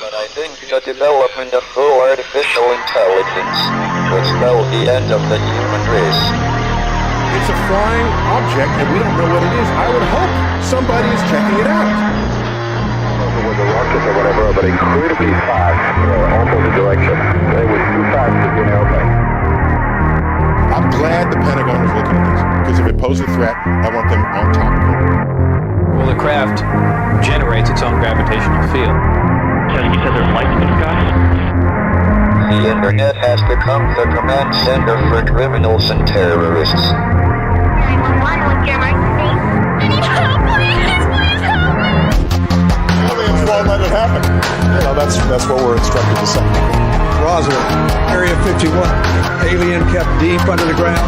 but I think the development of full artificial intelligence would spell the end of the human race. It's a flying object, and we don't know what it is. I would hope somebody is checking it out. It was a rocket or whatever, but incredibly fast, opposite direction. It was too fast to be an airplane. I'm glad the Pentagon is looking at this, because if it poses a threat, I want them on top of it. Well, the craft generates its own gravitational field. So you said there's lights in the sky? The internet has become the command center for criminals and terrorists. 911, what's your emergency? I need help, please help me! Aliens won't let it happen. That's what we're instructed to say. Roswell, Area 51. Alien kept deep under the ground.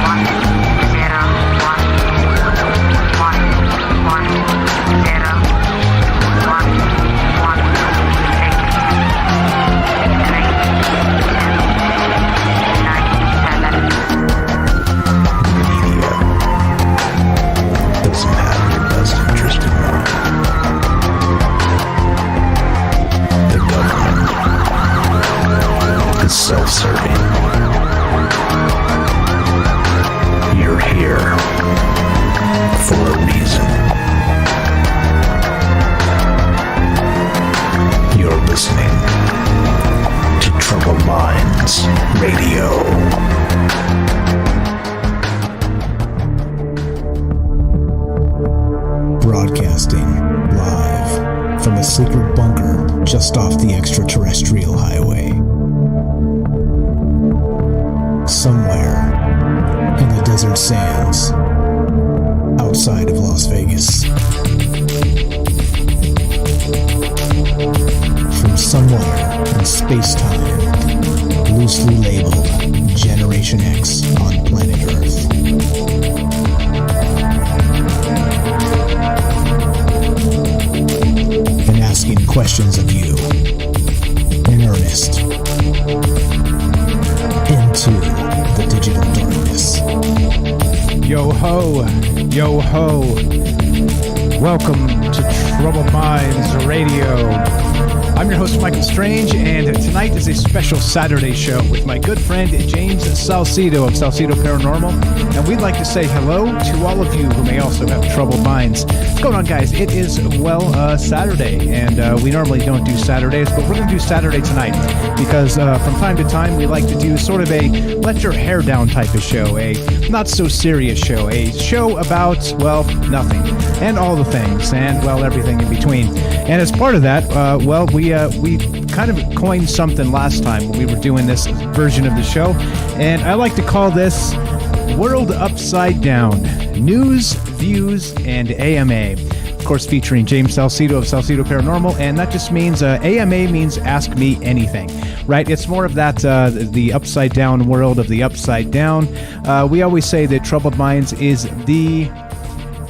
1, 0, self-serving. You're here for a reason. You're listening to Troubled Minds Radio. Broadcasting live from a secret bunker just off the extraterrestrial highway. Somewhere in the desert sands outside of Las Vegas. From somewhere in space-time, loosely labeled Generation X on planet Earth. And asking questions of you in earnest into the digital darkness. Yo ho, yo ho. Welcome to Troubled Minds Radio. I'm your host, Michael Strange, and tonight is a special Saturday show with my good friend James Salsido of Salsido Paranormal, and we'd like to say hello to all of you who may also have troubled minds. What's going on, guys? It is, Saturday, and we normally don't do Saturdays, but we're going to do Saturday tonight, because from time to time we like to do sort of a let your hair down type of show, a not so serious show, a show about, well, nothing, and all the things, and, well, everything in between. And as part of that, we kind of coined something last time when we were doing this version of the show, and I like to call this World Upside Down, News, Views, and AMA. Of course, featuring James Salsido of Salsido Paranormal, and that just means AMA means Ask Me Anything, right? It's more of that, the upside down world of the upside down. We always say that Troubled Minds is the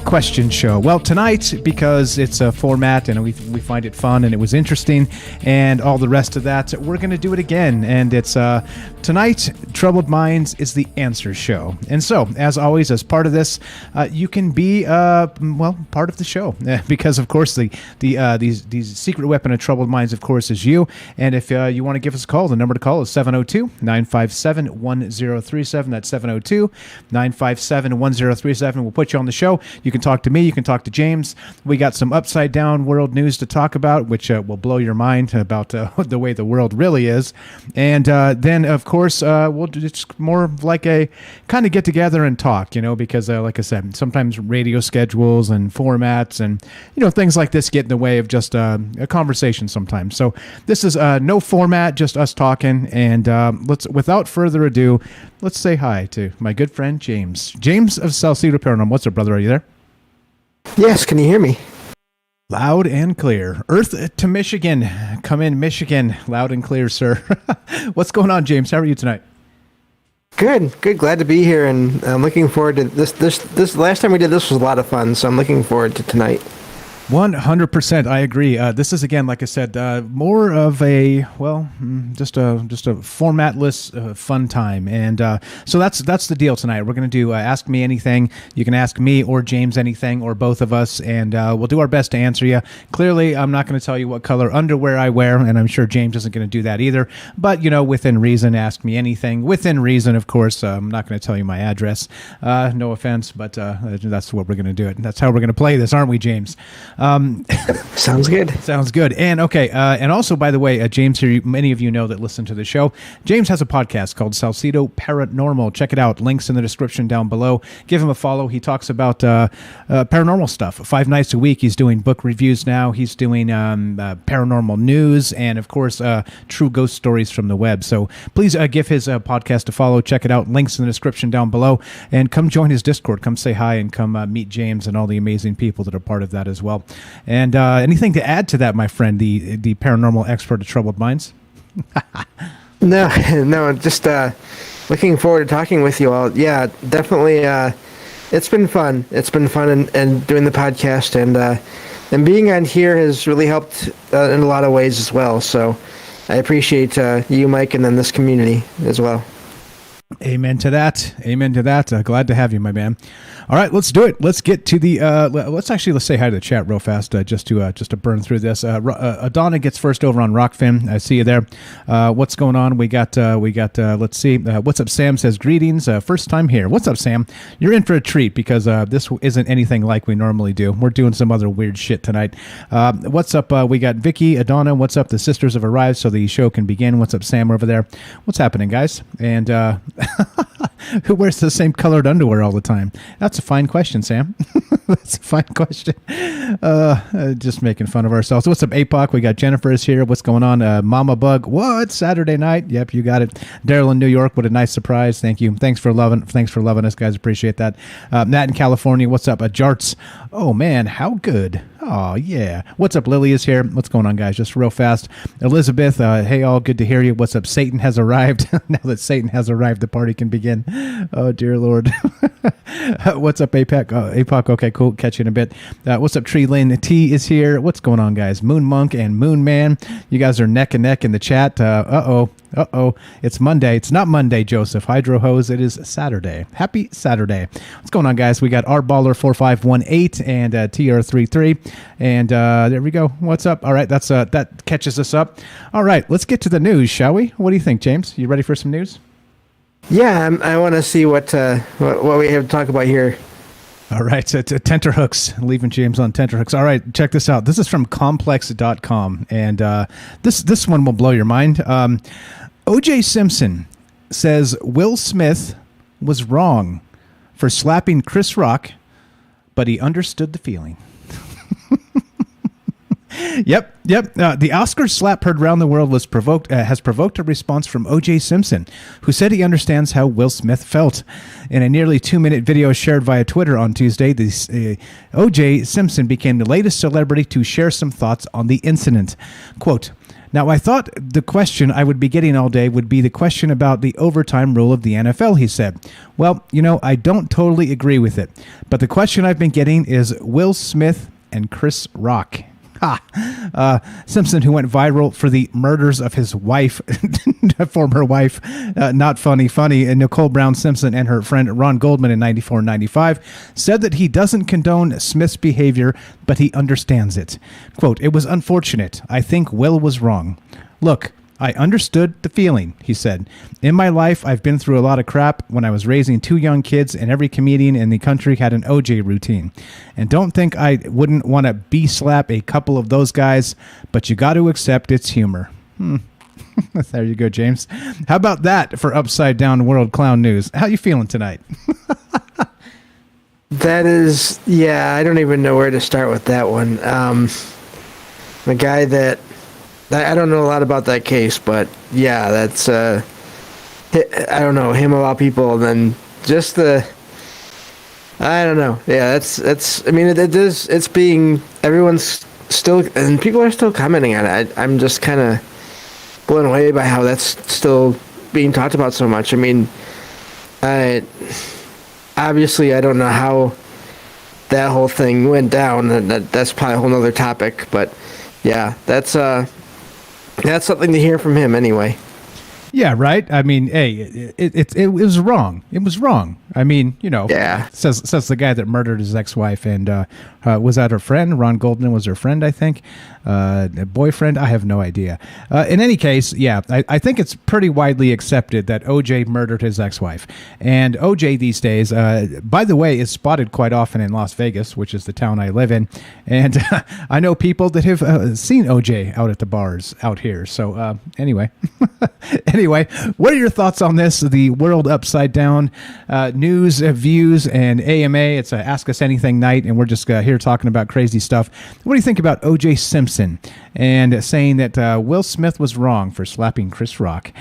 question show. Well, tonight, because it's a format and we find it fun and it was interesting and all the rest of that, we're going to do it again. And it's tonight, Troubled Minds is the answer show. And so, as always, as part of this, you can be part of the show because, of course, these secret weapon of Troubled Minds, of course, is you. And if you want to give us a call, the number to call is 702-957-1037. That's 702-957-1037. We'll put you on the show. You can talk to me. You can talk to James. We got some upside down world news to talk about, which will blow your mind about the way the world really is. And then, of course, we'll just more like a kind of get together and talk, because like I said, sometimes radio schedules and formats and, things like this get in the way of just a conversation sometimes. So this is no format, just us talking. And without further ado, let's say hi to my good friend, James. James of Salsido Paranormal. What's up, brother? Are you there? Yes, can you hear me? Loud and clear. Earth to Michigan. Come in, Michigan. Loud and clear, sir. What's going on, James? How are you tonight? Good. Glad to be here, and I'm looking forward to this. This last time we did this was a lot of fun, so I'm looking forward to tonight. 100%. I agree. This is, again, like I said, more of a, just a formatless fun time. And so that's the deal tonight. We're going to do Ask Me Anything. You can ask me or James anything, or both of us, and we'll do our best to answer you. Clearly, I'm not going to tell you what color underwear I wear, and I'm sure James isn't going to do that either. But, within reason, ask me anything. Within reason, of course. I'm not going to tell you my address. No offense, but that's what we're going to do it. That's how we're going to play this, aren't we, James? Sounds good. Sounds good. And okay. And also, by the way, James here, many of you know that listen to the show. James has a podcast called Salsido Paranormal. Check it out. Links in the description down below. Give him a follow. He talks about paranormal stuff 5 nights a week. He's doing book reviews now. He's doing paranormal news and, of course, true ghost stories from the web. So please give his podcast a follow. Check it out. Links in the description down below. And come join his Discord. Come say hi and come meet James and all the amazing people that are part of that as well. And anything to add to that, my friend, the paranormal expert of Troubled Minds? No, just looking forward to talking with you all. Yeah, definitely. It's been fun. It's been fun and doing the podcast, and being on here has really helped in a lot of ways as well. So I appreciate you, Mike, and then this community as well. Amen to that. Amen to that. Glad to have you, my man. All right, let's do it. Let's get to the. Let's say hi to the chat real fast, just to burn through this. Adana gets first over on Rockfin. I see you there. What's going on? We got. Let's see. What's up? Sam says greetings. First time here. What's up, Sam? You're in for a treat because this isn't anything like we normally do. We're doing some other weird shit tonight. What's up? We got Vicky, Adana. What's up? The sisters have arrived, so the show can begin. What's up, Sam over there? What's happening, guys? And who wears the same colored underwear all the time? That's a fine question, Sam. That's a fine question. Just making fun of ourselves. What's up, APOC? We got Jennifer is here. What's going on? Mama Bug. What? Saturday night? Yep, you got it. Daryl in New York. What a nice surprise. Thank you. Thanks for loving us, guys. Appreciate that. Matt in California. What's up? Jarts. Oh man, how good. Oh yeah. What's up? Lily is here. What's going on, guys? Just real fast. Elizabeth. Hey all. Good to hear you. What's up? Satan has arrived. Now that Satan has arrived, the party can begin. Oh dear Lord. What's up, APOC? Okay, cool. Catch you in a bit. What's up, Tree Lane? T is here. What's going on, guys? Moon Monk and Moon Man. You guys are neck and neck in the chat. Uh-oh. It's Monday. It's not Monday, Joseph. Hydro Hose. It is Saturday. Happy Saturday. What's going on, guys? We got RBaller4518 and TR33. And there we go. What's up? All right. That catches us up. All right. Let's get to the news, shall we? What do you think, James? You ready for some news? Yeah, I want to see what we have to talk about here. All right, so tenterhooks, leaving James on tenterhooks. All right, check this out. This is from complex.com, and this one will blow your mind. O.J. Simpson says Will Smith was wrong for slapping Chris Rock, but he understood the feeling. Yep. The Oscar slap heard around the world has provoked a response from O.J. Simpson, who said he understands how Will Smith felt. In a nearly 2-minute video shared via Twitter on Tuesday, O.J. Simpson became the latest celebrity to share some thoughts on the incident. Quote, "Now, I thought the question I would be getting all day would be the question about the overtime rule of the NFL," he said. "Well, I don't totally agree with it. But the question I've been getting is Will Smith and Chris Rock." Simpson, who went viral for the murders of his wife, former wife, not funny, and Nicole Brown Simpson and her friend Ron Goldman in 94 and 95, said that he doesn't condone Smith's behavior, but he understands it. Quote, "It was unfortunate. I think Will was wrong. Look, I understood the feeling," he said. "In my life, I've been through a lot of crap when I was raising 2 young kids, and every comedian in the country had an OJ routine. And don't think I wouldn't want to slap a couple of those guys, but you got to accept it's humor." There you go, James. How about that for Upside Down World Clown News? How you feeling tonight? That is, yeah, I don't even know where to start with that one. The guy that I don't know a lot about that case, but yeah, that's I don't know him about people, and then just I don't know. Yeah, that's. I mean, it's being, everyone's still, and people are still commenting on it. I'm just kind of blown away by how that's still being talked about so much. I mean, obviously I don't know how that whole thing went down, and that's probably a whole nother topic. But yeah, that's something to hear from him anyway. Yeah, right. I mean, hey, it was wrong. It was wrong. I mean, Yeah. says the guy that murdered his ex-wife, and was that her friend? Ron Goldman was her friend, I think. Boyfriend? I have no idea. In any case, yeah, I think it's pretty widely accepted that OJ murdered his ex-wife. And OJ these days, by the way, is spotted quite often in Las Vegas, which is the town I live in. And I know people that have seen OJ out at the bars out here. So anyway. Anyway, what are your thoughts on this? The world upside down news, views, and AMA. It's a Ask Us Anything night, and we're just here talking about crazy stuff. What do you think about O.J. Simpson and saying that Will Smith was wrong for slapping Chris Rock?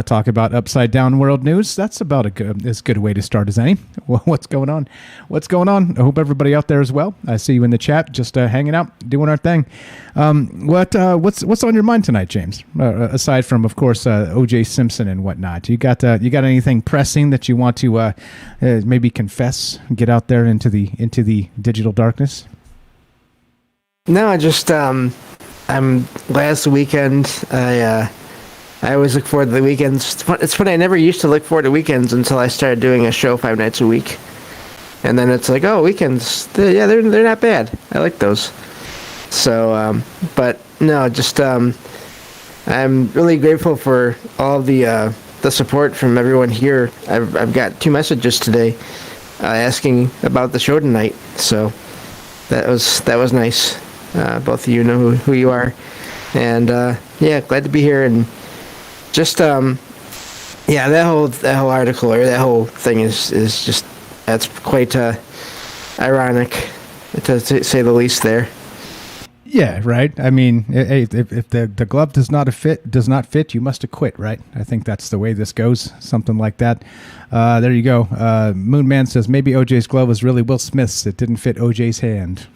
Talk about upside down world news. That's about as good a way to start as any. Well, what's going on? What's going on? I hope everybody out there as well. I see you in the chat, just hanging out, doing our thing. What's on your mind tonight, James? Aside from, of course, O.J. Simpson and whatnot, you got anything pressing that you want to maybe confess, get out there into the digital darkness? No, I just last weekend I always look forward to the weekends. It's funny, I never used to look forward to weekends until I started doing a show 5 nights a week. And then it's like, oh, weekends, they're not bad. I like those. So, but no, just I'm really grateful for all the support from everyone here. I've got 2 messages today asking about the show tonight. So that was nice. Both of you know who you are. And yeah, glad to be here. And just yeah, that whole article or that whole thing is just, that's quite ironic, to say the least there. Yeah, right. I mean, if the glove does not fit, you must acquit, right? I think that's the way this goes, something like that. There you go. Moonman says maybe OJ's glove was really Will Smith's. It didn't fit OJ's hand.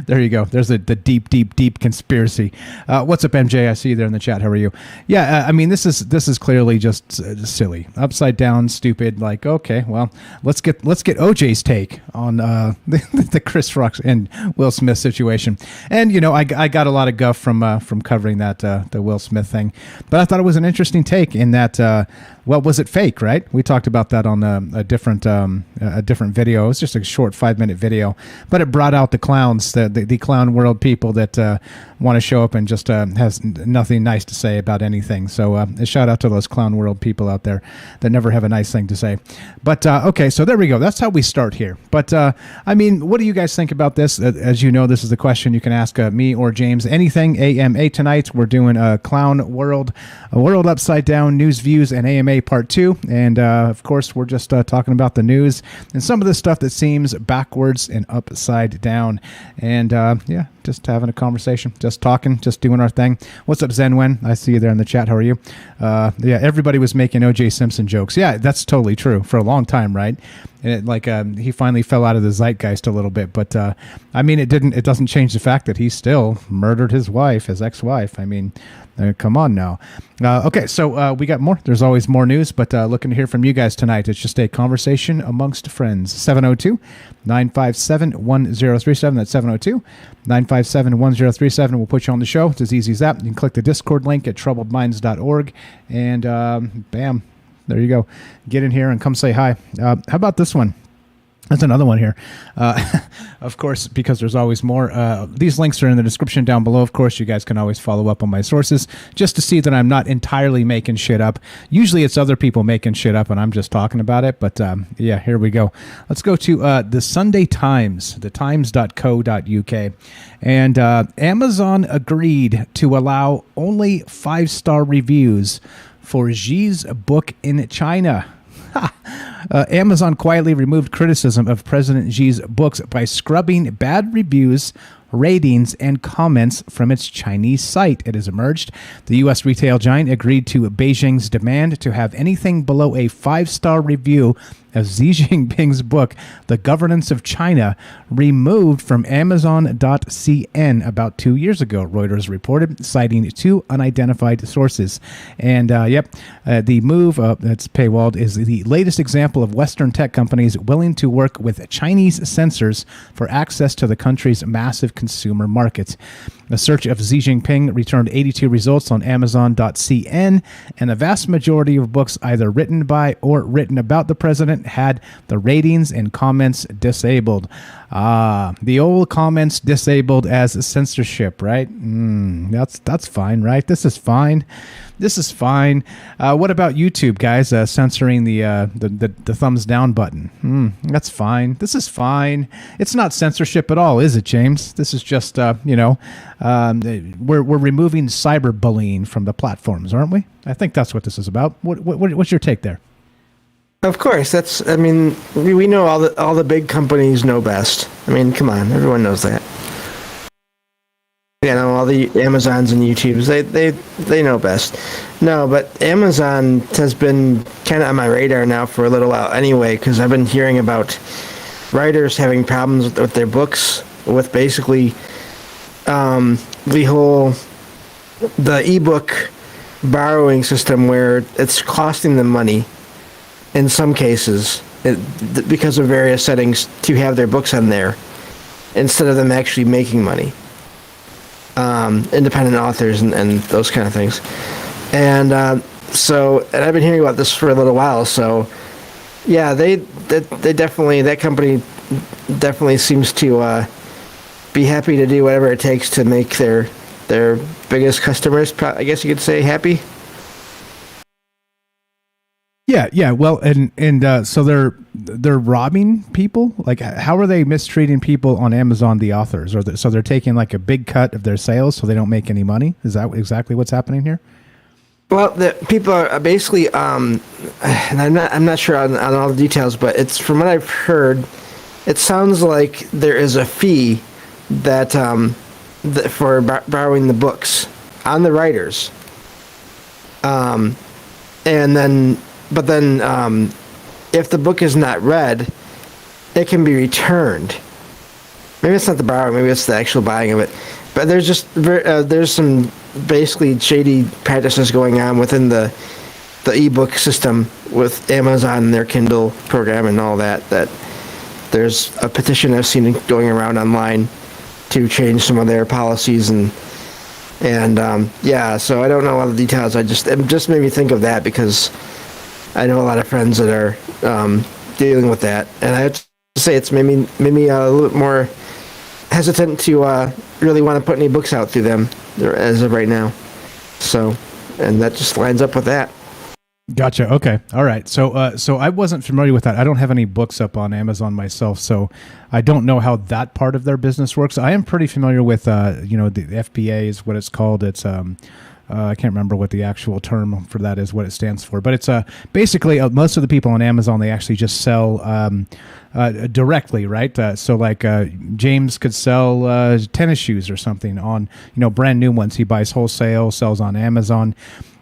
There you go. There's the deep conspiracy. What's up, MJ? I see you there in the chat. How are you? Yeah, I mean, this is clearly just silly, upside down, stupid. Like, okay, well, let's get OJ's take on the Chris Rock and Will Smith situation. And I got a lot of guff from covering that the Will Smith thing, but I thought it was an interesting take in that. Well, was it fake? Right? We talked about that on a different video. It was just a short 5-minute video, but it brought out the clowns, the clown world people that want to show up and just has nothing nice to say about anything. So a shout out to those clown world people out there that never have a nice thing to say. But okay, so there we go. That's how we start here. But I mean, what do you guys think about this? As you know, this is the question you can ask me or James. Anything AMA tonight. We're doing a clown world, a world upside down, news, views, and AMA part 2. And of course, we're just talking about the news and some of the stuff that seems backwards and upside down. And yeah, just having a conversation, just talking, just doing our thing. What's up, Zenwen? I see you there in the chat. How are you? Yeah, everybody was making O.J. Simpson jokes. Yeah, that's totally true for a long time, right? And he finally fell out of the zeitgeist a little bit, but I mean, it doesn't change the fact that he still murdered his ex-wife. I mean, come on now. Okay, so we got more. There's always more news, but looking to hear from you guys tonight. It's just a conversation amongst friends. 702-957-1037. That's 702-957-1037. We'll put you on the show. It's as easy as that. You can click the Discord link at troubledminds.org, and bam, there you go. Get in here and come say hi. How about this one? That's another one here. Of course, because there's always more. These links are in the description down below. Of course, you guys can always follow up on my sources just to see that I'm not entirely making shit up. Usually it's other people making shit up and I'm just talking about it. But yeah, here we go. Let's go to the Sunday Times, thetimes.co.uk. And Amazon agreed to allow only 5-star reviews for Xi's book in China. Amazon quietly removed criticism of President Xi's books by scrubbing bad reviews, ratings, and comments from its Chinese site. It has emerged. The U.S. retail giant agreed to Beijing's demand to have anything below a 5-star review of Xi Jinping's book, The Governance of China, removed from Amazon.cn about 2 years ago, Reuters reported, citing two unidentified sources. And the move, that's paywalled, is the latest example of Western tech companies willing to work with Chinese censors for access to the country's massive consumer market. A search of Xi Jinping returned 82 results on Amazon.cn, and a vast majority of books either written by or written about the president had the ratings and comments disabled. The old comments disabled as censorship, right? That's fine, right? This is fine. This is fine. What about YouTube, guys? Censoring the thumbs down button. That's fine. This is fine. It's not censorship at all, is it, James? This is just we're removing cyberbullying from the platforms, aren't we? I think that's what this is about. What's your take there? Of course, we know all the big companies know best. I mean, come on, everyone knows that. You know, all the Amazons and YouTubes, they know best. No, but Amazon has been kind of on my radar now for a little while anyway, because I've been hearing about writers having problems with their books, with basically the ebook borrowing system, where it's costing them money in some cases because of various settings to have their books on there instead of them actually making money. Independent authors and those kind of things. And I've been hearing about this for a little while. So yeah, they definitely, that company definitely seems to be happy to do whatever it takes to make their biggest customers, I guess you could say, happy. Yeah. Well, and so they're robbing people. Like, how are they mistreating people on Amazon, the authors? So they're taking like a big cut of their sales, so they don't make any money. Is that exactly what's happening here? Well, the people are basically, and I'm not sure on all the details, but it's from what I've heard, it sounds like there is a fee that for borrowing the books on the writers, and then. But then, if the book is not read, it can be returned. Maybe it's not the borrowing, maybe it's the actual buying of it. But there's some basically shady practices going on within the ebook system with Amazon and their Kindle program and all that. That there's a petition I've seen going around online to change some of their policies and So I don't know all the details. It just made me think of that because I know a lot of friends that are dealing with that, and I have to say it's made me a little bit more hesitant to really want to put any books out through them as of right now. So, and that just lines up with that. Gotcha. Okay. All right. So I wasn't familiar with that. I don't have any books up on Amazon myself, so I don't know how that part of their business works. I am pretty familiar with the FBA is what it's called. It's I can't remember what the actual term for that is, what it stands for, but it's basically most of the people on Amazon, they actually just sell directly, right? So like James could sell tennis shoes or something on, brand new ones. He buys wholesale, sells on Amazon.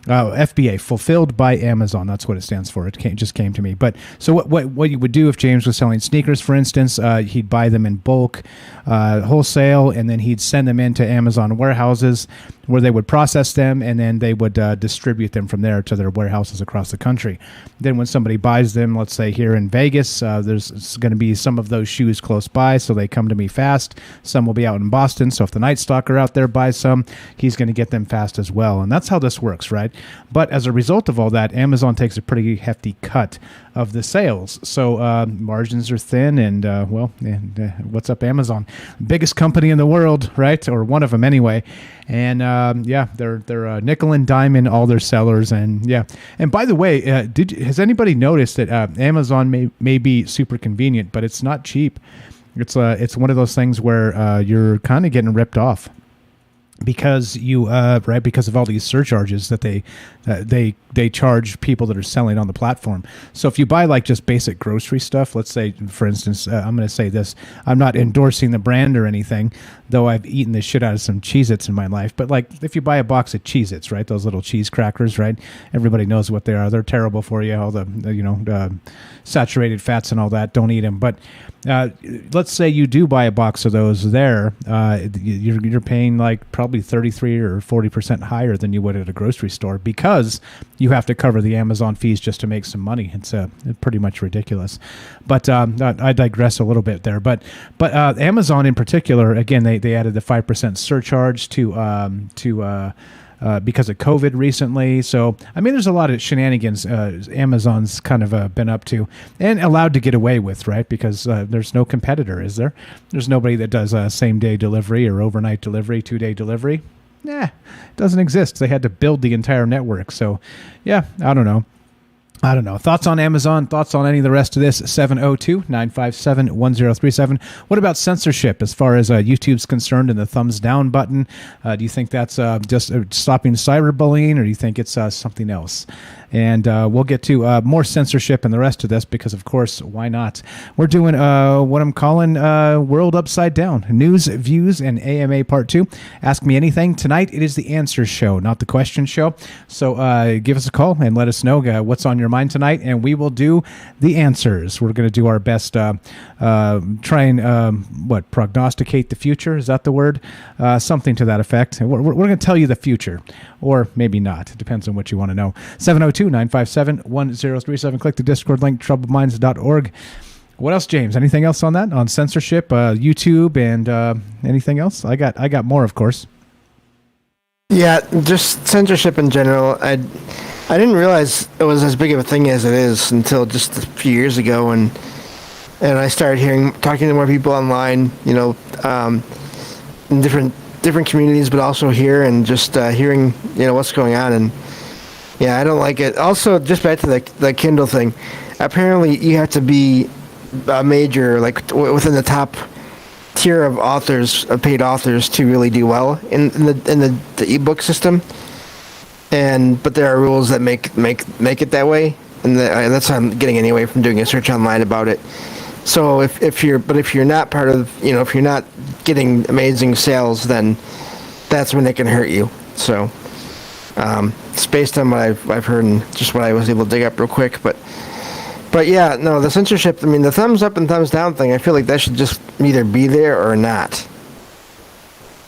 FBA, fulfilled by Amazon. That's what it stands for. It just came to me. But so what you would do if James was selling sneakers, for instance, he'd buy them in bulk, wholesale, and then he'd send them into Amazon warehouses where they would process them, and then they would distribute them from there to their warehouses across the country. Then when somebody buys them, let's say here in Vegas, there's going to be some of those shoes close by, so they come to me fast. Some will be out in Boston, so if the Night Stalker out there buys some, he's going to get them fast as well. And that's how this works, right? But as a result of all that, Amazon takes a pretty hefty cut of the sales. So margins are thin, and what's up, Amazon? Biggest company in the world, right? Or one of them anyway. And they're nickel and diming all their sellers. And and by the way, has anybody noticed that Amazon may be super convenient, but it's not cheap? It's one of those things where you're kind of getting ripped off. because because of all these surcharges that they charge people that are selling on the platform. So if you buy like just basic grocery stuff, let's say, for instance, I'm going to say this, I'm not endorsing the brand or anything, though I've eaten the shit out of some Cheez-Its in my life. But like if you buy a box of Cheez-Its, right, those little cheese crackers, right, everybody knows what they are. They're terrible for you, all the saturated fats and all that. Don't eat them. But let's say you do buy a box of those there, you're paying like probably 33 or 40% higher than you would at a grocery store, because you have to cover the Amazon fees just to make some money. It's pretty much ridiculous. But I digress a little bit there. But Amazon in particular, again, they added the 5% surcharge to because of COVID recently. So, I mean, there's a lot of shenanigans Amazon's kind of been up to and allowed to get away with, right? Because there's no competitor, is there? There's nobody that does same-day delivery or overnight delivery, 2-day delivery. It doesn't exist. They had to build the entire network. So, yeah, I don't know. Thoughts on Amazon? Thoughts on any of the rest of this? 702-957-1037. What about censorship as far as YouTube's concerned and the thumbs down button? Do you think that's just stopping cyberbullying, or do you think it's something else? And we'll get to more censorship and the rest of this because, of course, why not? We're doing what I'm calling World Upside Down. News, views, and AMA Part 2. Ask me anything. Tonight, it is the answer show, not the question show. So give us a call and let us know what's on your mind tonight, and we will do the answers. We're going to do our best, try and, prognosticate the future? Is that the word? Something to that effect. We're going to tell you the future, or maybe not. It depends on what you want to know. 702-957-1037. Click the Discord link, troubledminds.org. What else, James? Anything else on that? On censorship, YouTube, and anything else? I got more, of course. Yeah, just censorship in general. I didn't realize it was as big of a thing as it is until just a few years ago, and I started talking to more people online, in different communities, but also here, and just hearing, what's going on. And yeah, I don't like it. Also, just back to the Kindle thing. Apparently, you have to be a major, like within the top tier of authors, of paid authors, to really do well in the ebook system. But there are rules that make it that way, and that's what I'm getting anyway from doing a search online about it. So if you're not part of, if you're not getting amazing sales, then that's when it can hurt you. So it's based on what I've heard and just what I was able to dig up real quick. But yeah, no, the censorship. I mean, the thumbs up and thumbs down thing. I feel like that should just either be there or not.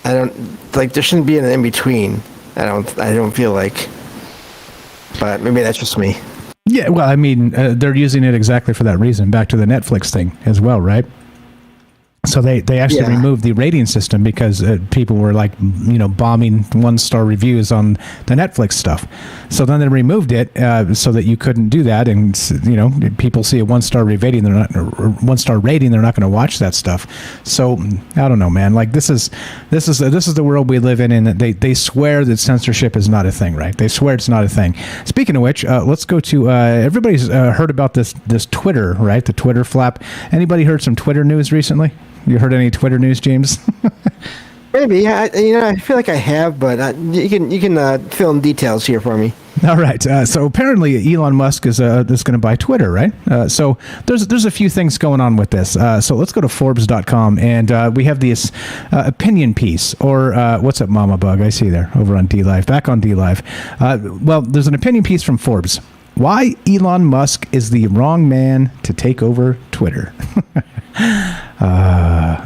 There shouldn't be an in between. I don't feel like. But maybe that's just me. Yeah, well, I mean, they're using it exactly for that reason. Back to the Netflix thing as well, right? So they actually removed the rating system because people were bombing 1-star reviews on the Netflix stuff. So then they removed it so that you couldn't do that. And people see a 1-star rating, they're not going to watch that stuff. So I don't know, man. Like this is the world we live in, and they swear that censorship is not a thing, right? They swear it's not a thing. Speaking of which, let's go to everybody's heard about this Twitter, right? The Twitter flap. Anybody heard some Twitter news recently? You heard any Twitter news, James? Maybe. I feel like I have, but you can fill in details here for me. All right. So apparently Elon Musk is going to buy Twitter, right? So there's a few things going on with this. So let's go to Forbes.com, and we have this opinion piece, or what's up, Mama Bug? I see you there over on DLive. Back on DLive. Well, there's an opinion piece from Forbes. Why Elon Musk is the wrong man to take over Twitter.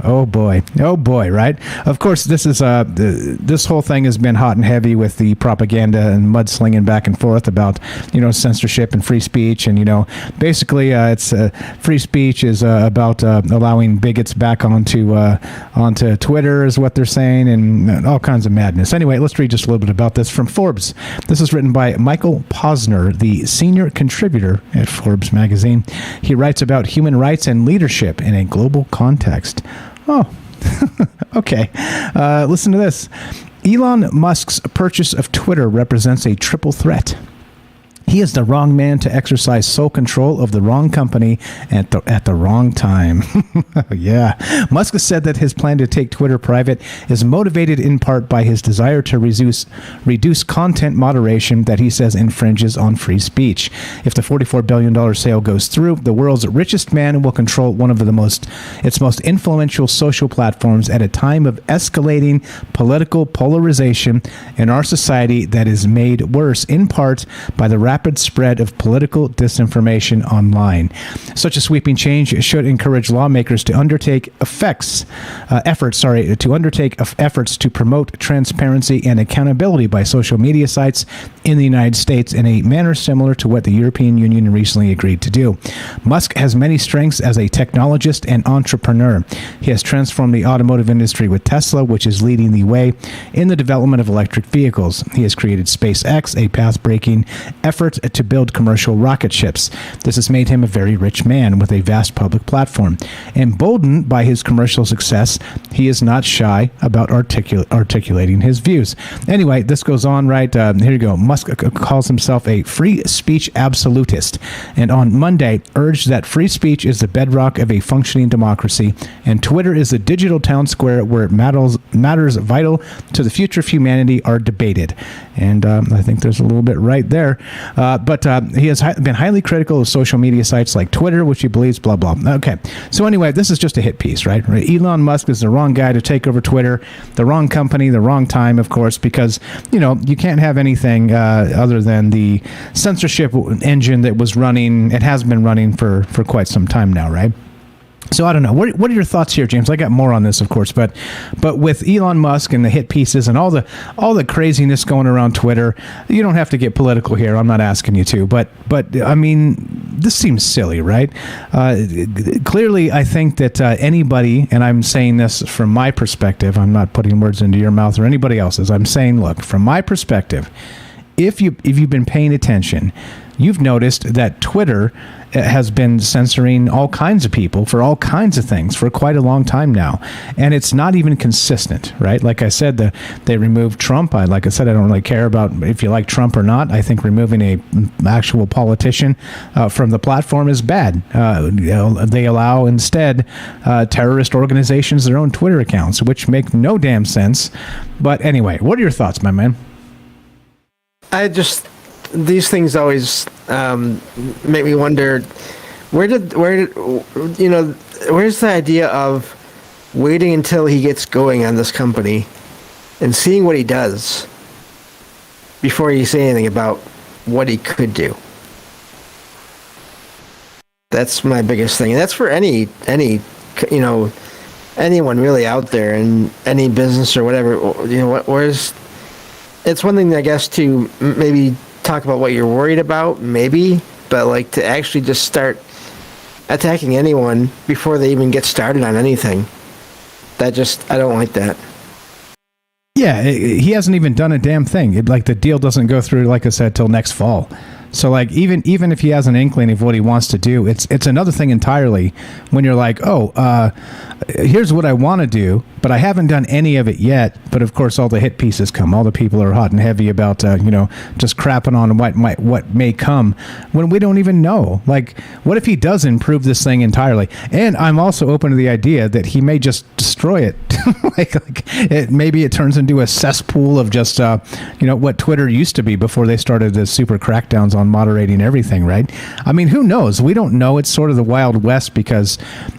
Oh boy, right? Of course, this is this whole thing has been hot and heavy with the propaganda and mudslinging back and forth about censorship and free speech, and basically it's free speech is about allowing bigots back onto Twitter is what they're saying, and all kinds of madness. Anyway, let's read just a little bit about this from Forbes. This is written by Michael Posner, the senior contributor at Forbes magazine. He writes about human rights and leadership in a global context. Oh, okay. Listen to this. Elon Musk's purchase of Twitter represents a triple threat. He is the wrong man to exercise sole control of the wrong company at the wrong time. Yeah. Musk has said that his plan to take Twitter private is motivated in part by his desire to reduce content moderation that he says infringes on free speech. If the $44 billion sale goes through, the world's richest man will control one of its most influential social platforms at a time of escalating political polarization in our society that is made worse in part by the rapid spread of political disinformation online. Such a sweeping change should encourage lawmakers to undertake efforts to promote transparency and accountability by social media sites in the United States in a manner similar to what the European Union recently agreed to do. Musk has many strengths as a technologist and entrepreneur. He has transformed the automotive industry with Tesla, which is leading the way in the development of electric vehicles. He has created SpaceX, a path-breaking effort to build commercial rocket ships. This has made him a very rich man with a vast public platform. Emboldened by his commercial success, he is not shy about articulating his views. Anyway, this goes on, right? Here you go. Musk calls himself a free speech absolutist, and on Monday urged that free speech is the bedrock of a functioning democracy, and Twitter is the digital town square where matters vital to the future of humanity are debated. And I think there's a little bit right there. But he has been highly critical of social media sites like Twitter, which he believes blah, blah. Okay. So anyway, this is just a hit piece, right? Elon Musk is the wrong guy to take over Twitter, the wrong company, the wrong time, of course, because, you can't have anything other than the censorship engine that was running. It has been running for quite some time now, right? So I don't know. What are your thoughts here, James? I got more on this, of course, but with Elon Musk and the hit pieces and all the craziness going around Twitter, you don't have to get political here. I'm not asking you to, but I mean, this seems silly, right? Clearly, I think that anybody, and I'm saying this from my perspective, I'm not putting words into your mouth or anybody else's. I'm saying, look, from my perspective, if you've been paying attention, you've noticed that Twitter has been censoring all kinds of people for all kinds of things for quite a long time now. And it's not even consistent, right? Like I said, they removed Trump. Like I said, I don't really care about if you like Trump or not. I think removing a actual politician from the platform is bad. They allow instead terrorist organizations their own Twitter accounts, which make no damn sense. But anyway, what are your thoughts, my man? These things always make me wonder, where's the idea of waiting until he gets going on this company and seeing what he does before you say anything about what he could do? That's my biggest thing, and that's for any anyone really out there in any business or whatever. It's one thing, I guess, to maybe talk about what you're worried about, maybe, but like to actually just start attacking anyone before they even get started on anything, I don't like that. Yeah, he hasn't even done a damn thing. The deal doesn't go through, like I said, till next fall. So like even if he has an inkling of what he wants to do, it's another thing entirely when you're like, here's what I want to do, but I haven't done any of it yet. But of course, all the hit pieces come. All the people are hot and heavy about just crapping on what may come when we don't even know. Like, what if he does improve this thing entirely? And I'm also open to the idea that he may just destroy it. Maybe it turns into a cesspool of just what Twitter used to be before they started the super crackdowns on moderating everything, right? I mean, who knows? We don't know. It's sort of the Wild West because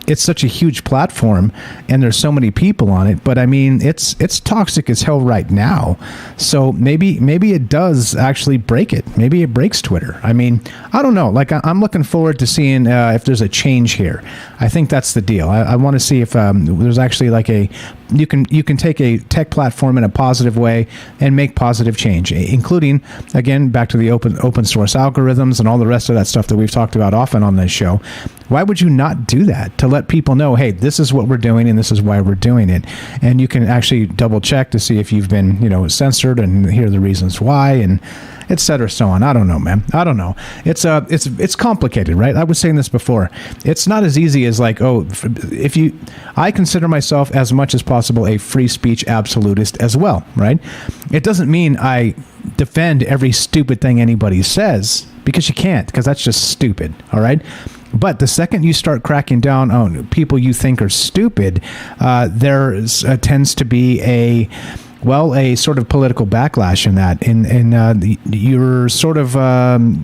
it's such a huge platform and there's so many people on it. But I mean, it's toxic as hell right now. So maybe it does actually break it. Maybe it breaks Twitter. I mean, I don't know. Like, I'm looking forward to seeing if there's a change here. I think that's the deal. I want to see if there's actually like you can take a tech platform in a positive way and make positive change, including, again, back to the open source algorithms and all the rest of that stuff that we've talked about often on this show. Why would you not do that? To let people know, hey, this is what we're doing and this is why we're doing it. And you can actually double check to see if you've been, censored and hear the reasons why and et cetera, so on. I don't know, man. I don't know. It's complicated, right? I was saying this before. It's not as easy as like, I consider myself as much as possible a free speech absolutist as well, right? It doesn't mean I defend every stupid thing anybody says, because you can't, because that's just stupid. All right. But the second you start cracking down on people you think are stupid, there tends to be a sort of political backlash in that, and you're sort of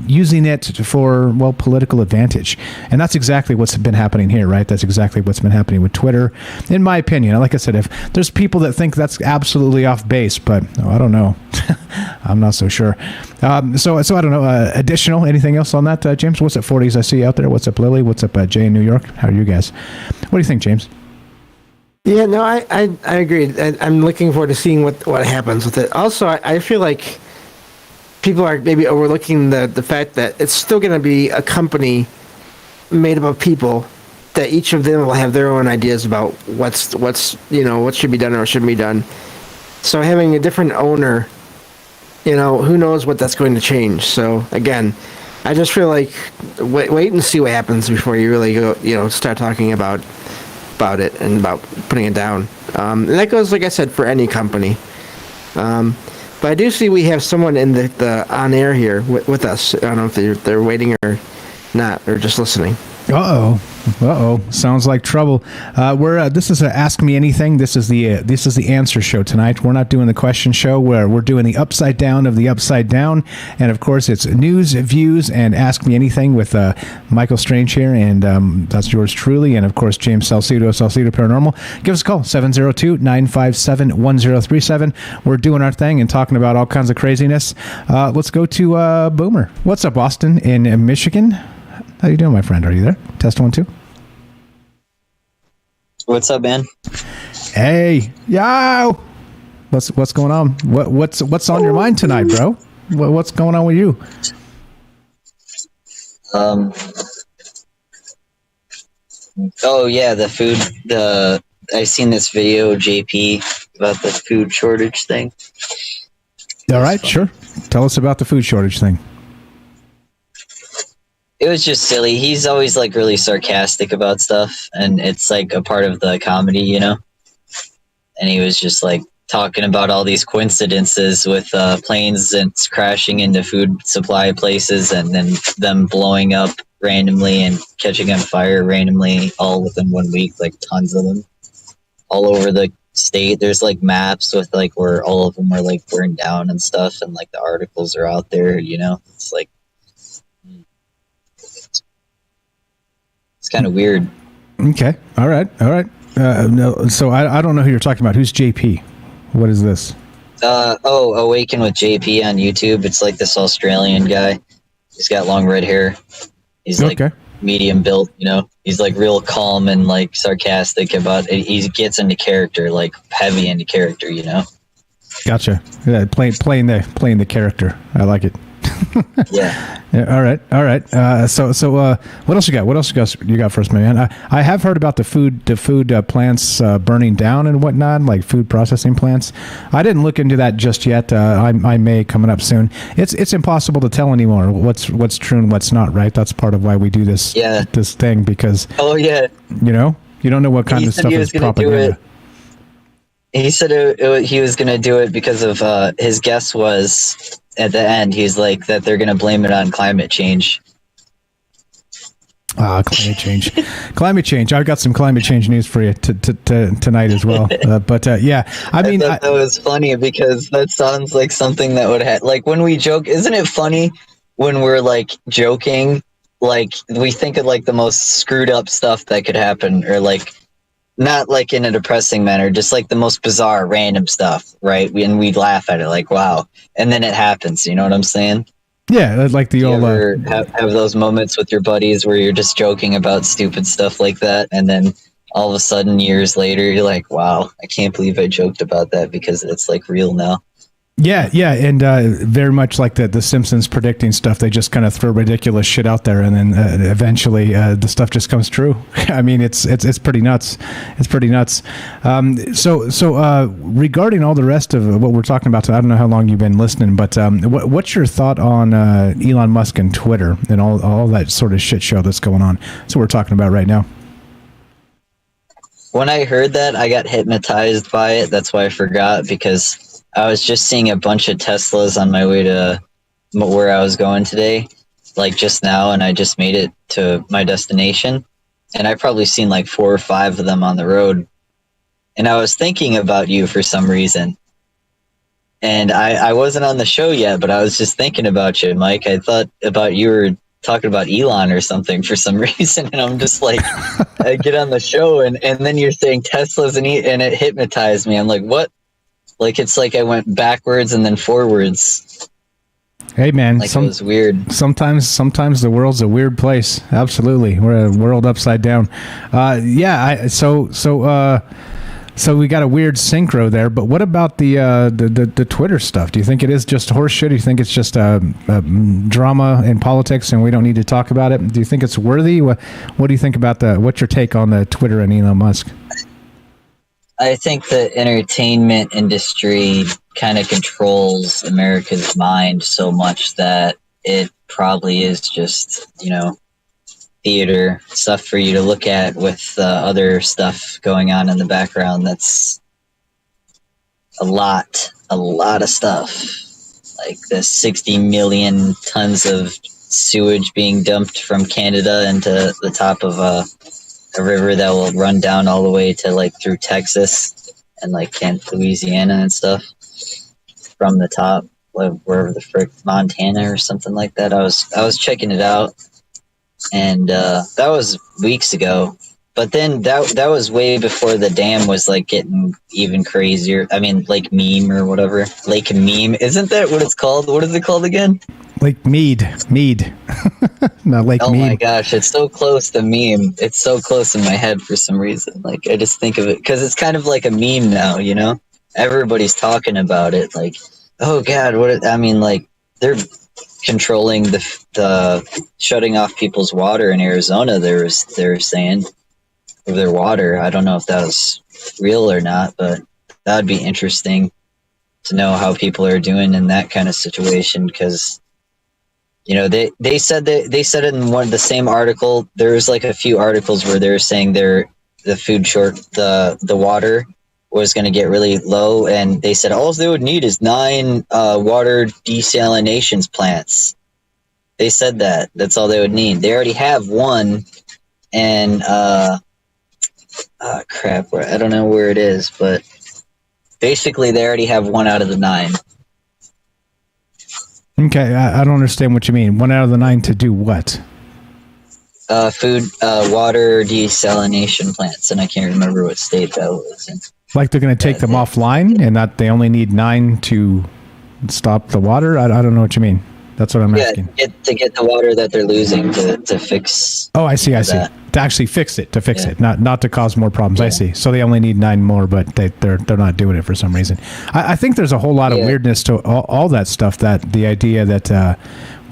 using it for political advantage, and that's exactly what's been happening here, right? That's exactly what's been happening with Twitter, in my opinion. Like I said, if there's people that think that's absolutely off base, but I don't know, I'm not so sure. So I don't know. Additional, anything else on that, James? What's up, 40s? I see you out there. What's up, Lily? What's up, Jay in New York? How are you guys? What do you think, James? Yeah, no, I agree. I'm looking forward to seeing what happens with it. Also, I feel like people are maybe overlooking the fact that it's still going to be a company made up of people that each of them will have their own ideas about what's what should be done or shouldn't be done. So having a different owner, who knows what that's going to change. So again, I just feel like wait and see what happens before you really go, start talking about it and about putting it down. And that goes, like I said, for any company. But I do see we have someone in the on air here with us. I don't know if they're waiting or not, or just listening. Uh-oh. Sounds like trouble. This is a Ask Me Anything. This is the answer show tonight. We're not doing the question show, where we're doing the upside down of the upside down. And of course, it's news, views, and Ask Me Anything with Michael Strange here, and that's yours truly, and of course, James Salsido Paranormal. Give us a call, 702-957-1037. We're doing our thing and talking about all kinds of craziness. Let's go to Boomer. What's up, Austin in Michigan? How you doing, my friend? Are you there? Test 1 2. What's up, man? Hey, yo! What's going on? What's on your mind tonight, bro? What's going on with you? Oh yeah, the food. I seen this video, JP, about the food shortage thing. All right, sure. Tell us about the food shortage thing. It was just silly. He's always like really sarcastic about stuff, and it's like a part of the comedy, And he was just like talking about all these coincidences with planes and crashing into food supply places, and then them blowing up randomly and catching on fire randomly, all within 1 week, like tons of them, all over the state. There's like maps with like where all of them are like burned down and stuff, and like the articles are out there. It's like. It's kind of weird. Okay. All right. No, so I don't know who you're talking about. Who's JP? What is this? Awaken with JP on YouTube. It's like this Australian guy. He's got long red hair. He's like medium built, He's like real calm and like sarcastic about it. He gets into character, like heavy into character, Gotcha. Yeah, playing the character. I like it. Yeah. All right. So what else you got? What else you got for us, man? I have heard about the food plants burning down and whatnot, like food processing plants. I didn't look into that just yet. I may coming up soon. It's impossible to tell anymore what's true and what's not, right? That's part of why we do this this thing, because you don't know what kind of stuff is propaganda. He said he was going to do it because of his guess was at the end. He's like that they're going to blame it on climate change. Climate change. Climate change. I've got some climate change news for you tonight as well. Yeah, I mean, that was funny because that sounds like something that would like when we joke. Isn't it funny when we're like joking? Like we think of like the most screwed up stuff that could happen, or like. Not like in a depressing manner, just like the most bizarre, random stuff, right? And we laugh at it like, wow. And then it happens, you know what I'm saying? Yeah, like the old... have those moments with your buddies where you're just joking about stupid stuff like that, and then all of a sudden, years later, you're like, wow, I can't believe I joked about that because it's like real now. Yeah, and very much like the Simpsons predicting stuff. They just kind of throw ridiculous shit out there, and then eventually the stuff just comes true. I mean, it's pretty nuts. It's pretty nuts. So regarding all the rest of what we're talking about, I don't know how long you've been listening, but what's your thought on Elon Musk and Twitter and all that sort of shit show that's going on? That's what we're talking about right now. When I heard that, I got hypnotized by it. That's why I forgot, because I was just seeing a bunch of Teslas on my way to where I was going today, like just now, and I just made it to my destination, and I've probably seen like 4 or 5 of them on the road. And I was thinking about you for some reason. And I wasn't on the show yet, but I was just thinking about you, Mike. I thought about you were talking about Elon or something for some reason, and I'm just like, I get on the show, and then you're saying Teslas, and it hypnotized me. I'm like, what? Like, it's like I went backwards and then forwards. Hey, man. Like, it was weird. Sometimes the world's a weird place. Absolutely. We're a world upside down. So we got a weird synchro there, but what about the Twitter stuff? Do you think it is just horseshit? Do you think it's just drama in politics and we don't need to talk about it? Do you think it's worthy? What do you think about what's your take on the Twitter and Elon Musk? I think the entertainment industry kind of controls America's mind so much that it probably is just, theater stuff for you to look at with other stuff going on in the background. That's a lot of stuff, like the 60 million tons of sewage being dumped from Canada into the top of a river that will run down all the way to like through Texas and like Louisiana and stuff from the top, wherever the frick, Montana or something like that. I was checking it out. And that was weeks ago, but then that was way before the dam was like getting even crazier. I mean, Lake Meme or whatever. Lake Meme, isn't that what it's called? What is it called again? Lake Mead. Not Lake Mead. Oh my gosh, it's so close to meme. It's so close in my head for some reason. Like, I just think of it because it's kind of like a meme now. Everybody's talking about it. Like, oh god, they're controlling the shutting off people's water in Arizona. They're saying of their water. I don't know if that was real or not, but that would be interesting to know how people are doing in that kind of situation. Because they said it in the same article. There was like a few articles where they were saying the food short, the water was going to get really low, and they said all they would need is 9 water desalination plants. They said that's all they would need. They already have one, and crap, I don't know where it is, but basically they already have 1 out of the 9. Okay, I don't understand what you mean. 1 out of the 9 to do what? Food, water desalination plants, and I can't remember what state that was in. Like they're going to take them offline, and that they only need 9 to stop the water? I don't know what you mean. That's what I'm asking. To get the water that they're losing to fix. Oh, I see. To actually fix it, it, not to cause more problems. I see. So they only need 9 more, but they're not doing it for some reason. I think there's a whole lot of weirdness to all that stuff. That the idea that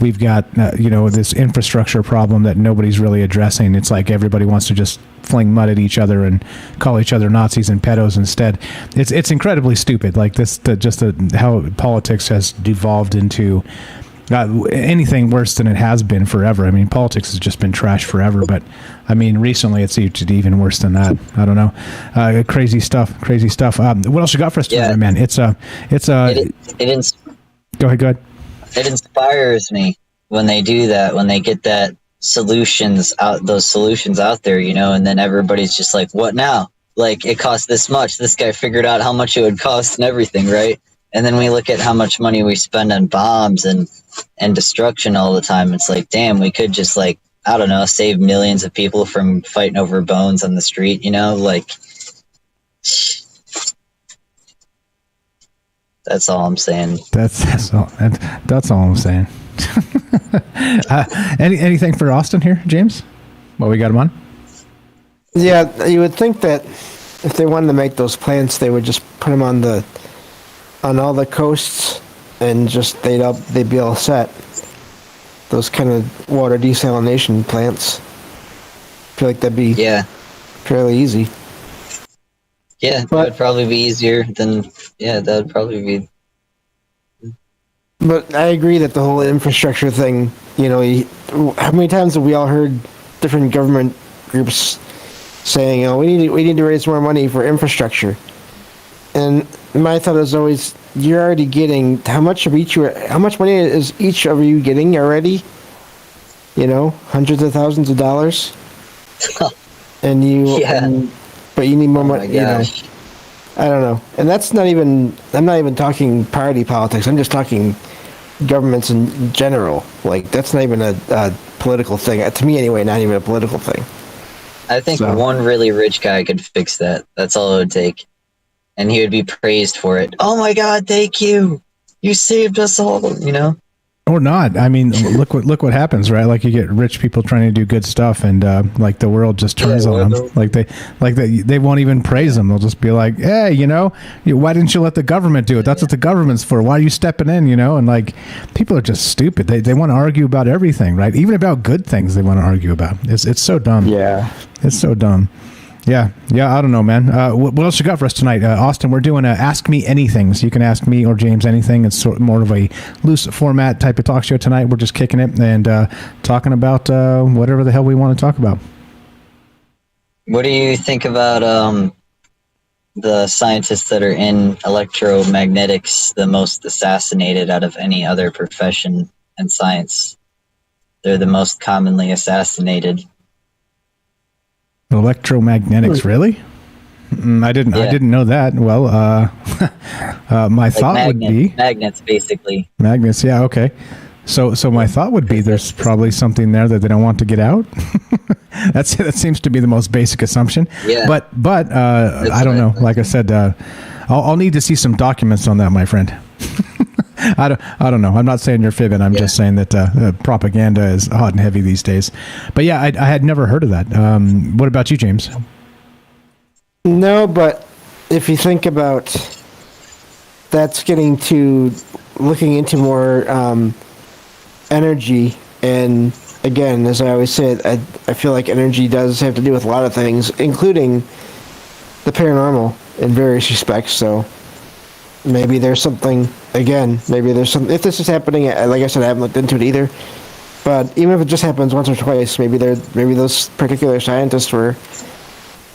we've got this infrastructure problem that nobody's really addressing. It's like everybody wants to just fling mud at each other and call each other Nazis and pedos instead. It's incredibly stupid. Like how politics has devolved into anything worse than it has been forever. I mean, politics has just been trash forever, but I mean, recently it's even worse than that. I don't know. Crazy stuff. What else you got for us today, man? Go ahead. It inspires me when they do that, when they get those solutions out there, and then everybody's just like, what now? Like, it costs this much. This guy figured out how much it would cost and everything, right? And then we look at how much money we spend on bombs and destruction all the time. It's like, damn, we could just, like, I don't know, save millions of people from fighting over bones on the street, Like, that's all I'm saying. That's all I'm saying. Anything for Austin here, James? Well, we got him on. Yeah, you would think that if they wanted to make those plants, they would just put them on all the coasts, and just they'd be all set. Those kind of water desalination plants. I feel like that'd be fairly easy. Yeah, that would probably be easier than that would probably be. But I agree that the whole infrastructure thing, how many times have we all heard different government groups saying, we need to raise more money for infrastructure? And my thought is always, you're already getting how much money is each of you getting already? hundreds of thousands of dollars, and but you need more money. I don't know, and that's not even. I'm not even talking party politics. I'm just talking governments in general. Like that's not even a political thing to me, anyway. Not even a political thing. I think one really rich guy could fix that. That's all it would take. And he would be praised for it. Oh my God, thank you. You saved us all, Or not. I mean, look what happens, right? Like you get rich people trying to do good stuff, and like the world just turns on them. Like they won't even praise them. They'll just be like, "Hey, why didn't you let the government do it? That's what the government's for. Why are you stepping in?" And like people are just stupid. They want to argue about everything, right? Even about good things they want to argue about. It's so dumb. Yeah, it's so dumb. Yeah, I don't know, man. What else you got for us tonight? Austin, we're doing Ask Me Anything, so you can ask me or James anything. It's more of a loose format type of talk show tonight. We're just kicking it and talking about whatever the hell we want to talk about. What do you think about the scientists that are in electromagnetics, the most assassinated out of any other profession in science? They're the most commonly assassinated. Electromagnetics, really? I didn't know that. Well, my thought would be magnets, basically. Magnets, yeah, okay. So my thought would be there's probably something there that they don't want to get out. That seems to be the most basic assumption. Yeah. But I don't know. Like I said, I'll need to see some documents on that, my friend. I don't know. I'm not saying you're fibbing. I'm just saying that propaganda is hot and heavy these days. But yeah, I had never heard of that. What about you, James? No, but if you think about that's getting to looking into more energy, and again, as I always say, I feel like energy does have to do with a lot of things, including the paranormal in various respects. So maybe there's something. Again, maybe there's some. If this is happening, like I said, I haven't looked into it either. But even if it just happens once or twice, maybe those particular scientists were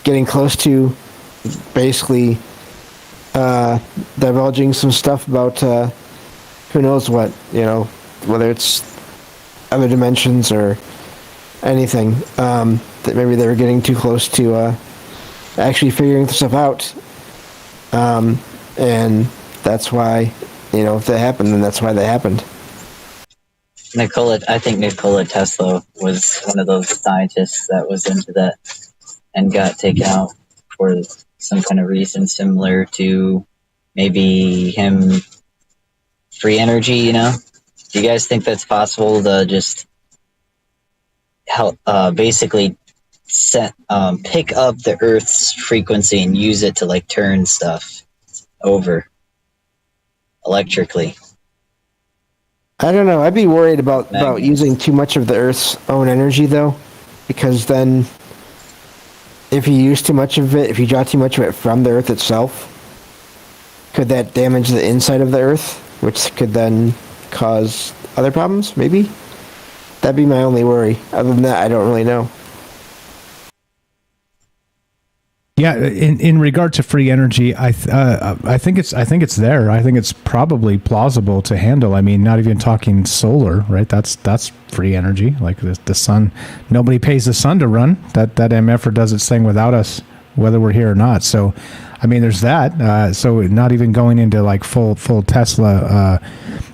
getting close to basically divulging some stuff about who knows what, whether it's other dimensions or anything. That maybe they were getting too close to actually figuring the stuff out, and that's why. If they happened, then that's why they happened. I think Nikola Tesla was one of those scientists that was into that and got taken out for some kind of reason similar to maybe him free energy, Do you guys think that's possible to just help basically pick up the Earth's frequency and use it to like turn stuff over electrically? I don't know. I'd be worried about using too much of the Earth's own energy, though, because then if you use too much of it, if you draw too much of it from the Earth itself, could that damage the inside of the Earth, which could then cause other problems, maybe? That'd be my only worry. Other than that, I don't really know. Yeah, in regard to free energy, I think it's there. I think it's probably plausible to handle. I mean, not even talking solar, right? That's free energy. Like the sun, nobody pays the sun to run. That MFR does its thing without us, whether we're here or not. So, I mean, there's that. So not even going into like full Tesla,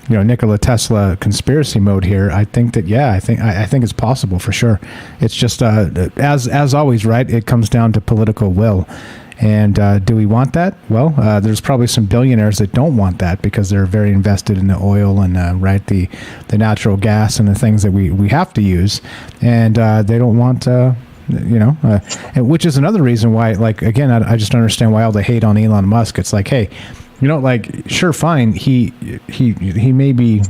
Nikola Tesla conspiracy mode here. I think that I think it's possible for sure. It's just as always, right? It comes down to political will. And do we want that? Well, there's probably some billionaires that don't want that because they're very invested in the oil and the natural gas and the things that we have to use, and they don't want. And which is another reason why, like, again, I just don't understand why all the hate on Elon Musk. It's like, hey, sure, fine, he may be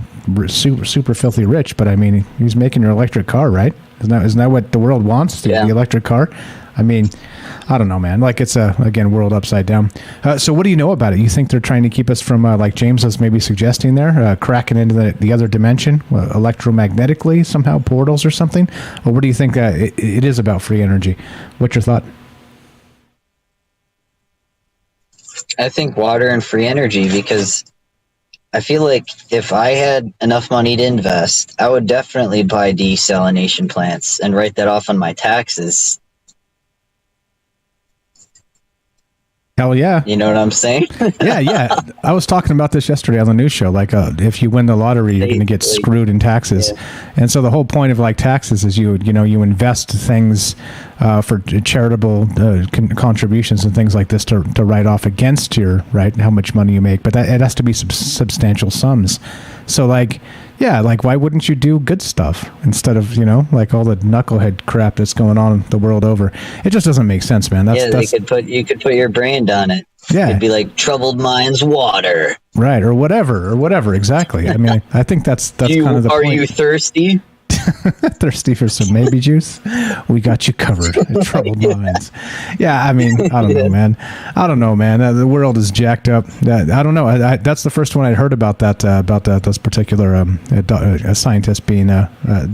super filthy rich, but I mean, he's making your electric car, right? Isn't that what the world wants? The electric car? I mean, I don't know, man. Like, it's again, world upside down. So what do you know about it? You think they're trying to keep us from, like James was maybe suggesting there, cracking into the other dimension, electromagnetically, somehow portals or something? Or what do you think it is about free energy? What's your thought? I think water and free energy, because I feel like if I had enough money to invest, I would definitely buy desalination plants and write that off on my taxes. Hell yeah. You know what I'm saying? yeah. I was talking about this yesterday on the news show. Like, if you win the lottery, you're going to get screwed in taxes. Yeah. And so the whole point of like taxes is you invest things for charitable contributions and things like this to write off against your how much money you make. But it has to be substantial sums. So like, yeah, like why wouldn't you do good stuff instead of like all the knucklehead crap that's going on the world over? It just doesn't make sense, man. You could put your brand on it. Yeah, it'd be like Troubled Minds Water, right, or whatever. Exactly. I mean, I think that's kind of the point. Are you thirsty? Thirsty for some maybe juice? We got you covered. Troubled Minds. Yeah, I mean, I don't know, man. The world is jacked up. I don't know. That's the first one I'd heard about those particular scientists being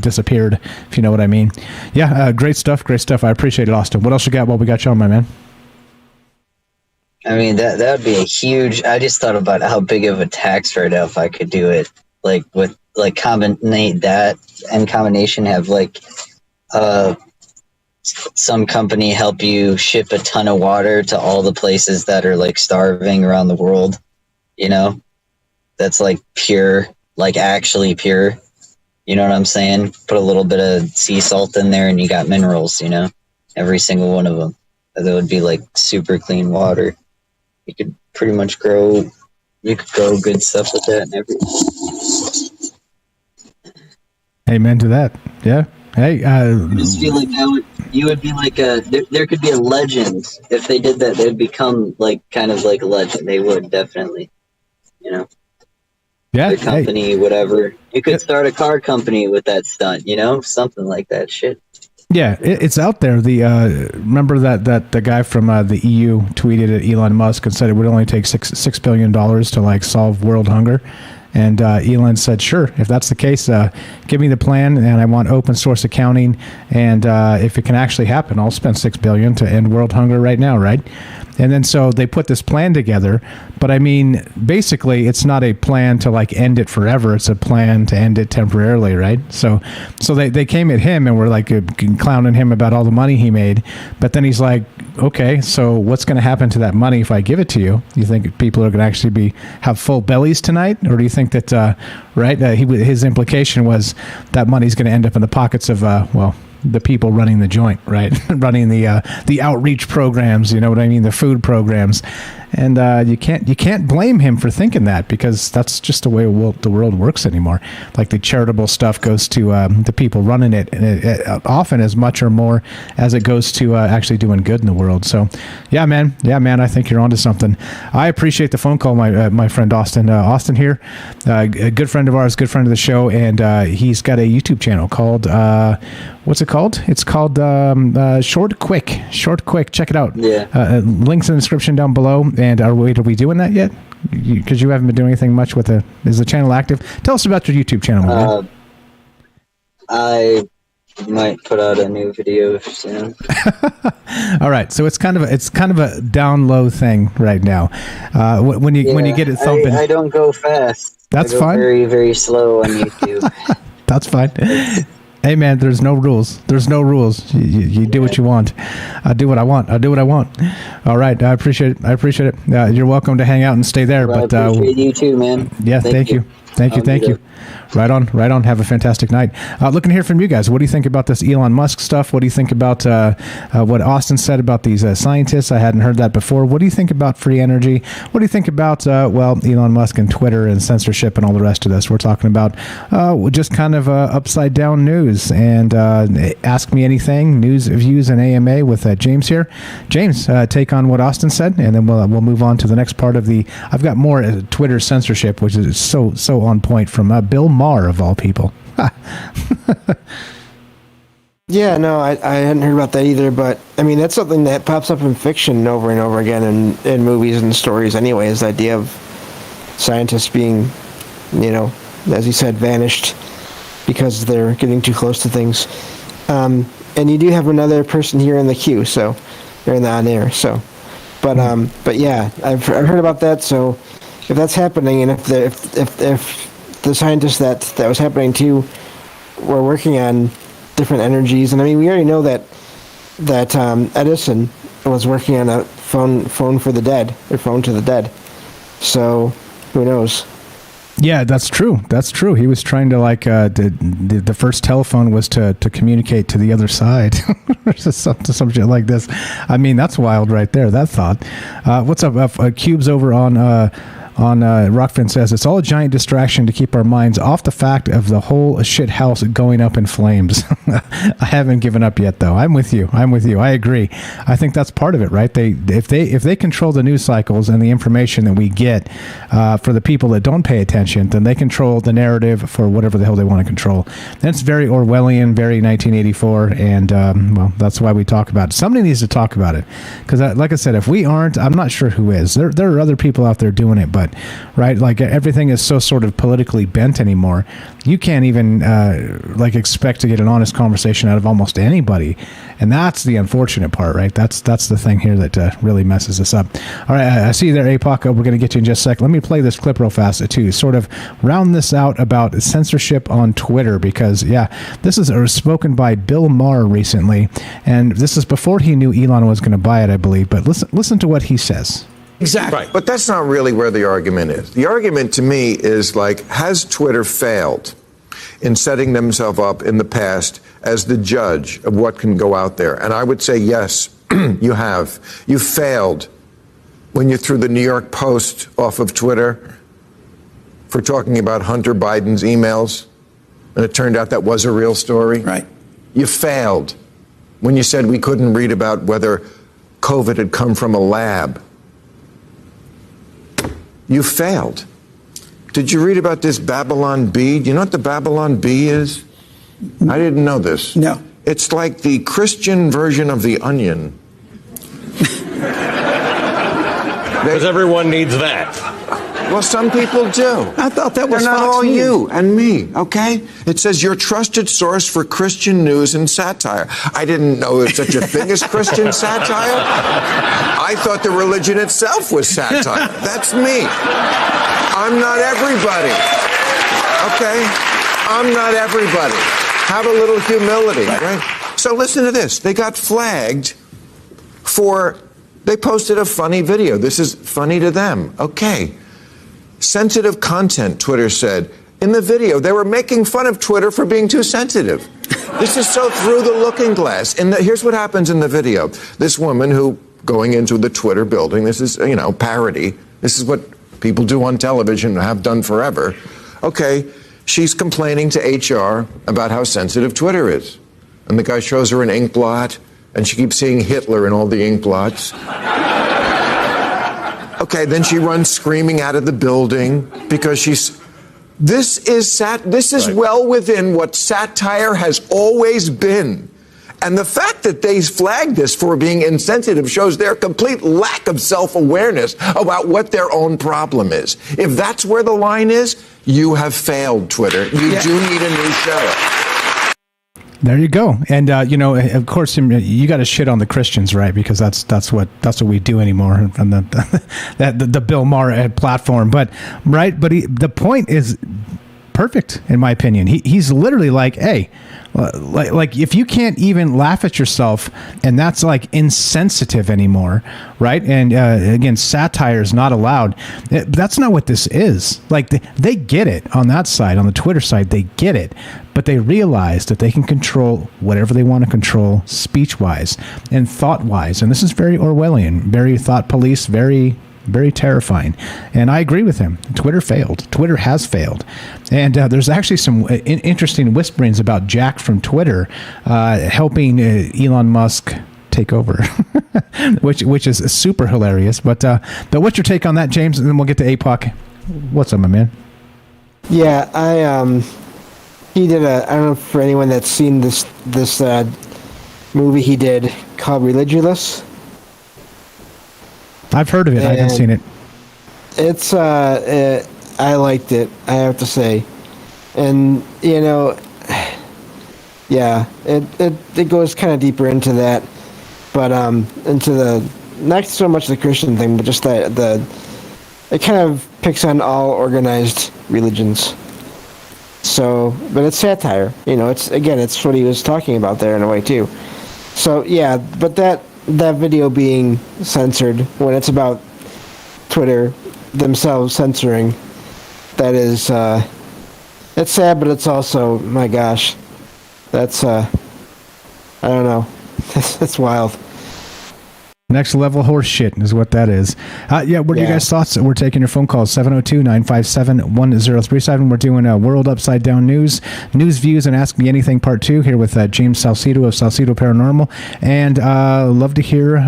disappeared, if you know what I mean. Yeah, great stuff. I appreciate it, Austin. What else you got while we got you on, my man? I mean, that would be a huge... I just thought about how big of a tax write-off I could do it, like with combinate that and combination have some company help you ship a ton of water to all the places that are like starving around the world, that's like pure, like actually pure, you know what I'm saying? Put a little bit of sea salt in there and you got minerals, every single one of them. That would be like super clean water. You could pretty much grow good stuff with that and everything. Amen to that. Yeah. Hey, I just feel like you would be like there could be a legend. If they did that, they'd become kind of like a legend. They would definitely, Yeah. The company, whatever. You could start a car company with that stunt, something like that shit. Yeah, it's out there. Remember that the guy from the EU tweeted at Elon Musk and said it would only take $6 billion to solve world hunger. And Elon said, sure, if that's the case, give me the plan, and I want open source accounting. And if it can actually happen, I'll spend $6 billion to end world hunger right now, right? And then so they put this plan together. But I mean, basically, it's not a plan to end it forever. It's a plan to end it temporarily, right? So they came at him and were clowning him about all the money he made. But then he's like, okay, so what's going to happen to that money if I give it to you? Do you think people are going to actually have full bellies tonight, or do you think that his implication was that money's going to end up in the pockets of the people running the joint, right? Running the outreach programs, you know what I mean, the food programs. And you can't blame him for thinking that, because that's just the way the world works anymore. Like the charitable stuff goes to the people running it, and it often as much or more as it goes to actually doing good in the world. So, yeah, man, I think you're onto something. I appreciate the phone call, my friend Austin. Austin here, a good friend of ours, good friend of the show, and he's got a YouTube channel called what's it called? It's called Short Quick. Check it out. Yeah. Links in the description down below. And are we doing that yet? Because you haven't been doing anything much with it. Is the channel active? Tell us about your YouTube channel, man. I might put out a new video soon. All right, so it's kind of a down low thing right now. When you get it thumping, I don't go fast. That's I go fine. Very, very slow on YouTube. That's fine. Hey man, there's no rules. You do what you want. I do what I want. All right, I appreciate it. You're welcome to hang out and stay there. Well, I appreciate you too, man. Yeah, thank you. Thank you. Right on. Have a fantastic night. Looking to hear from you guys. What do you think about this Elon Musk stuff? What do you think about what Austin said about these scientists? I hadn't heard that before. What do you think about free energy? What do you think about, Elon Musk and Twitter and censorship and all the rest of this? We're talking about just kind of upside down news. And ask me anything, news, views, and AMA with James here. James, take on what Austin said, and then we'll move on to the next part of the... I've got more Twitter censorship, which is so on point from Bill Maher, of all people. Yeah, no, I hadn't heard about that either, but I mean, that's something that pops up in fiction over and over again in movies and stories anyway, is the idea of scientists being, as you said, vanished because they're getting too close to things. And you do have another person here in the queue, so they're on air, so. But yeah, I've heard about that, so that's happening, and if the scientists that was happening to were working on different energies, and I mean, we already know that Edison was working on a phone for the dead, or phone to the dead. So who knows? Yeah, that's true. That's true. He was trying to the first telephone was to communicate to the other side, or some shit like this. I mean, that's wild right there. That thought. What's up? Cubes over on Rockfin says it's all a giant distraction to keep our minds off the fact of the whole shit house going up in flames. I haven't given up yet, though. I'm with you. I agree. I think that's part of it, right? If they control the news cycles and the information that we get for the people that don't pay attention, then they control the narrative for whatever the hell they want to control. That's very Orwellian, very 1984, and well, that's why we talk about it. Somebody needs to talk about it, because like I said, if we aren't, I'm not sure who is. There are other people out there doing it, but right, like everything is so sort of politically bent anymore. You can't even expect to get an honest conversation out of almost anybody, and that's the unfortunate part, right? That's the thing here that really messes us up. All right, I see you there, APOC. We're going to get you in just a sec. Let me play this clip real fast to sort of round this out about censorship on Twitter, because this is spoken by Bill Maher recently, and this is before he knew Elon was going to buy it, I believe. But listen to what he says. Exactly. Right. But that's not really where the argument is. The argument to me is has Twitter failed in setting themselves up in the past as the judge of what can go out there? And I would say yes, you have. You failed when you threw the New York Post off of Twitter for talking about Hunter Biden's emails, and it turned out that was a real story. Right. You failed when you said we couldn't read about whether COVID had come from a lab. You failed. Did you read about this Babylon Bee? Do you know what the Babylon Bee is? I didn't know this. No. It's like the Christian version of the Onion. Because everyone needs that. Well, some people do. I thought that was They're not Fox all News. you and me, okay? It says your trusted source for Christian news and satire. I didn't know there was such a thing as Christian satire. I thought the religion itself was satire. That's me. I'm not everybody. Okay? I'm not everybody. Have a little humility, right? So listen to this. They got flagged they posted a funny video. This is funny to them. Okay. Sensitive content, Twitter said. In the video, they were making fun of Twitter for being too sensitive. This is so through the looking glass. Here's what happens in the video. This woman who, going into the Twitter building, this is, parody. This is what people do on television and have done forever. Okay, she's complaining to HR about how sensitive Twitter is. And the guy shows her an ink blot, and she keeps seeing Hitler in all the ink blots. Okay, then she runs screaming out of the building because this is right. Well within what satire has always been. And the fact that they flagged this for being insensitive shows their complete lack of self-awareness about what their own problem is. If that's where the line is, you have failed, Twitter. You do need a new show. There you go. And of course, you got to shit on the Christians, right? Because that's what we do anymore from the Bill Maher platform. But the point is perfect in my opinion. He's literally like, hey, like if you can't even laugh at yourself, and that's like insensitive anymore, right? And again, satire is not allowed. That's not what this is. Like they get it on that side, on the Twitter side, they get it, but they realize that they can control whatever they want to control, speech-wise and thought-wise. And this is very Orwellian, very thought police, very very terrifying. And I agree with him. Twitter failed. Twitter has failed. And there's actually some interesting whisperings about Jack from Twitter helping Elon Musk take over, which is super hilarious. But what's your take on that, James? And then we'll get to APOC. What's up, my man? Yeah, he did I don't know for anyone that's seen this movie he did called Religulous. I've heard of it. I haven't seen it. It's I liked it, I have to say. And it goes kind of deeper into that, but into the not so much the Christian thing, but just it kind of picks on all organized religions. So, but it's satire. It's what he was talking about there in a way too. So yeah, but that video being censored when it's about Twitter themselves censoring, that is, it's sad, but it's also, my gosh, that's, I don't know, that's wild. Next level horse shit is what that is. What are your guys' thoughts? We're taking your phone calls, 702-957-1037. We're doing World Upside Down News, Views, and Ask Me Anything Part 2 here with James Salsido of Salsido Paranormal. And love to hear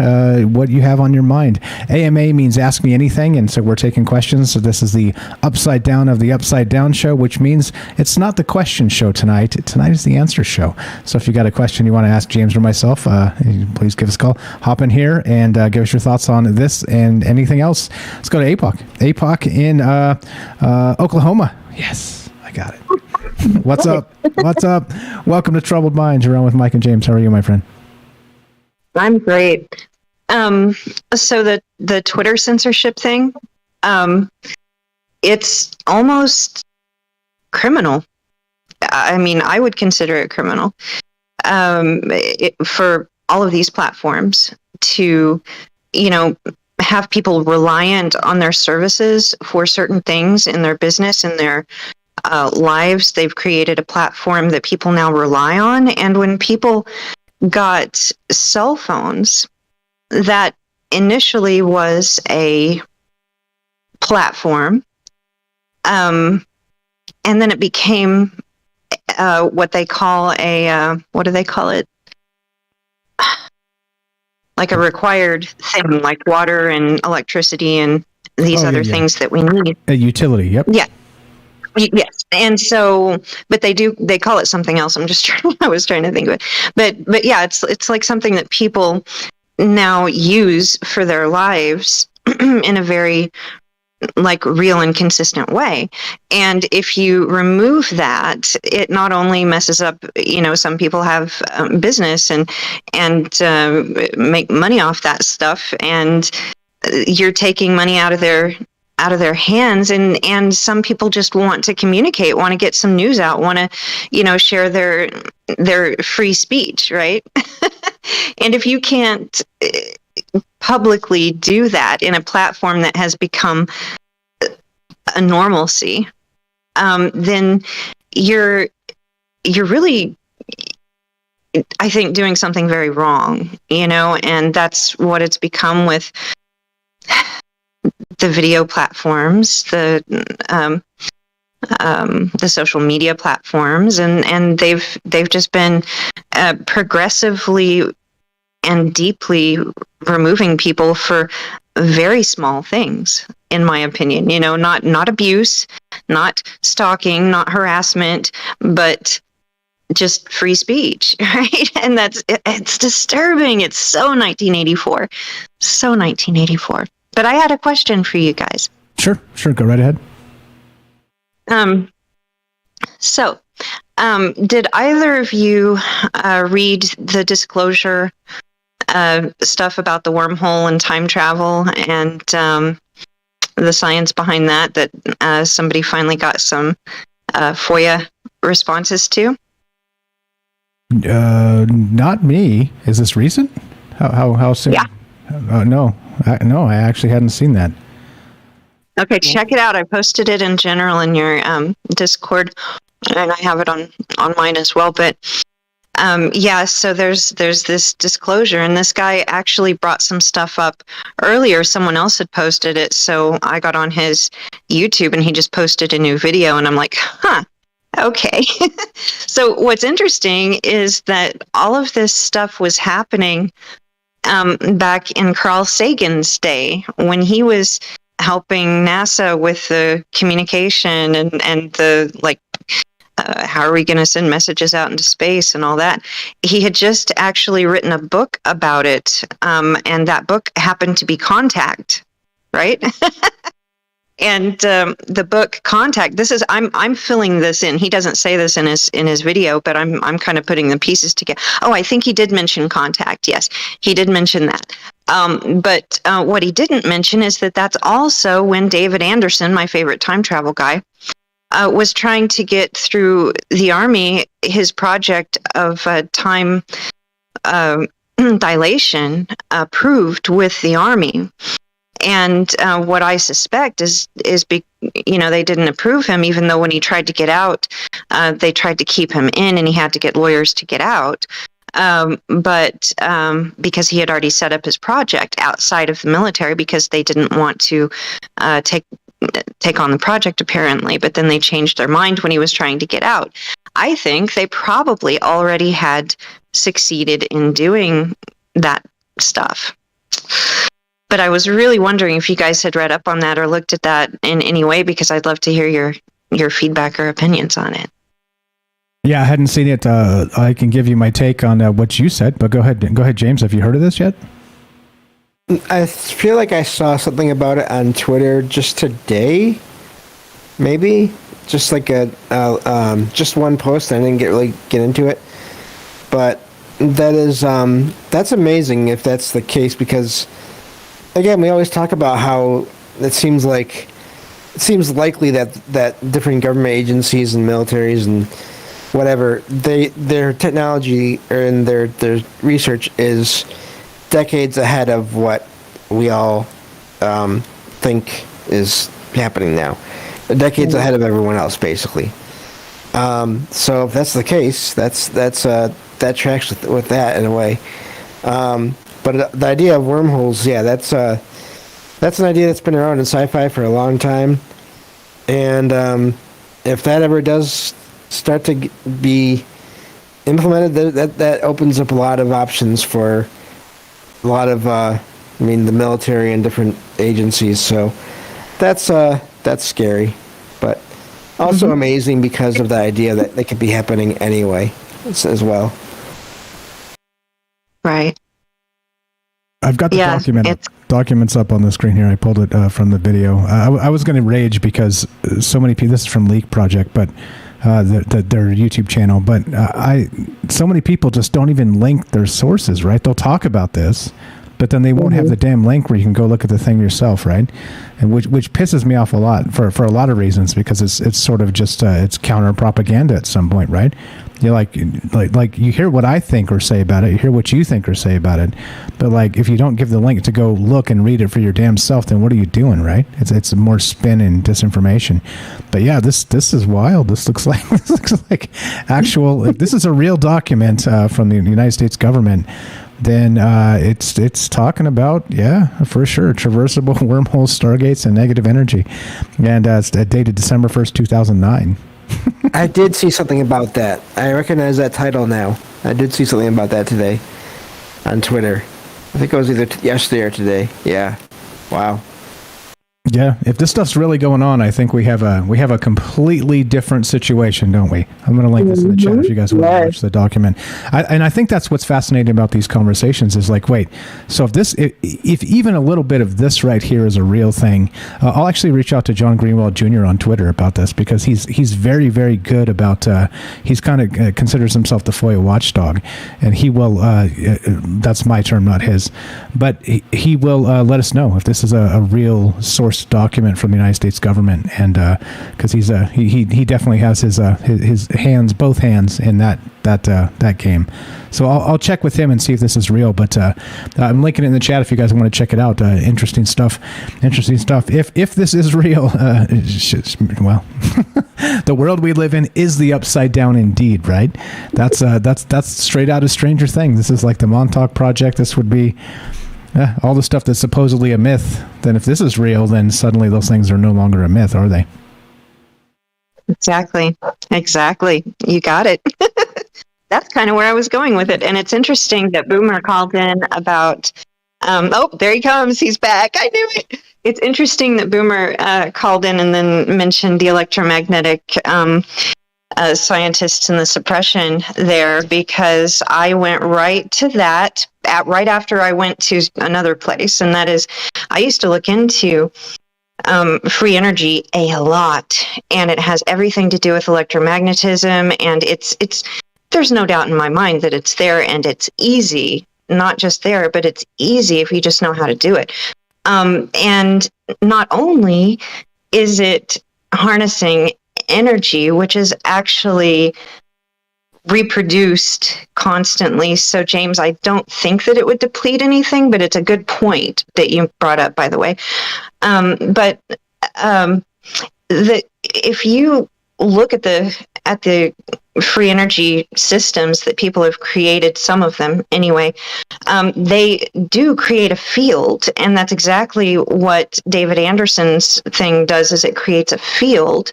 what you have on your mind. AMA means Ask Me Anything, and so we're taking questions. So this is the Upside Down of the Upside Down show, which means it's not the question show tonight. Tonight is the answer show. So if you got a question you want to ask James or myself, please give us a call. Hop in here and give us your thoughts on this and anything else. Let's go to APOC. APOC in Oklahoma. Yes, I got it. What's up? What's up? Welcome to Troubled Minds. You're on with Mike and James. How are you, my friend? I'm great. So the Twitter censorship thing, it's almost criminal. I mean, I would consider it criminal for all of these platforms to, have people reliant on their services for certain things in their business and their lives. They've created a platform that people now rely on. And when people got cell phones, that initially was a platform. And then it became what they call what do they call it? Like a required thing, like water and electricity and these other things that we need. A utility, yep. Yeah. Yes. And so, but they call it something else. I was trying to think of it. But yeah, it's like something that people now use for their lives in a very like real and consistent way. And if you remove that, it not only messes up, some people have business and make money off that stuff, and you're taking money out of their hands, and some people just want to communicate, want to get some news out, want to, share their free speech, right? And if you can't publicly do that in a platform that has become a normalcy, then you're really, I think, doing something very wrong, and that's what it's become with the video platforms, the social media platforms, and they've just been progressively and deeply removing people for very small things, in my opinion. Not abuse, not stalking, not harassment, but just free speech, right? And it's disturbing. It's so 1984. So 1984. But I had a question for you guys. Sure. Go right ahead. So, did either of you read the disclosure stuff about the wormhole and time travel and the science behind that somebody finally got some FOIA responses to? Not me. Is this recent? How soon? Yeah. No, I actually hadn't seen that. Okay, check it out. I posted it in general in your Discord, and I have it on mine as well. But so there's this disclosure, and this guy actually brought some stuff up earlier. Someone else had posted it, so I got on his YouTube, and he just posted a new video, and I'm like, okay. So what's interesting is that all of this stuff was happening back in Carl Sagan's day, when he was helping NASA with the communication and the how are we going to send messages out into space and all that. He had just actually written a book about it, and that book happened to be Contact, right? And the book Contact. This is I'm filling this in. He doesn't say this in his video, but I'm kind of putting the pieces together. Oh, I think he did mention Contact. Yes, he did mention that. But what he didn't mention is that that's also when David Anderson, my favorite time travel guy, was trying to get through the Army his project of time dilation approved with the Army. And what I suspect is they didn't approve him, even though when he tried to get out, they tried to keep him in, and he had to get lawyers to get out. But because he had already set up his project outside of the military, because they didn't want to take on the project apparently. But then they changed their mind when he was trying to get out. I think they probably already had succeeded in doing that stuff. But I was really wondering if you guys had read up on that or looked at that in any way, because I'd love to hear your feedback or opinions on it. Yeah, I hadn't seen it. I can give you my take on what you said, but go ahead, James. Have you heard of this yet? I feel like I saw something about it on Twitter just today, maybe just like just one post. I didn't get into it, but that's amazing if that's the case, because again, we always talk about how it seems likely that different government agencies and militaries and whatever, their technology and their research is decades ahead of what we all think is happening now. Decades ahead of everyone else, basically. So if that's the case, that tracks with that in a way. But the idea of wormholes, yeah, that's an idea that's been around in sci-fi for a long time. And if that ever does start to be implemented, that opens up a lot of options for a lot of, the military and different agencies. So that's scary, but also amazing because of the idea that they could be happening anyway as well. Right. I've got the documents up on the screen here. I pulled it from the video. I was going to rage because so many people. This is from Leak Project, but their YouTube channel. But so many people just don't even link their sources. Right? They'll talk about this, but then they won't have the damn link where you can go look at the thing yourself. Right? And which pisses me off a lot for a lot of reasons, because it's sort of just it's counter propaganda at some point. Right? You like you hear what I think or say about it, you hear what you think or say about it, but like if you don't give the link to go look and read it for your damn self, then what are you doing, right? It's more spin and disinformation. But yeah, this is wild. This looks like actual. If this is a real document from the United States government, then it's talking about, yeah, for sure, traversable wormholes, stargates, and negative energy, and it's dated December 1st, 2009. I did see something about that. I recognize that title now. I did see something about that today on Twitter. I think it was either yesterday or today. Yeah. Wow. Yeah, if this stuff's really going on, I think we have a completely different situation, don't we? I'm going to link this in the chat if you guys want to watch the document. And I think that's what's fascinating about these conversations is like, wait, so if even a little bit of this right here is a real thing, I'll actually reach out to John Greenwald Jr. on Twitter about this, because he's very, very good about, he's kind of considers himself the FOIA watchdog, and he will, that's my term, not his, but he will let us know if this is a real source document from the United States government, and because he definitely has his hands, both hands, in that game. So I'll check with him and see if this is real. But I'm linking it in the chat if you guys want to check it out. Interesting stuff. If this is real, well, the world we live in is the upside down indeed, right? That's straight out of Stranger Things. This is like the Montauk Project. This would be. All the stuff that's supposedly a myth, then if this is real, then suddenly those things are no longer a myth, are they? Exactly. You got it. That's kind of where I was going with it. And it's interesting that Boomer called in about, there he comes. He's back. I knew it. It's interesting that Boomer called in and then mentioned the electromagnetic scientists and the suppression there, because I went right to that right after I went to another place, and that is I used to look into free energy a lot, and it has everything to do with electromagnetism, and it's there's no doubt in my mind that it's there, and it's easy, not just there, but it's easy if you just know how to do it. And not only is it harnessing energy, which is actually reproduced constantly. So, James, I don't think that it would deplete anything, but it's a good point that you brought up, by the way. If you look at the free energy systems that people have created, some of them anyway, they do create a field, and that's exactly what David Anderson's thing does, is it creates a field.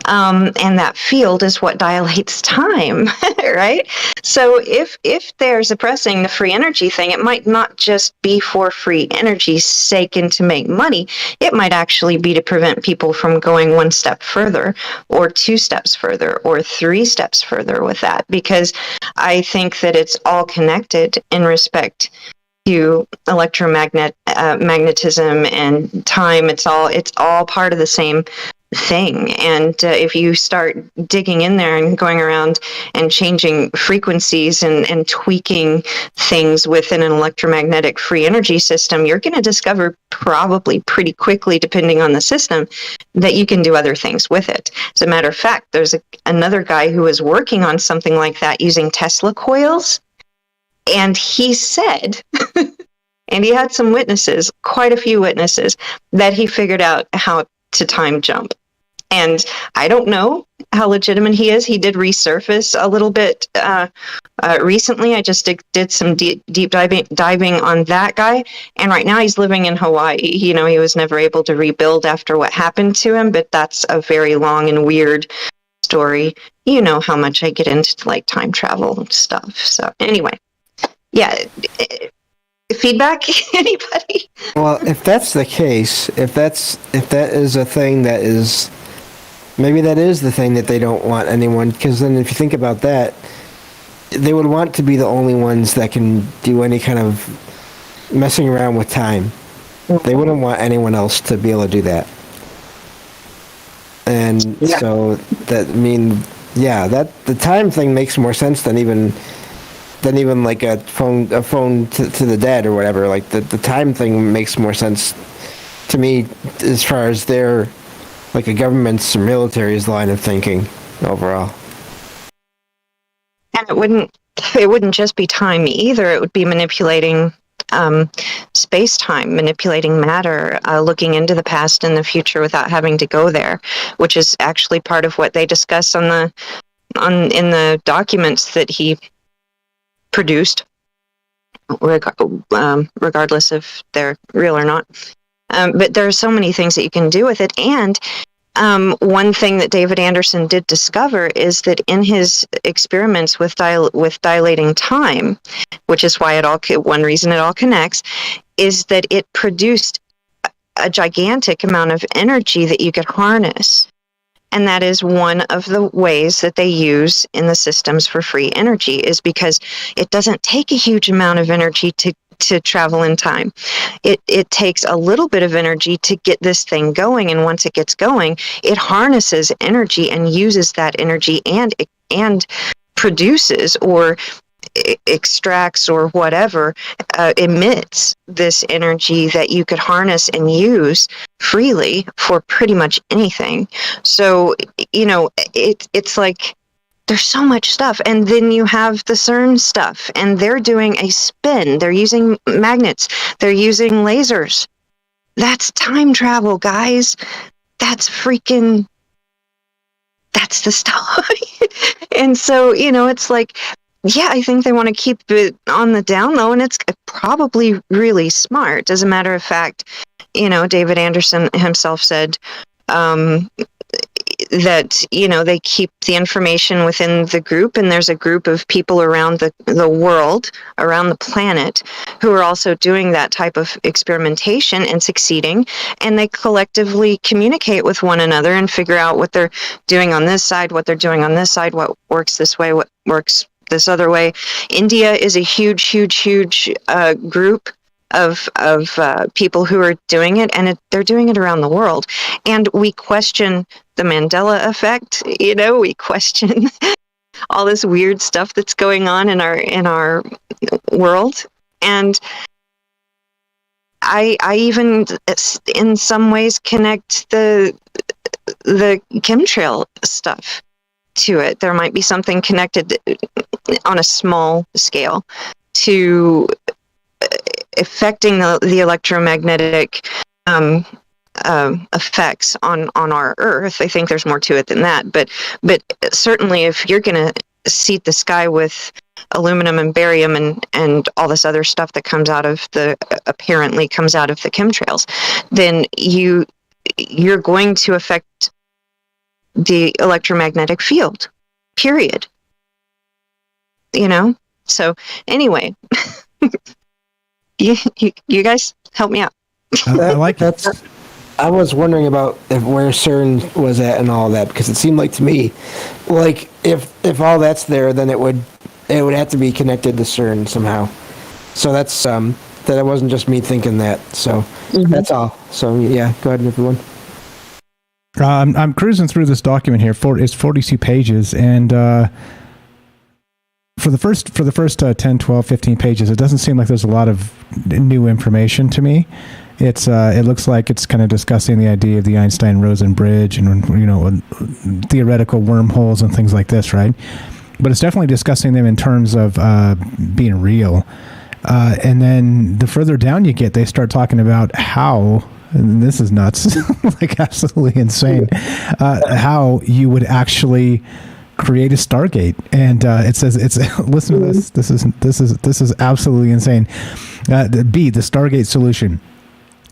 And that field is what dilates time, right? So if they're suppressing the free energy thing, it might not just be for free energy's sake and to make money. It might actually be to prevent people from going one step further, or 2 steps further, or 3 steps further with that, because I think that it's all connected in respect to magnetism and time. It's all part of the same thing. And if you start digging in there and going around and changing frequencies and tweaking things within an electromagnetic free energy system, you're going to discover probably pretty quickly, depending on the system, that you can do other things with it. As a matter of fact, there's another guy who is working on something like that using Tesla coils, and he said and he had some witnesses, quite a few witnesses, that he figured out how to time jump. And I don't know how legitimate he is. He did resurface a little bit recently. I just did some deep diving on that guy. And right now he's living in Hawaii. You know, he was never able to rebuild after what happened to him, but that's a very long and weird story. You know how much I get into like time travel and stuff. So anyway, yeah. Feedback? Anybody? Well, if that's the case, if that is a thing that is, maybe that is the thing that they don't want anyone, because then if you think about that, they would want to be the only ones that can do any kind of messing around with time. They wouldn't want anyone else to be able to do that. And so that that the time thing makes more sense than even like a phone to the dead or whatever. Like the time thing makes more sense to me as far as their, like a government's or military's line of thinking overall. And it wouldn't just be time either. It would be manipulating space-time, manipulating matter, looking into the past and the future without having to go there, which is actually part of what they discuss in the documents that he produced, regardless if they're real or not. But there are so many things that you can do with it. And one thing that David Anderson did discover is that in his experiments with dilating time, which is why one reason it all connects, is that it produced a gigantic amount of energy that you could harness. And that is one of the ways that they use in the systems for free energy, is because it doesn't take a huge amount of energy to travel in time. It takes a little bit of energy to get this thing going, and once it gets going, it harnesses energy and uses that energy and produces or extracts or whatever, emits this energy that you could harness and use freely for pretty much anything. So, you know, it's like there's so much stuff. And then you have the CERN stuff, and they're doing a spin. They're using magnets. They're using lasers. That's time travel, guys. That's the stuff. And so, you know, it's like, yeah, I think they want to keep it on the down low, and it's probably really smart. As a matter of fact, you know, David Anderson himself said that, you know, they keep the information within the group, and there's a group of people around the world, around the planet, who are also doing that type of experimentation and succeeding, and they collectively communicate with one another and figure out what they're doing on this side, what they're doing on this side, what works this way, what works this other way. India is a huge group of people who are doing it, and they're doing it around the world. And we question the Mandela effect. We question all this weird stuff that's going on in our world. And I even in some ways connect the chemtrail stuff to it. There might be something connected on a small scale to affecting the electromagnetic effects on our Earth. I think there's more to it than that. But certainly, if you're going to seat the sky with aluminum and barium and all this other stuff that apparently comes out of the chemtrails, then you're going to affect the electromagnetic field, period. So anyway, you guys help me out. I like that. I was wondering about where CERN was at and all that, because it seemed like to me, like if all that's there, then it would have to be connected to CERN somehow. So that's that wasn't just me thinking that. So that's all. So yeah, go ahead, everyone. I'm cruising through this document here. It's 42 pages, and for the first 10, 12, 15 pages, it doesn't seem like there's a lot of new information to me. It looks like it's kind of discussing the idea of the Einstein-Rosen bridge and theoretical wormholes and things like this, right? But it's definitely discussing them in terms of being real. And then the further down you get, they start talking about how, and this is nuts, like absolutely insane, how you would actually create a Stargate. And it says, listen to this. This is absolutely insane. B, the Stargate solution.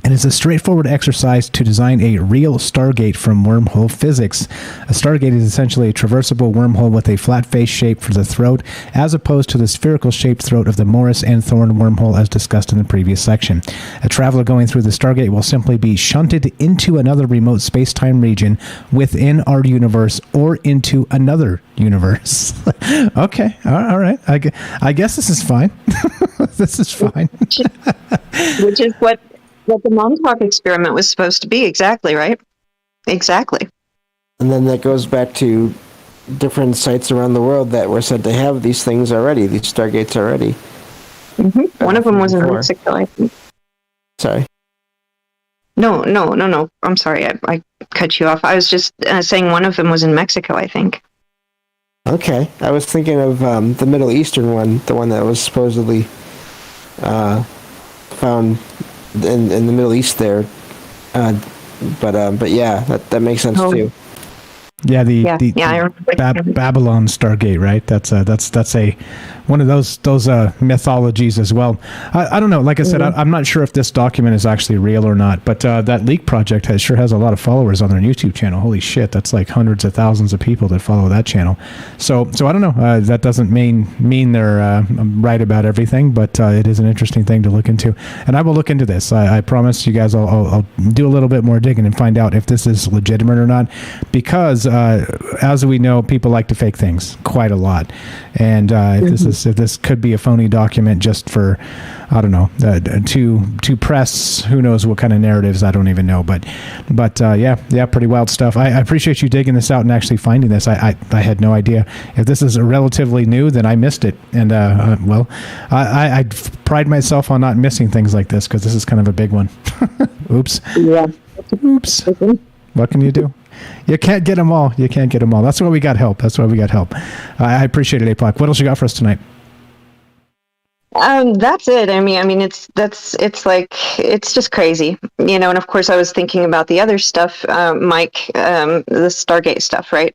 And it's a straightforward exercise to design a real Stargate from wormhole physics. A Stargate is essentially a traversable wormhole with a flat face shape for the throat, as opposed to the spherical shaped throat of the Morris and Thorne wormhole as discussed in the previous section. A traveler going through the Stargate will simply be shunted into another remote space-time region within our universe or into another universe. Okay, all right. I guess this is fine. This is fine. Which is what the Montauk experiment was supposed to be, exactly, right? Exactly. And then that goes back to different sites around the world that were said to have these things already, these Stargates already. Mm-hmm. One of them was in Mexico, I think. Sorry. No. I'm sorry, I cut you off. I was just saying one of them was in Mexico, I think. Okay. I was thinking of the Middle Eastern one, the one that was supposedly found in the Middle East there, but yeah, that makes sense too. Yeah, the Babylon Stargate, right? That's a one of those mythologies as well. I don't know. Like I said, I'm not sure if this document is actually real or not. But that Leak Project sure has a lot of followers on their YouTube channel. Holy shit, that's like hundreds of thousands of people that follow that channel. So I don't know. That doesn't mean they're right about everything, but it is an interesting thing to look into. And I will look into this. I promise you guys, I'll do a little bit more digging and find out if this is legitimate or not, because as we know, people like to fake things quite a lot. And if this could be a phony document just for, I don't know, to press who knows what kind of narratives, I don't even know. But yeah, pretty wild stuff. I appreciate you digging this out and actually finding this. I had no idea. If this is relatively new, then I missed it. And I pride myself on not missing things like this, because this is kind of a big one. Oops. Yeah. Oops. What can you do? You can't get them all. That's why we got help. I appreciate it, APOC. What else you got for us tonight? That's it. I mean, it's just crazy, And of course, I was thinking about the other stuff, Mike, the Stargate stuff, right?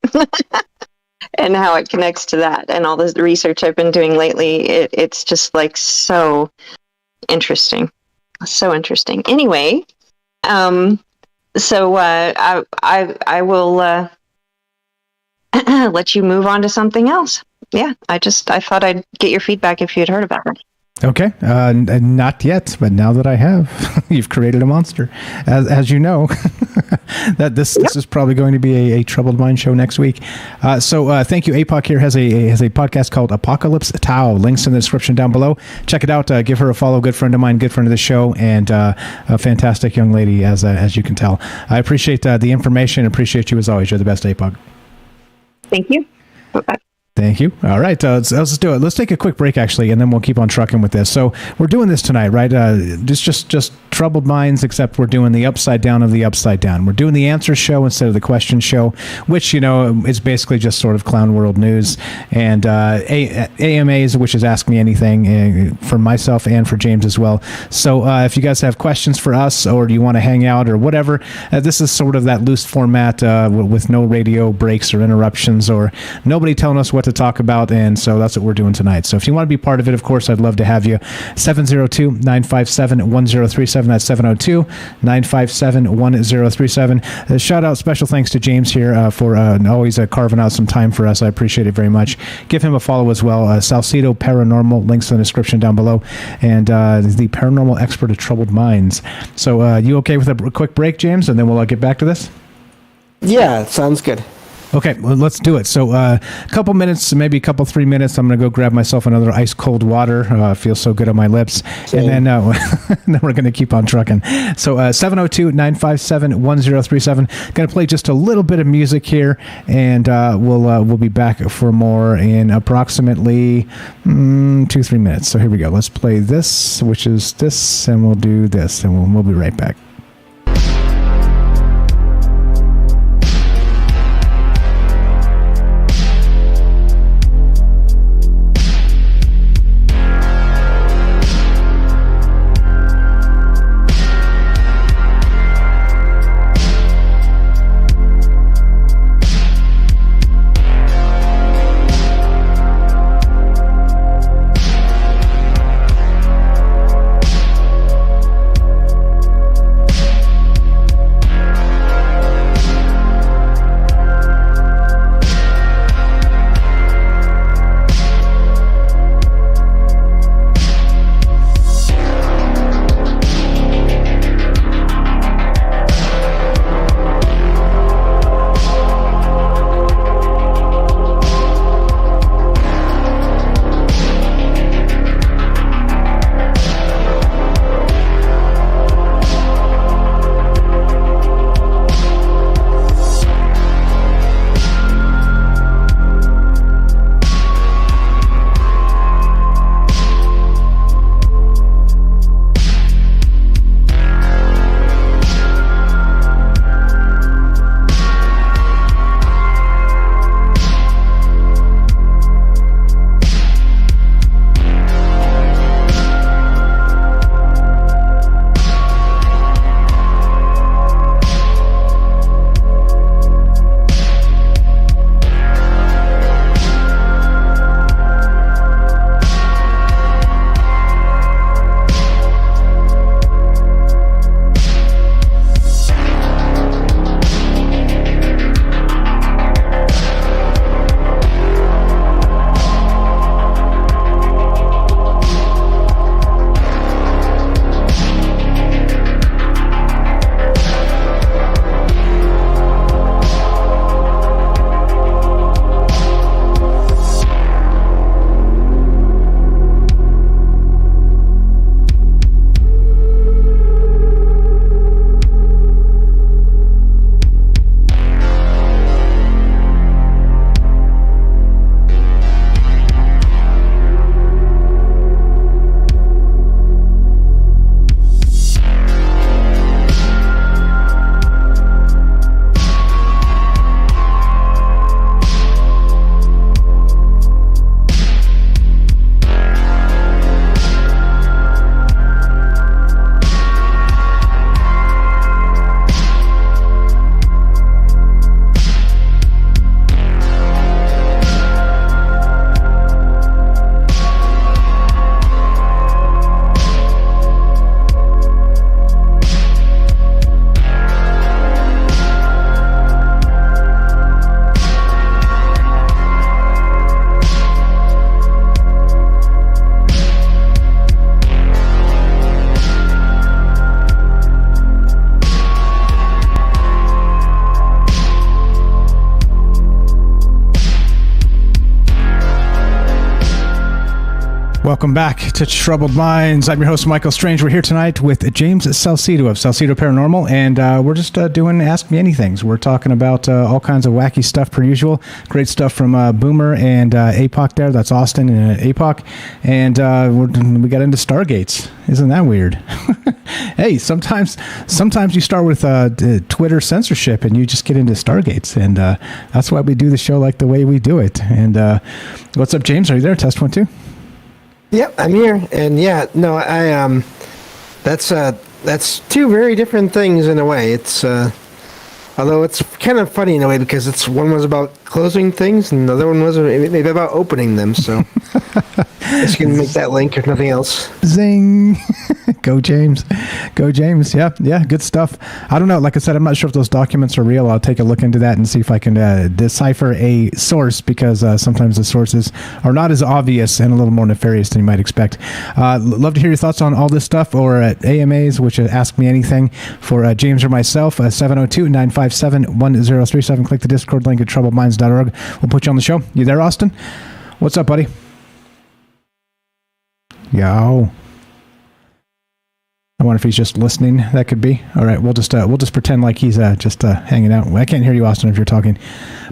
And how it connects to that, and all the research I've been doing lately. It's just like so interesting. Anyway, so I will let you move on to something else. Yeah, I thought I'd get your feedback if you had heard about it. Okay, not yet, but now that I have, you've created a monster, as you know. That this is probably going to be a Troubled Mind show next week. So thank you. APOC here has a podcast called Apocalypse Tau. Links in the description down below. Check it out. Give her a follow. Good friend of mine, good friend of the show, and a fantastic young lady, as you can tell. I appreciate the information. Appreciate you as always. You're the best, APOC. Thank you. Bye-bye. Thank you. All right, let's do it. Let's take a quick break, actually, and then we'll keep on trucking with this. So we're doing this tonight, right? Just Troubled Minds, except we're doing the upside down of the upside down. We're doing the answer show instead of the question show, which, is basically just sort of clown world news. And AMAs, which is Ask Me Anything, for myself and for James as well. So if you guys have questions for us, or you want to hang out or whatever, this is sort of that loose format with no radio breaks or interruptions or nobody telling us what to talk about, and so that's what we're doing tonight. So if you want to be part of it, of course, I'd love to have you. 702-957-1037. That's 702-957-1037. Shout out, special thanks to James here for always carving out some time for us. I appreciate it very much. Give him a follow as well. Salsido Paranormal, links in the description down below, and the paranormal expert of Troubled Minds. So you okay with a quick break, James, and then we'll get back to this? Yeah, sounds good. Okay, well, let's do it. So a couple minutes, maybe a couple 3 minutes, I'm going to go grab myself another ice cold water. Feels so good on my lips. Same. And then, then we're going to keep on trucking. So 702-957-1037. Going to play just a little bit of music here, and we'll be back for more in approximately 2-3 minutes. So here we go. Let's play this, which is this, and we'll do this, and we'll be right back. Welcome back to Troubled Minds. I'm your host, Michael Strange. We're here tonight with James Salsido of Salsido Paranormal, and we're just doing Ask Me Anythings. We're talking about all kinds of wacky stuff per usual. Great stuff from Boomer and APOC there. That's Austin and APOC. And we got into Stargates. Isn't that weird? Hey, sometimes you start with Twitter censorship and you just get into Stargates. And that's why we do the show like the way we do it. And what's up, James? Are you there? Test 1, 2. Yep, I'm here, and yeah, no, I that's two very different things in a way. It's although it's kind of funny in a way because one was about closing things and the other one was maybe about opening them. So just gonna make that link if nothing else. Zing. Go James. Go James. Yeah, good stuff. I don't know. Like I said, I'm not sure if those documents are real. I'll take a look into that and see if I can decipher a source, because sometimes the sources are not as obvious and a little more nefarious than you might expect. Love to hear your thoughts on all this stuff, or at AMAs, which is Ask Me Anything, for James or myself, 702-957-1037. Click the Discord link at troubledminds.org. We'll put you on the show. You there, Austin? What's up, buddy? Yo. I wonder if he's just listening. That could be. All right, we'll just pretend like he's just hanging out. I can't hear you, Austin, if you're talking.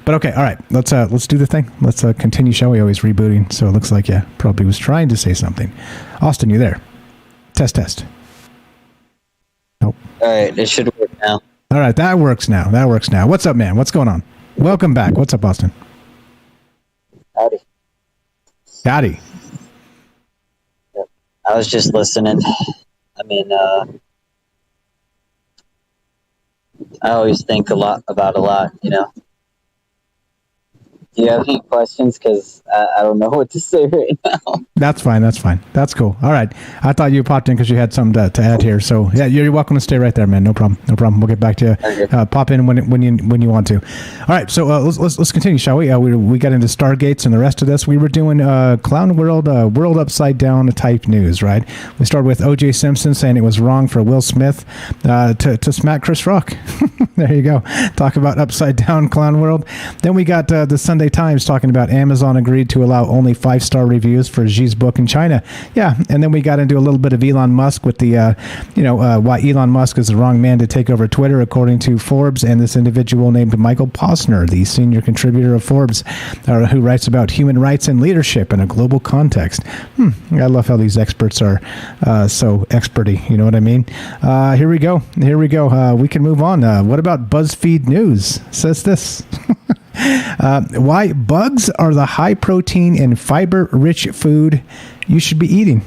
But okay, all right. Let's do the thing. Let's continue, shall we? Always rebooting. So it looks like probably was trying to say something. Austin, you there? Test. Nope. All right, it should work now. All right, that works now. What's up, man? What's going on? Welcome back. What's up, Austin? Howdy. Yep. I was just listening. I mean, I always think about a lot, you know. Do you have any questions? Because I don't know what to say right now. That's fine. That's cool. All right. I thought you popped in because you had something to add here. So yeah, you're welcome to stay right there, man. No problem. We'll get back to you. Okay. Pop in when you want to. All right. So let's continue, shall we? We got into Stargates and the rest of this. We were doing Clown World, World Upside Down type news, right? We started with O.J. Simpson saying it was wrong for Will Smith to smack Chris Rock. There you go. Talk about Upside Down Clown World. Then we got the Sunday Times talking about Amazon agreed to allow only 5-star reviews for Xi's book in China. Yeah, and then we got into a little bit of Elon Musk with the, why Elon Musk is the wrong man to take over Twitter, according to Forbes, and this individual named Michael Posner, the senior contributor of Forbes, who writes about human rights and leadership in a global context. I love how these experts are so experty, you know what I mean? Here we go. We can move on. What about BuzzFeed News? Says this. Why bugs are the high protein and fiber rich food you should be eating.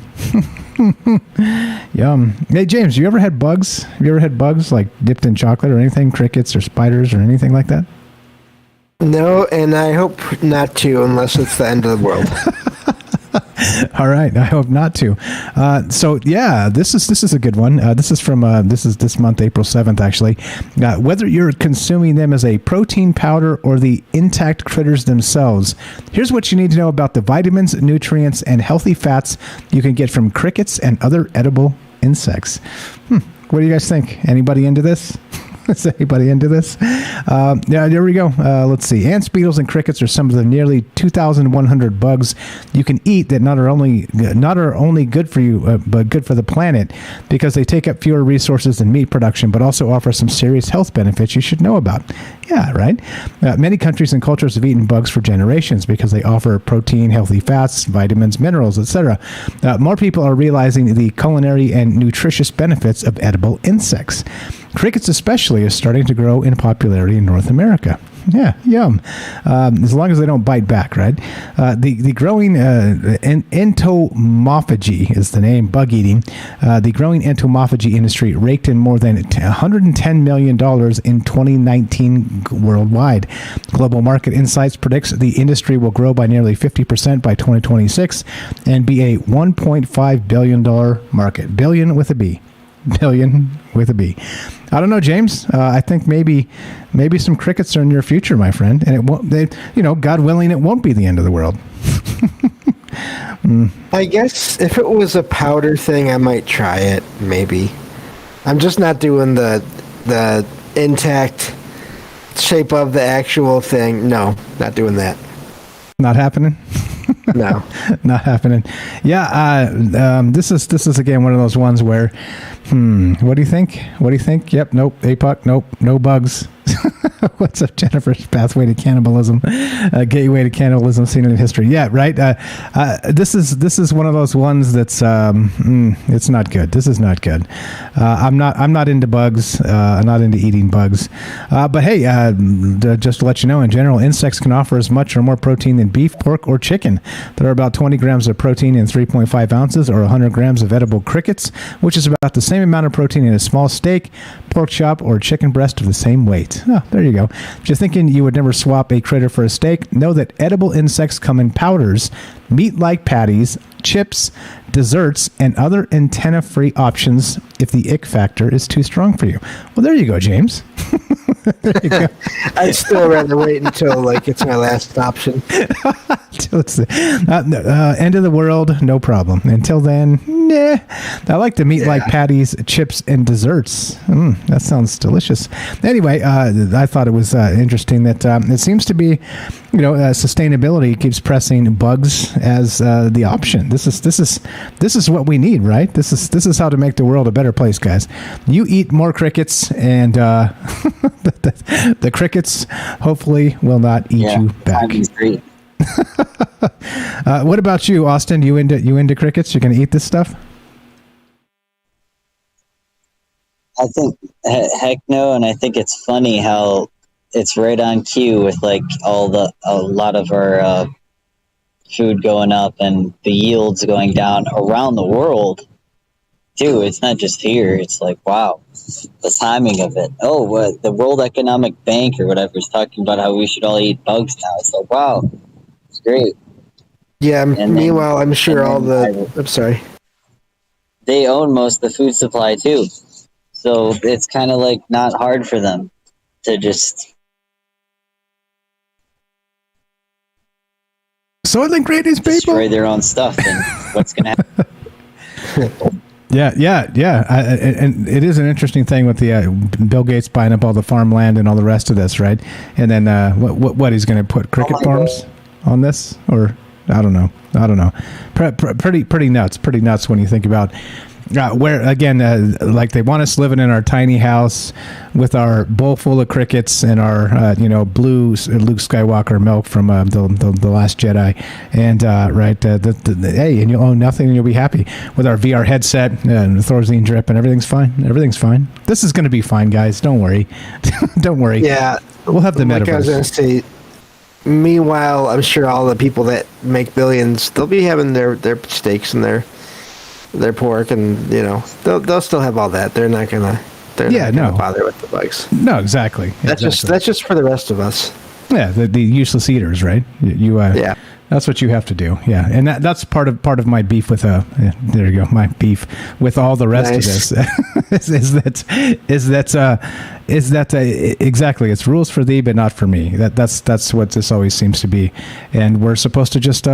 Yum. Hey James, you ever had bugs? Have you ever had bugs like dipped in chocolate or anything? Crickets or spiders or anything like that? No, and I hope not to, unless it's the end of the world. All right, I hope not to. So yeah, this is a good one. This is from this month, April 7th, actually. Whether you're consuming them as a protein powder or the intact critters themselves, here's what you need to know about the vitamins, nutrients, and healthy fats you can get from crickets and other edible insects. What do you guys think? Anybody into this? Is anybody into this? Yeah, there we go. Let's see. Ants, beetles, and crickets are some of the nearly 2,100 bugs you can eat that not are only good for you, but good for the planet, because they take up fewer resources than meat production, but also offer some serious health benefits you should know about. Yeah, right? Many countries and cultures have eaten bugs for generations because they offer protein, healthy fats, vitamins, minerals, etc. More people are realizing the culinary and nutritious benefits of edible insects. Crickets especially are starting to grow in popularity in North America. Yeah, yum. As long as they don't bite back, right? The growing entomophagy is the name, bug eating. The growing entomophagy industry raked in more than $110 million in 2019 worldwide. Global Market Insights predicts the industry will grow by nearly 50% by 2026 and be a $1.5 billion market. Billion with a B. Billion with a B. I don't know, James. I think maybe some crickets are in your future, my friend, and it won't. God willing, it won't be the end of the world. I guess if it was a powder thing, I might try it. Maybe. I'm just not doing the intact shape of the actual thing. No, not doing that. Not happening. No, not happening. Yeah, this is again one of those ones where, what do you think? What do you think? Yep, nope. APOC, nope, no bugs. What's up, Jennifer's pathway to cannibalism, gateway to cannibalism seen in history? Yeah, right. This is one of those ones that's it's not good. This is not good. I'm not into bugs. I'm not into eating bugs. But hey, just to let you know, in general, insects can offer as much or more protein than beef, pork, or chicken. There are about 20 grams of protein in 3.5 ounces, or 100 grams of edible crickets, which is about the same amount of protein in a small steak, pork chop, or chicken breast of the same weight. Oh, there you go. If you're thinking you would never swap a critter for a steak, know that edible insects come in powders, meat-like patties, chips, desserts, and other antenna-free options if the ick factor is too strong for you. Well, there you go, James. There you go. I'd still rather wait until it's my last option. Until it's end of the world, no problem. Until then, nah. I like the meat-like patties, chips, and desserts. That sounds delicious. Anyway, I thought it was interesting that it seems to be, sustainability keeps pressing bugs as the option. This is what we need, right? This is how to make the world a better place, guys. You eat more crickets, and the crickets hopefully will not eat you back. Great. What about you, Austin? You into crickets? You're gonna eat this stuff? I think heck no, and I think it's funny how it's right on cue with a lot of our food going up and the yields going down around the world too. It's not just here. It's like, wow, the timing of it. Oh, the World Economic Bank or whatever is talking about how we should all eat bugs now. It's like, wow, it's great. Yeah. Meanwhile, I'm sure I'm sorry. They own most of the food supply too, so it's kind of not hard for them to just. Soylent Green people destroy their own stuff, and what's going to happen? Yeah. And it is an interesting thing with the Bill Gates buying up all the farmland and all the rest of this, right? And then what he's going to put cricket farms on this, or I don't know. Pretty nuts when you think about where again, they want us living in our tiny house with our bowl full of crickets and our blue Luke Skywalker milk from the Last Jedi, and hey, and you'll own nothing and you'll be happy with our VR headset and Thorazine drip and everything's fine. This is going to be fine, guys. Don't worry. Don't worry. Yeah, we'll have the metaverse. I was going to say. Meanwhile, I'm sure all the people that make billions, they'll be having their steaks and their pork, and they'll still have all that. They're not gonna bother with the bugs. No, exactly. That's just for the rest of us. Yeah, the useless eaters, right? Yeah. That's what you have to do. Yeah, and that's part of my beef with there you go. My beef with all the rest of this is that exactly. It's rules for thee, but not for me. That's what this always seems to be, and we're supposed to just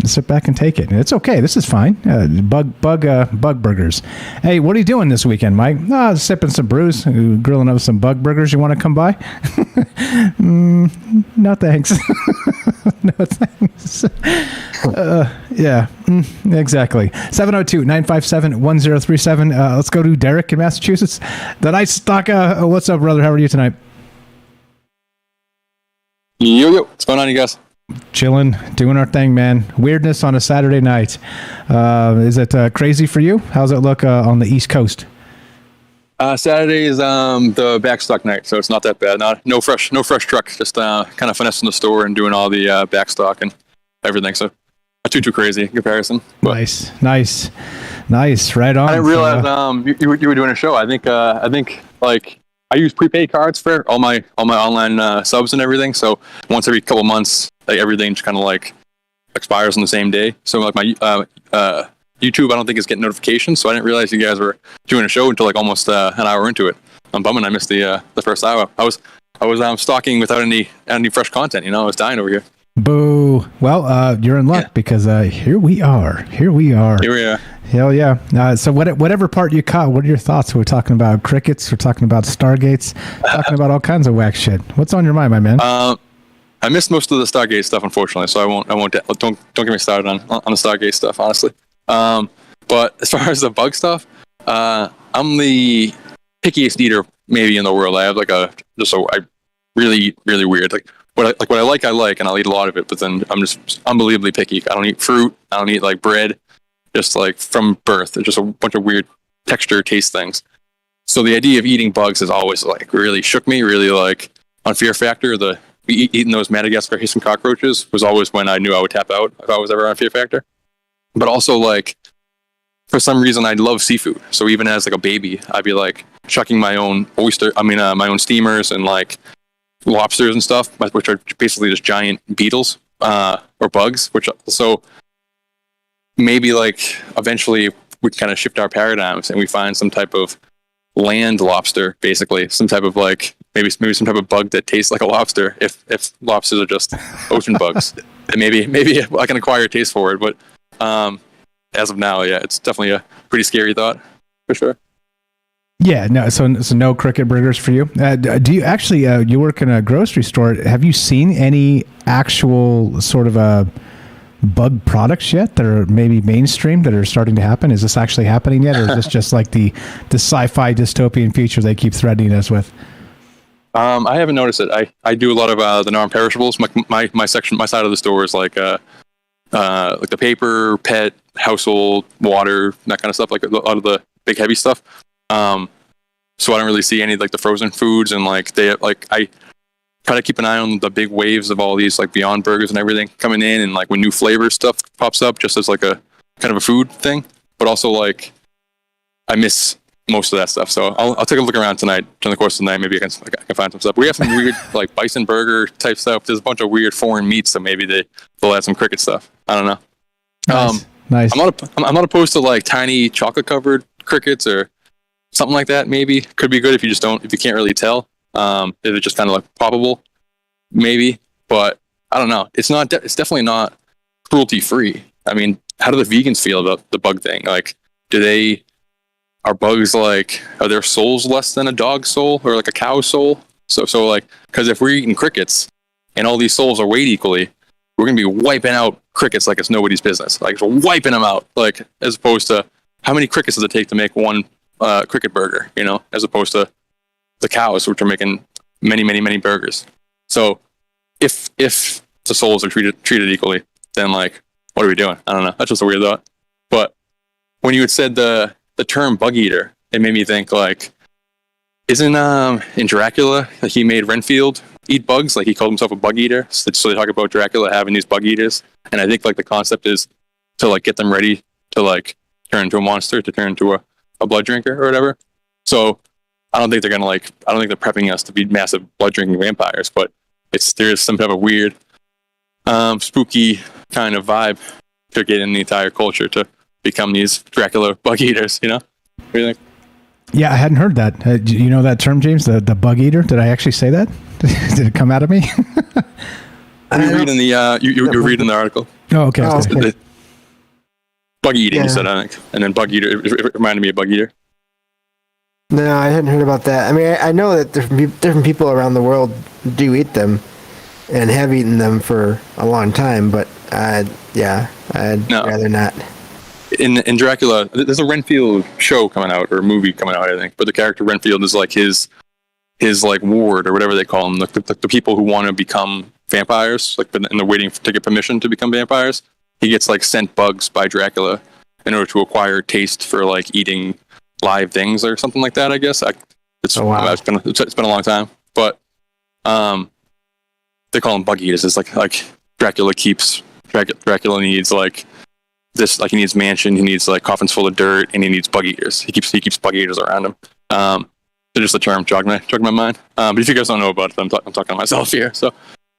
sit back and take it. And it's okay. This is fine. Bug burgers. Hey, what are you doing this weekend, Mike? Sipping some brews, grilling up some bug burgers. You want to come by? No thanks. No thanks. Yeah, exactly. 702-957-1037. Let's go to Derek in Massachusetts. The Nice Staka. What's up, brother? How are you tonight? Yo, what's going on, you guys? Chilling, doing our thing, man. Weirdness on a Saturday night. Is it crazy for you? How's it look on the East Coast? Saturday is the backstock night, so it's not that bad. No fresh truck. Just kind of finessing the store and doing all the backstock and everything. So not too crazy in comparison. But Nice. Right on. I didn't realize you were doing a show. I think I use prepaid cards for all my online subs and everything. So once every couple months, everything just kind of expires on the same day. So my YouTube, I don't think is getting notifications, so I didn't realize you guys were doing a show until almost an hour into it. I'm bumming I missed the first hour. I was stalking without any fresh content. I was dying over here. Boo. Well, you're in luck because here we are. Here we are. Hell yeah. So whatever part you caught, what are your thoughts? We're talking about crickets. We're talking about Stargates. Talking about all kinds of whack shit. What's on your mind, my man? I missed most of the Stargate stuff, unfortunately. So don't get me started on the Stargate stuff, honestly. But as far as the bug stuff, I'm the pickiest eater maybe in the world. I have I really weird. What I like, and I'll eat a lot of it. But then I'm just unbelievably picky. I don't eat fruit. I don't eat like bread. Just like from birth, it's just a bunch of weird texture, taste things. So the idea of eating bugs has always like really shook me. Really like on Fear Factor, eating those Madagascar hissing cockroaches was always when I knew I would tap out if I was ever on Fear Factor. But also like for some reason I love seafood. So even as like a baby, I'd be like chucking my own my own steamers and like lobsters and stuff, which are basically just giant beetles or bugs. So maybe like eventually we kind of shift our paradigms and we find some type of land lobster, basically some type of like maybe some type of bug that tastes like a lobster. If lobsters are just ocean bugs, then maybe I can acquire a taste for it. But as of now, yeah, it's definitely a pretty scary thought for sure. Yeah, no. So no cricket burgers for you. Do you actually? You work in a grocery store. Have you seen any actual sort of bug products yet that are maybe mainstream that are starting to happen? Is this actually happening yet, or is this just like the sci-fi dystopian future they keep threatening us with? I haven't noticed it. I do a lot of the non-perishables. My section, my side of the store is like the paper, pet, household, water, that kind of stuff. Like a lot of the big heavy stuff. So I don't really see any like the frozen foods, and like I try to keep an eye on the big waves of all these like Beyond Burgers and everything coming in, and like when new flavor stuff pops up, just as like a kind of a food thing. But also like I miss most of that stuff, so I'll take a look around tonight during the course of the night. Maybe I can find some stuff. We have some weird like bison burger type stuff. There's a bunch of weird foreign meats, so maybe they'll add some cricket stuff. I don't know. Nice. I'm not opposed to like tiny chocolate covered crickets or something like that. Maybe could be good if you can't really tell. If it's just kind of like poppable, maybe. But I don't know. It's definitely not cruelty free. I mean, how do the vegans feel about the bug thing? Like, are bugs like, are their souls less than a dog's soul or like a cow's soul? So like, because if we're eating crickets and all these souls are weighed equally, we're gonna be wiping out crickets like it's nobody's business. Like we're wiping them out. Like as opposed to how many crickets does it take to make one cricket burger? You know, as opposed to the cows, which are making many burgers. So if the souls are treated equally, then like, what are we doing? I don't know. That's just a weird thought. But when you had said the term bug eater, it made me think like, isn't in Dracula, like he made Renfield eat bugs? Like he called himself a bug eater. So they talk about Dracula having these bug eaters, and I think like the concept is to like get them ready to like turn into a monster, to turn into a blood drinker or whatever. So I don't think they're prepping us to be massive blood drinking vampires, but there's some type of weird, spooky kind of vibe to get in the entire culture to become these Dracula bug eaters. You know, what do you think? Yeah, I hadn't heard that. Do you know that term, James? The bug eater? Did I actually say that? Did it come out of me? You read in the article. Oh, okay. Okay. Bug eating, you said, I think, and then bug eater. It reminded me of bug eater. No, I hadn't heard about that. I mean, I know that different people around the world do eat them and have eaten them for a long time, but I'd rather not. In Dracula, there's a Renfield show coming out, or a movie coming out, I think. But the character Renfield is like his like ward, or whatever they call them, the people who want to become vampires, like, and they're waiting to get permission to become vampires. He gets like sent bugs by Dracula in order to acquire taste for like eating live things or something like that. I guess it's been a long time, but they call them bug eaters. It's like Dracula needs like this, like he needs mansion, he needs like coffins full of dirt, and he needs bug eaters. He keeps bug eaters around him. So just the term jogged my mind. But if you guys don't know about it, I'm talking to myself here, so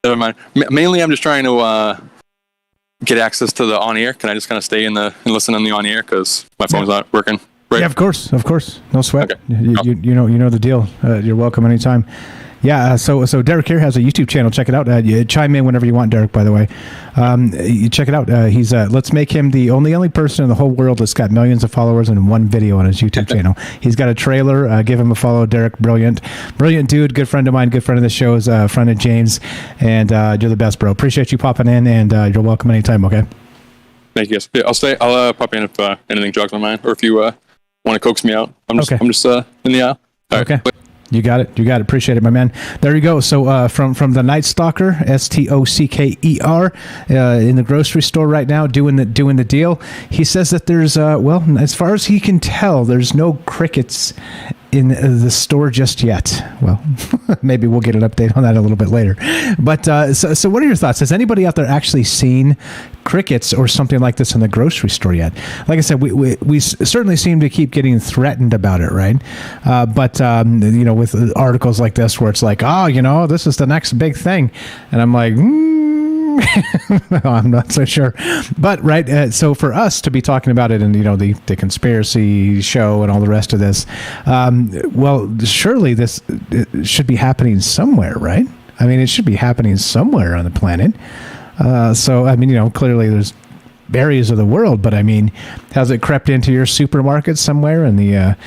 never mind. Mainly, I'm just trying to get access to the on air. Can I just kind of stay and listen on the on air because my phone's not working? Right. Yeah, of course. No sweat. Okay. You know the deal. You're welcome anytime. Yeah, so Derek here has a YouTube channel. Check it out. You chime in whenever you want, Derek, by the way. You check it out. He's let's make him the only person in the whole world that's got millions of followers and one video on his YouTube channel. He's got a trailer. Give him a follow, Derek. Brilliant dude. Good friend of mine. Good friend of the show. Is friend of James. And you're the best, bro. Appreciate you popping in, and you're welcome anytime, okay? Thank you, guys. Yeah, I'll pop in if anything jogs my mind, or if you want to coax me out. I'm just in the aisle. All okay. Right. You got it. Appreciate it, my man. There you go. So from the Night Stalker, Stocker, in the grocery store right now, doing the deal. He says that there's as far as he can tell, there's no crickets in the store just yet. Well, maybe we'll get an update on that a little bit later. But so what are your thoughts? Has anybody out there actually seen crickets or something like this in the grocery store yet? Like I said, we certainly seem to keep getting threatened about it, right? But with articles like this where it's like, this is the next big thing, and I'm like, I'm not so sure. But right, so for us to be talking about it and the conspiracy show and all the rest of this, surely this should be happening somewhere, right? I mean, it should be happening somewhere on the planet. So I mean, clearly there's areas of the world, but I mean, has it crept into your supermarket somewhere in the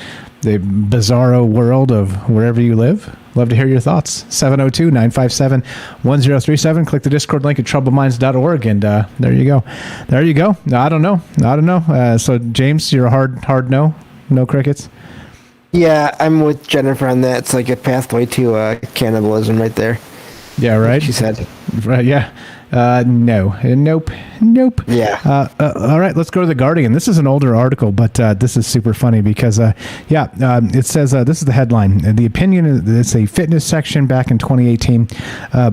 bizarro world of wherever you live? Love to hear your thoughts. 702-957-1037. Click the Discord link at troubleminds.org, and there you go. I don't know. So James, you're a hard no crickets? Yeah, I'm with Jennifer on that. It's like a pathway to cannibalism right there. Yeah, right? She said. Right, yeah. No. Nope. Yeah. All right, let's go to The Guardian. This is an older article, but this is super funny because, it says, this is the headline. The opinion, it's a fitness section back in 2018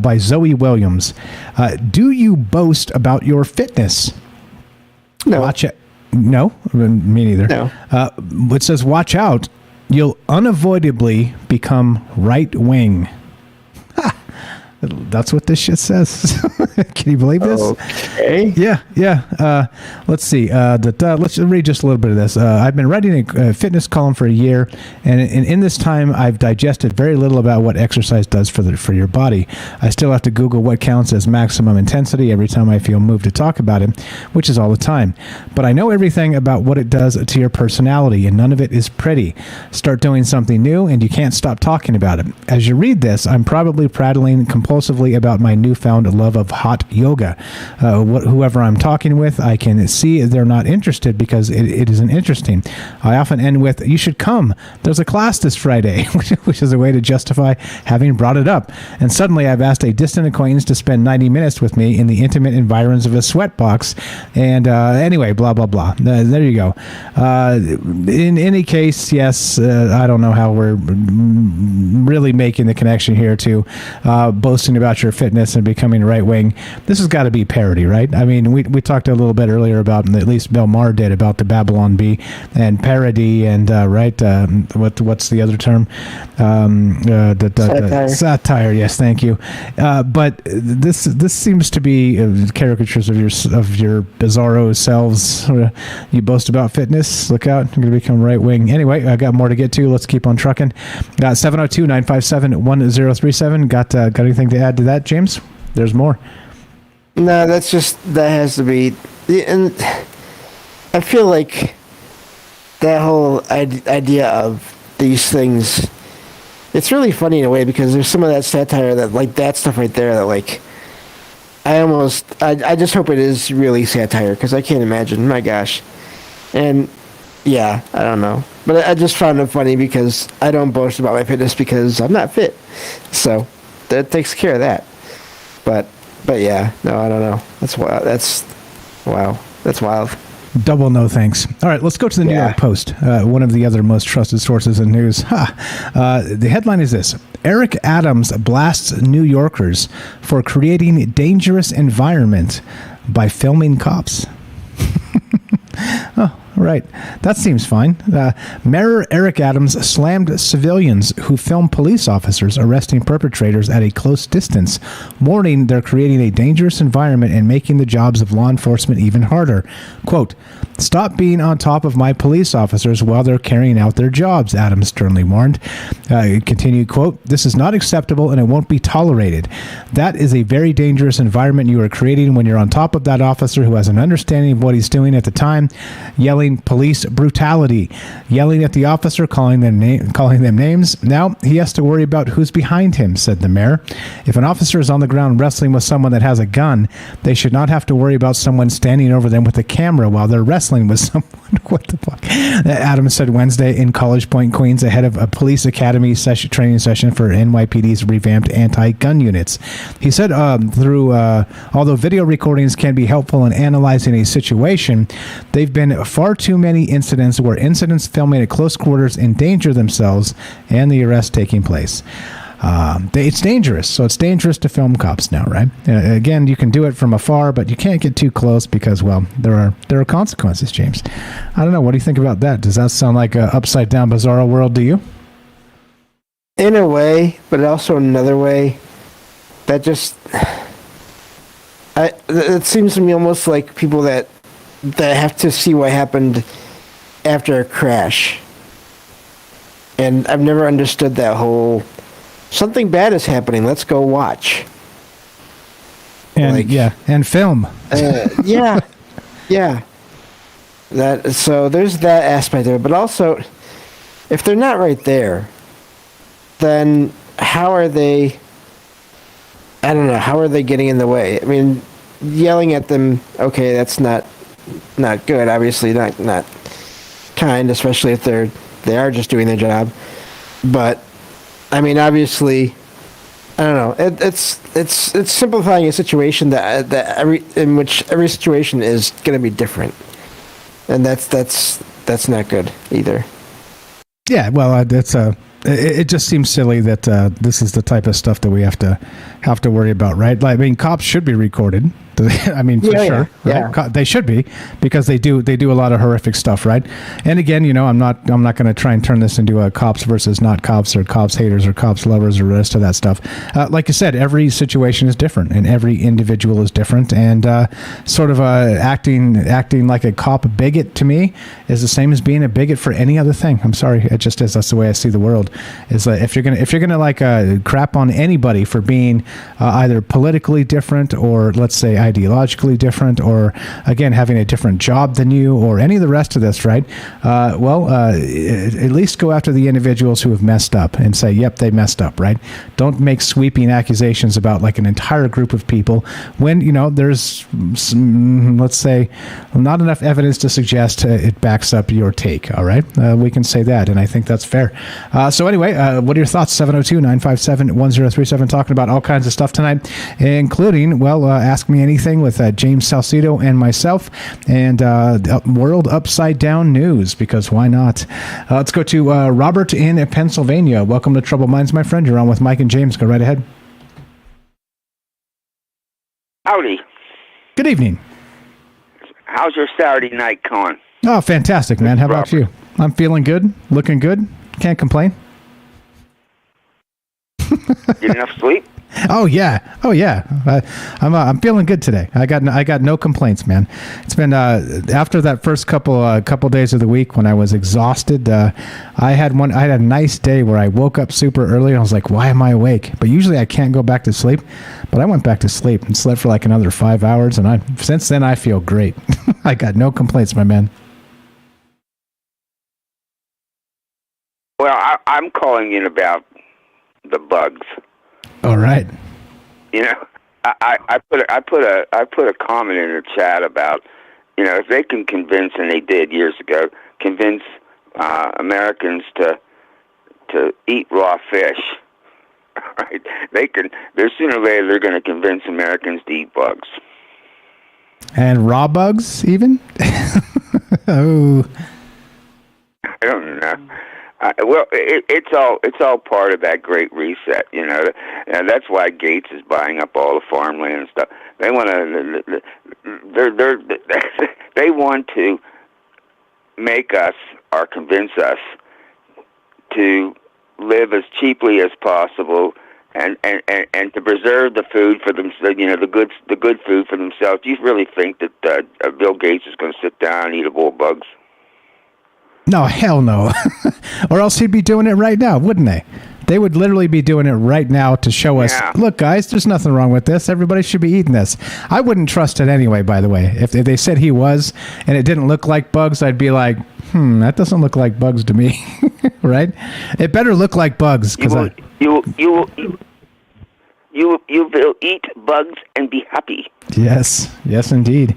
by Zoe Williams. Do you boast about your fitness? No. Watch it. No? Me neither. No. It says, watch out. You'll unavoidably become right-wing. That's what this shit says. Can you believe this? Okay. Yeah. Let's see. Let's read just a little bit of this. I've been writing a fitness column for a year, and in this time, I've digested very little about what exercise does for your body. I still have to Google what counts as maximum intensity every time I feel moved to talk about it, which is all the time. But I know everything about what it does to your personality, and none of it is pretty. Start doing something new, and you can't stop talking about it. As you read this, I'm probably prattling compulsively about my newfound love of hot yoga. Whoever I'm talking with, I can see they're not interested because it isn't interesting. I often end with, you should come. There's a class this Friday, which is a way to justify having brought it up. And suddenly I've asked a distant acquaintance to spend 90 minutes with me in the intimate environs of a sweatbox. And anyway, blah, blah, blah. There you go. In any case, yes, I don't know how we're really making the connection here to boasting about your fitness and becoming right wing. This has got to be parody, right? I mean, we talked a little bit earlier about, at least Bill Maher did, about the Babylon Bee and parody and what's the other term? Satire. Satire. Yes, thank you. But this seems to be caricatures of your bizarro selves. You boast about fitness. Look out, you're going to become right wing. Anyway, I got more to get to. Let's keep on trucking. 702-957-1037. Got anything to add to that, James? There's more. No, that has to be, and I feel like that whole idea of these things, it's really funny in a way because there's some of that satire that, like, that stuff right there that, like, I just hope it is really satire because I can't imagine, my gosh. And yeah, I don't know, but I just found it funny because I don't boast about my fitness because I'm not fit, so that takes care of that. But yeah, no, I don't know. That's wild. That's wild. Double no thanks. All right, let's go to the New York Post, one of the other most trusted sources in news. The headline is this: Eric Adams blasts New Yorkers for creating dangerous environment by filming cops. Oh, Right. That seems fine. Mayor Eric Adams slammed civilians who film police officers arresting perpetrators at a close distance, warning they're creating a dangerous environment and making the jobs of law enforcement even harder. Quote, "Stop being on top of my police officers while they're carrying out their jobs," Adams sternly warned. Continued, quote, "This is not acceptable and it won't be tolerated. That is a very dangerous environment you are creating when you're on top of that officer who has an understanding of what he's doing at the time, yelling police brutality, yelling at the officer, calling them names. Now he has to worry about who's behind him," said the mayor. "If an officer is on the ground wrestling with someone that has a gun, they should not have to worry about someone standing over them with a camera while they're wrestling with someone." What the fuck? Adams said Wednesday in College Point, Queens, ahead of a police academy training session for NYPD's revamped anti-gun units. He said although video recordings can be helpful in analyzing a situation, they've been far too many incidents where incidents filming at close quarters endanger themselves and the arrest taking place. It's dangerous, so it's dangerous to film cops now, right? Again, you can do it from afar, but you can't get too close because, well, there are consequences, James. I don't know. What do you think about that? Does that sound like an upside-down, bizarro world to you? In a way, but also another way, that just... it seems to me almost like people that have to see what happened after a crash. And I've never understood that whole, something bad is happening, let's go watch. And and film. Yeah. So there's that aspect of it. But also, if they're not right there, then how are they... I don't know. How are they getting in the way? I mean, yelling at them, okay, that's not good. Obviously, not kind, especially if they are just doing their job. But I mean, obviously, I don't know. It's simplifying a situation in which every situation is going to be different, and that's not good either. Yeah, well, it just seems silly that this is the type of stuff that we have to worry about, right? Like, I mean, cops should be recorded. I mean, for sure. Yeah. Right? They should be, because they do a lot of horrific stuff, right? And again, I'm not going to try and turn this into a cops versus not cops, or cops haters or cops lovers or the rest of that stuff. Like you said, every situation is different and every individual is different, and sort of acting like a cop bigot to me is the same as being a bigot for any other thing. I'm sorry, it just is. That's the way I see the world. Is that if you're gonna like crap on anybody for being either politically different, or let's say ideologically different, or again having a different job than you, or any of the rest of this, right? At least go after the individuals who have messed up and say, yep, they messed up, right? Don't make sweeping accusations about like an entire group of people when there's let's say not enough evidence to suggest it backs up your take. All right, we can say that, and I think that's fair. So anyway, what are your thoughts? 702-957-1037, talking about all kinds of stuff tonight, including, Ask Me Anything with James Salsido and myself, and World Upside Down News, because why not? Let's go to Robert in Pennsylvania. Welcome to Troubled Minds, my friend. You're on with Mike and James. Go right ahead. Howdy. Good evening. How's your Saturday night going? Oh, fantastic, man. How about you? I'm feeling good, looking good. Can't complain. Get enough sleep? Oh yeah. I'm feeling good today. I got no complaints, man. It's been after that first couple days of the week when I was exhausted. I had a nice day where I woke up super early and I was like, why am I awake? But usually I can't go back to sleep. But I went back to sleep and slept for like another 5 hours, and since then I feel great. I got no complaints, my man. Well, I'm calling in about the bugs. All right. I put a comment in the chat about, if they can convince, and they did years ago, convince Americans to eat raw fish. Right? They're sooner or later they're going to convince Americans to eat bugs. And raw bugs, even? Oh. I don't know. It's all part of that great reset, and that's why Gates is buying up all the farmland and stuff. They want to make us or convince us to live as cheaply as possible and to preserve the food for them, the good food for themselves. Do you really think that Bill Gates is going to sit down and eat a bowl of bugs? No, hell no. Or else he'd be doing it right now, wouldn't they? They would literally be doing it right now to show us, look, guys, there's nothing wrong with this. Everybody should be eating this. I wouldn't trust it anyway, by the way. If they said he was and it didn't look like bugs, I'd be like, that doesn't look like bugs to me. Right? It better look like bugs. You will eat bugs and be happy. Yes, indeed.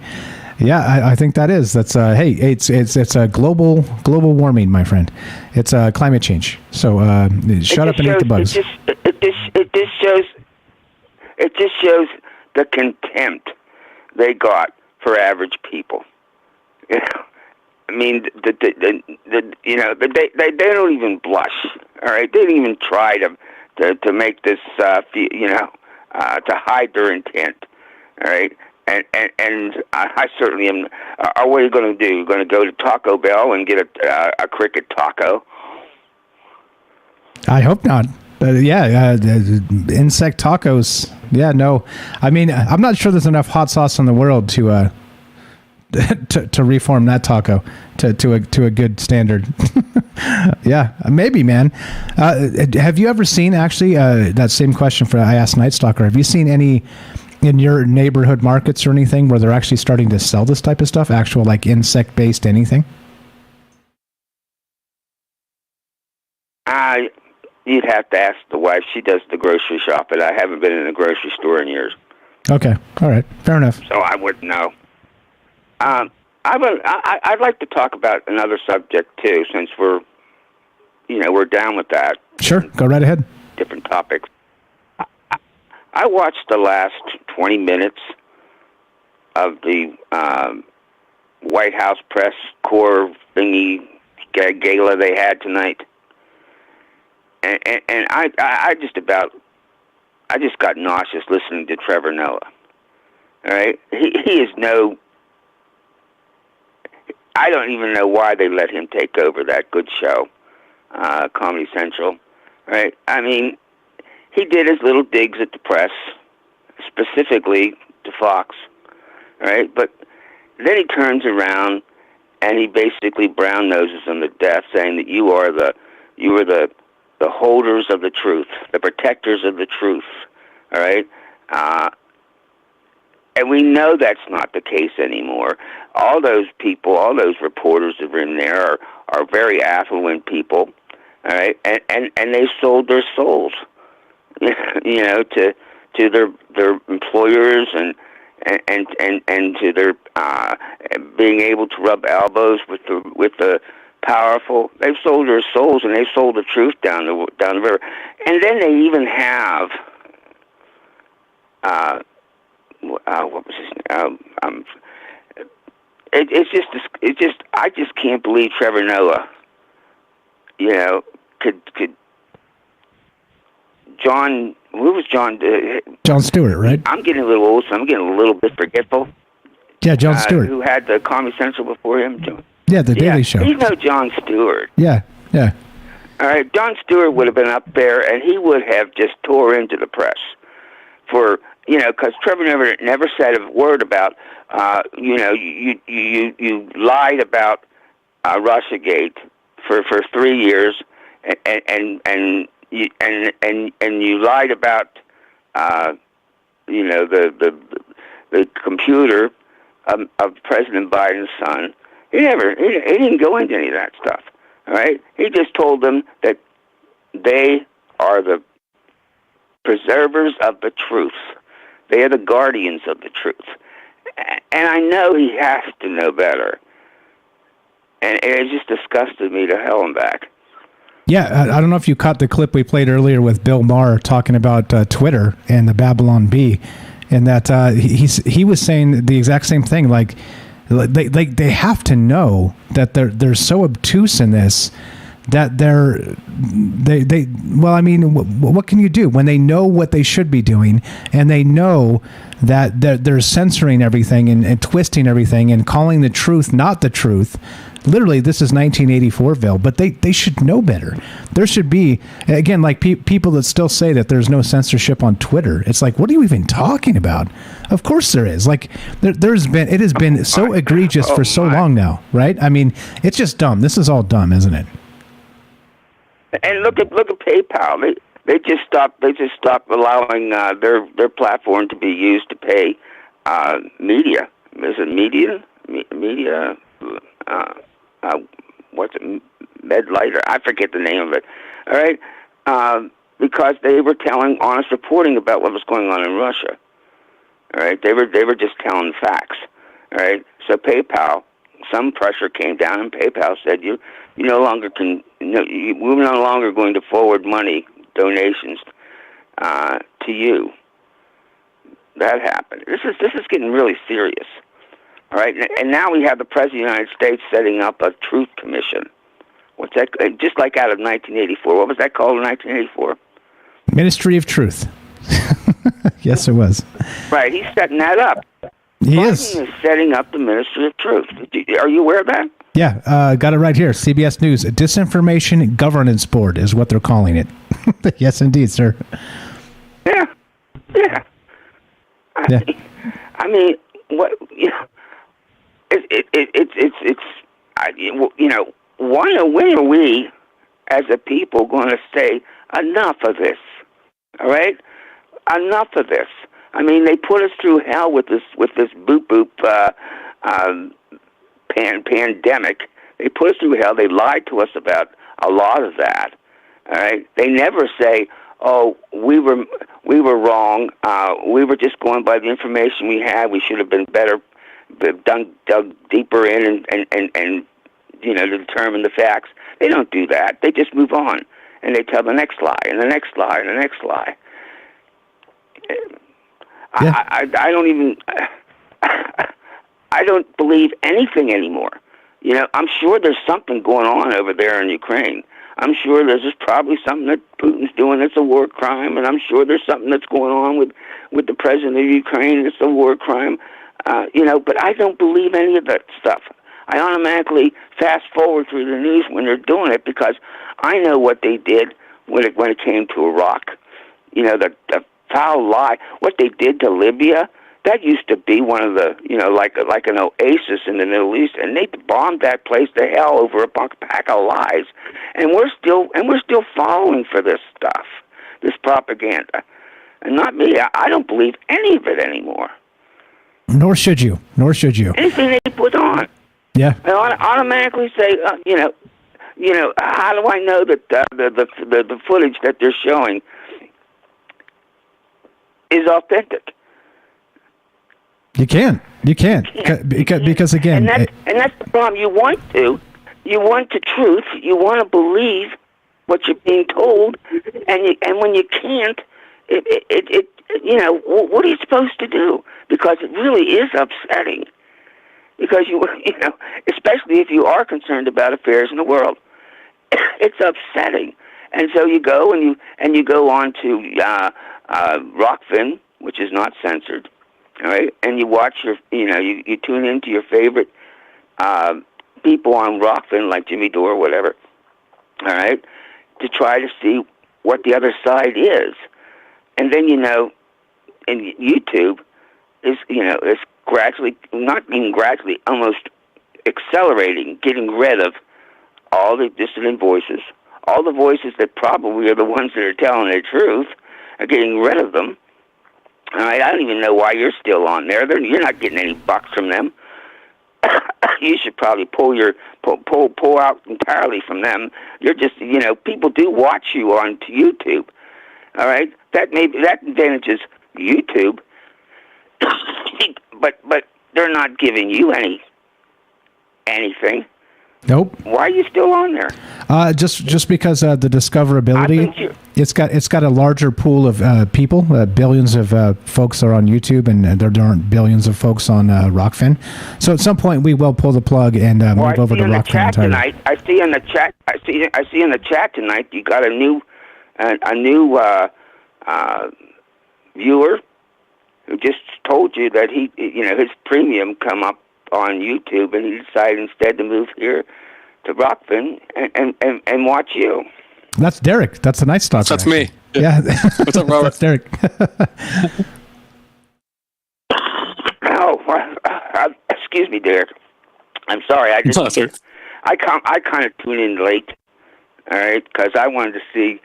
Yeah, I think that is. That's hey, it's a global warming, my friend. It's climate change. So shut up and eat the bugs. It just shows the contempt they got for average people. You know, I mean, they don't even blush. All right, they didn't even try to make this to hide their intent. All right. And I certainly am. What are you going to do? You're going to go to Taco Bell and get a cricket taco? I hope not. Insect tacos. Yeah, no. I mean, I'm not sure there's enough hot sauce in the world to reform that taco to a good standard. Yeah, maybe, man. Have you ever seen actually that same question I asked Night Stalker? Have you seen any in your neighborhood markets or anything where they're actually starting to sell this type of stuff, actual like insect-based anything? You'd have to ask the wife. She does the grocery shopping. I haven't been in a grocery store in years. Okay, all right, fair enough. So I wouldn't know. I'd like to talk about another subject too, since we're down with that. Sure, go right ahead. Different topics. I watched the last 20 minutes of the White House press corps thingy gala they had tonight, and I just got nauseous listening to Trevor Noah. All right, he is no. I don't even know why they let him take over that good show, Comedy Central. Right? I mean, he did his little digs at the press, specifically to Fox, right? But then he turns around and he basically brown noses them to death, saying that you are the holders of the truth, the protectors of the truth, all right? And we know that's not the case anymore. All those people, all those reporters that are in there are very affluent people, all right? And they sold their souls, to their employers and to their being able to rub elbows with the powerful. They've sold their souls and they've sold the truth down the river. And then they even have what was his name? I just can't believe Trevor Noah, could John, who was John? John Stewart, right? I'm getting a little old, so I'm getting a little bit forgetful. Yeah, John Stewart. Who had the Comedy Central before him? Yeah, the Daily Show. You know John Stewart. Yeah. All right, John Stewart would have been up there, and he would have just tore into the press for, because Trevor never said a word about, you lied about Russiagate for 3 years, and you lied about, the computer of President Biden's son. He didn't go into any of that stuff. All right, he just told them that they are the preservers of the truth. They are the guardians of the truth. And I know he has to know better. And it just disgusted me to hell and back. Yeah, I don't know if you caught the clip we played earlier with Bill Maher talking about Twitter and the Babylon Bee, and that he was saying the exact same thing. Like they have to know that they're so obtuse in this that well, I mean, what can you do when they know what they should be doing and they know that they're censoring everything and twisting everything and calling the truth not the truth? literally, this is 1984ville, but they should know better. There should be, again, like people that still say that there's no censorship on Twitter. It's like, what are you even talking about? Of course there is. Like, it has been so egregious for so long now, right? I mean, it's just dumb. This is all dumb, isn't it? And look at PayPal. They just stopped allowing their platform to be used to pay media. Is it media? Media? What's it? Medlighter? I forget the name of it. All right, because they were telling honest reporting about what was going on in Russia. All right, they were just telling facts. All right, so PayPal, some pressure came down, and PayPal said you no longer can. We're no longer going to forward money donations to you. That happened. This is getting really serious. All right, and now we have the President of the United States setting up a Truth Commission. What's that? Just like out of 1984. What was that called in 1984? Ministry of Truth. Yes, it was. Right, he's setting that up. He is setting up the Ministry of Truth. Are you aware of that? Yeah, got it right here. CBS News. Disinformation Governance Board is what they're calling it. Yes, indeed, sir. Yeah. I mean, what? You know, when are we, as a people, going to say enough of this? All right, enough of this. I mean, they put us through hell with this boop pandemic. They put us through hell. They lied to us about a lot of that. All right, they never say, "Oh, we were wrong. We were just going by the information we had. We should have been better, dug deeper in and to determine the facts." They don't do that. They just move on, and they tell the next lie and the next lie and the next lie. Yeah. I don't even. I don't believe anything anymore. I'm sure there's something going on over there in Ukraine. I'm sure there's just probably something that Putin's doing that's a war crime, and I'm sure there's something that's going on with the president of Ukraine that's a war crime. But I don't believe any of that stuff. I automatically fast forward through the news when they're doing it because I know what they did when it came to Iraq. The foul lie. What they did to Libya. That used to be one of the, like an oasis in the Middle East, and they bombed that place to hell over a pack of lies, and we're still following for this stuff, this propaganda, and not me. I don't believe any of it anymore. Nor should you. Anything they put on. Yeah. I automatically say, how do I know that the footage that they're showing is authentic? You can't because again, and that's the problem. You want the truth. You want to believe what you're being told, and when you can't, what are you supposed to do? Because it really is upsetting. Because especially if you are concerned about affairs in the world, it's upsetting. And so you go and you go on to Rockfin, which is not censored. All right, and you watch you tune into your favorite people on Rockfin, like Jimmy Dore or whatever. All right, to try to see what the other side is, and then and YouTube is gradually, not even gradually, almost accelerating, getting rid of all the dissident voices, all the voices that probably are the ones that are telling the truth, are getting rid of them. All right, I don't even know why you're still on there. You're not getting any bucks from them. You should probably pull out entirely from them. You're just, people do watch you on YouTube. All right, that advantages YouTube, but they're not giving you anything. Nope. Why are you still on there? Just because the discoverability, it's got a larger pool of people. Billions of folks are on YouTube, and there aren't billions of folks on Rockfin. So at some point, we will pull the plug and move over to Rockfin entirely. I see in the chat. I see in the chat tonight. You got a new viewer who just told you that his premium come up on YouTube, and he decided instead to move here to Rockfin and watch you. That's Derek. That's a nice stalker. That's me. Yeah. What's up, Robert? That's Derek. Excuse me, Derek. I'm sorry. I kind of tuned in late, all right, because I wanted to see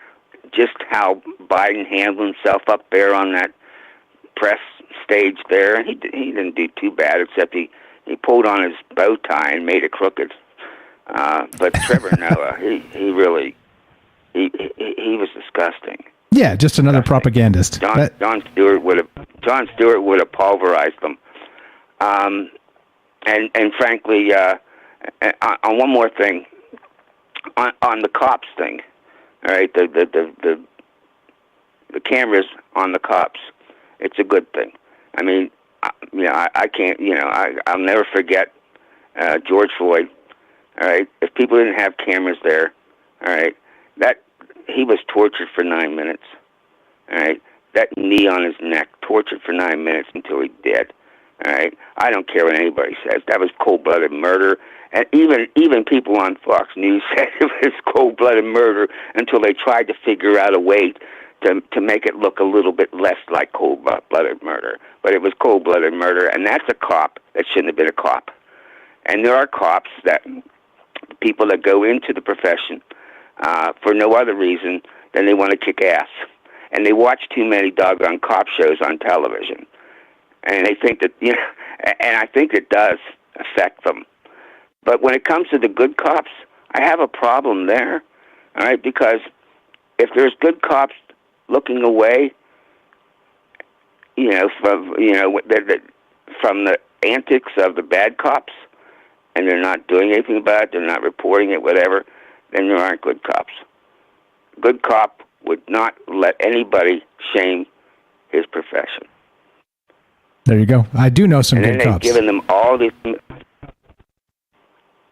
just how Biden handled himself up there on that press stage there, and he didn't do too bad, except he pulled on his bow tie and made it crooked. But Trevor Noah, he really was disgusting. Yeah, just another propagandist. Jon Stewart would have pulverized them. And frankly, on one more thing, on the cops thing, all right, the cameras on the cops, it's a good thing. I mean, I can't, I'll never forget George Floyd. All right, if people didn't have cameras there, all right, that he was tortured for 9 minutes. All right, that knee on his neck, tortured for 9 minutes until he did. All right, I don't care what anybody says. That was cold-blooded murder, and even people on Fox News said it was cold-blooded murder until they tried to figure out a way to make it look a little bit less like cold-blooded murder. But it was cold-blooded murder, and that's a cop that shouldn't have been a cop. And there are cops people that go into the profession for no other reason than they want to kick ass, and they watch too many doggone cop shows on television. And they think that, and I think it does affect them. But when it comes to the good cops, I have a problem there, all right? Because if there's good cops looking away, from the antics of the bad cops, and they're not doing anything about it, they're not reporting it, whatever, then there aren't good cops. Good cop would not let anybody shame his profession. There you go. I do know some good cops. And then they've given them all this.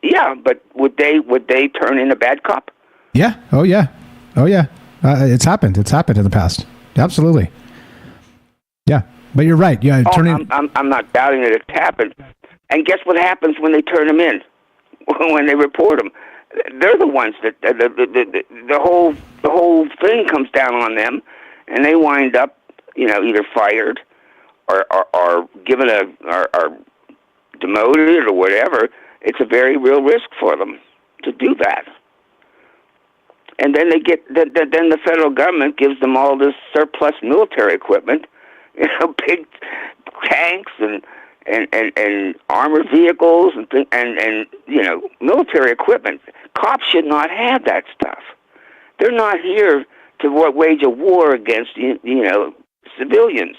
Yeah, but would they turn in a bad cop? Yeah. Oh yeah. It's happened. It's happened in the past. Absolutely. Yeah, but you're right. Yeah. I'm not doubting that it's happened. And guess what happens when they turn them in? When they report them, they're the ones that the whole thing comes down on them, and they wind up, either fired or given or demoted or whatever. It's a very real risk for them to do that. And then then the federal government gives them all this surplus military equipment, big tanks and armored vehicles and military equipment. Cops should not have that stuff. They're not here to wage a war against civilians.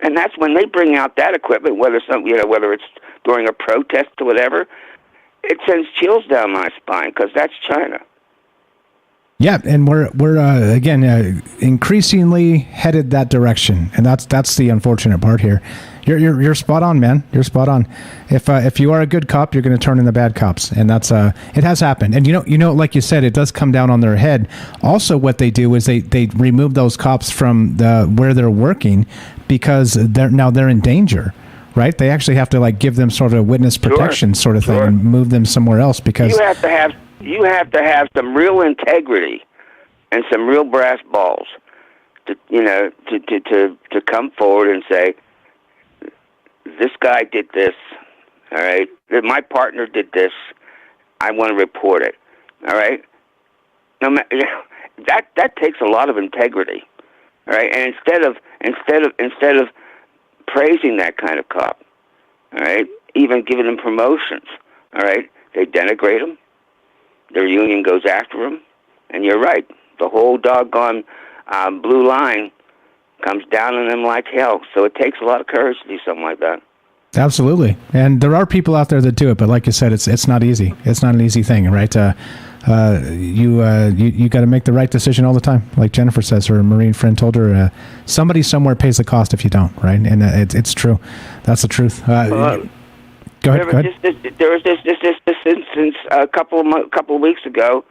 And that's when they bring out that equipment, whether it's during a protest or whatever, it sends chills down my spine because that's China. Yeah, and we're again increasingly headed that direction, and that's the unfortunate part here. You're spot on, man. You're spot on. If you are a good cop, you're going to turn in the bad cops, and that's it has happened. And like you said, it does come down on their head. Also, what they do is they remove those cops from where they're working because they're in danger. Right? They actually have to give them sort of witness protection sort of thing and move them somewhere else because you have to have some real integrity and some real brass balls to come forward and say, this guy did this, all right? My partner did this. I want to report it, all right? That takes a lot of integrity, all right? And instead of praising that kind of cop, all right, even giving them promotions, all right, they denigrate them. Their union goes after them, and you're right. The whole doggone blue line comes down on them like hell. So it takes a lot of courage to do something like that. Absolutely, and there are people out there that do it, but like you said, it's not easy. It's not an easy thing, right? You got to make the right decision all the time. Like Jennifer says, her Marine friend told her, somebody somewhere pays the cost if you don't, right? And it's true. That's the truth. Go ahead. There was this instance a couple of weeks ago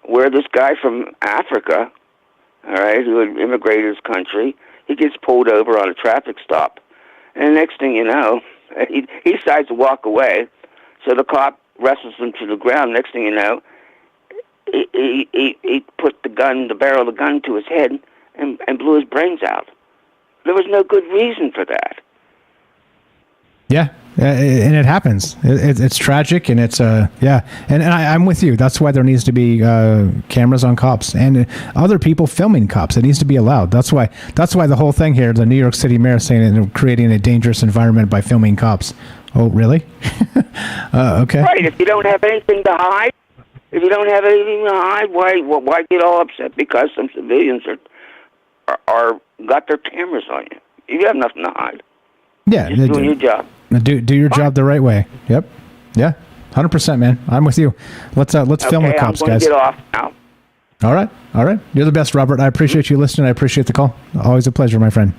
where this guy from Africa, all right, who had immigrated his country, he gets pulled over on a traffic stop, and the next thing you know, He decides to walk away, so the cop wrestles him to the ground. Next thing you know, he put the barrel of the gun to his head and blew his brains out. There was no good reason for that. Yeah, and it happens. It's tragic, and it's yeah. And I'm with you. That's why there needs to be cameras on cops and other people filming cops. It needs to be allowed. That's why the whole thing here, the New York City mayor saying that they're creating a dangerous environment by filming cops. Oh, really? Okay. Right. If you don't have anything to hide, why get all upset because some civilians are got their cameras on you? You have nothing to hide. Yeah, just doing your job. Do your job the right way. Yep. Yeah. 100%, man. I'm with you. Let's film the cops, I'm going guys. to get off now. All right. You're the best, Robert. I appreciate you listening. I appreciate the call. Always a pleasure, my friend.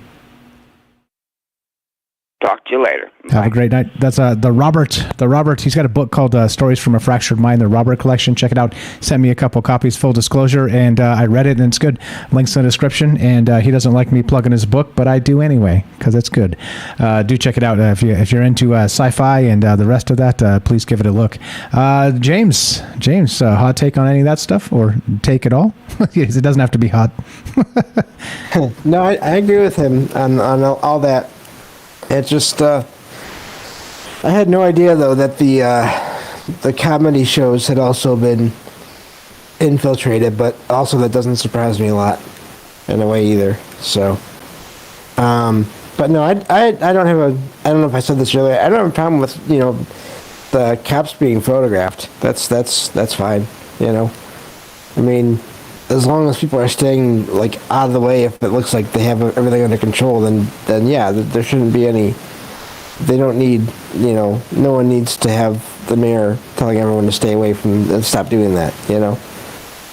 Talk to you later. Have a great night. That's the Robert. He's got a book called Stories from a Fractured Mind, the Robert Collection. Check it out. Sent me a couple copies, full disclosure, and I read it, and it's good. Links in the description, and he doesn't like me plugging his book, but I do anyway, because it's good. Do check it out. If you're into sci-fi and the rest of that, please give it a look. James, hot take on any of that stuff, or take it all? It doesn't have to be hot. No, I agree with him on all that. It just, I had no idea though that the comedy shows had also been infiltrated, but also that doesn't surprise me a lot in a way either. So, but no, I don't have I don't know if I said this earlier. I don't have a problem with the cops being photographed. That's fine. I mean, as long as people are staying out of the way, if it looks like they have everything under control, then yeah, there shouldn't be any. They don't need, no one needs to have the mayor telling everyone to stay away from and stop doing that,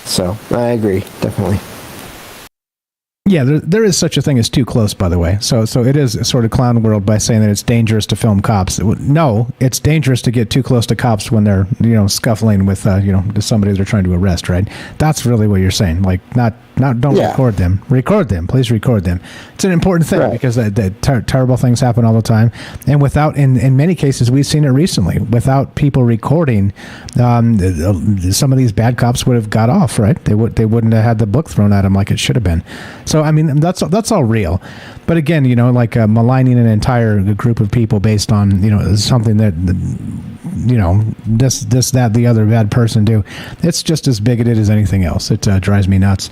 So I agree, definitely. Yeah, there is such a thing as too close, by the way. So it is sort of clown world by saying that it's dangerous to film cops. No, it's dangerous to get too close to cops when they're scuffling with somebody they're trying to arrest, right? That's really what you're saying. Don't record them. Record them, please record them. It's an important thing because terrible things happen all the time, and in many cases we've seen it recently. Without people recording, some of these bad cops would have got off, right? They wouldn't have had the book thrown at them like it should have been. So I mean, that's all real. But again, maligning an entire group of people based on something that this, that, the other bad person do. It's just as bigoted as anything else. It drives me nuts.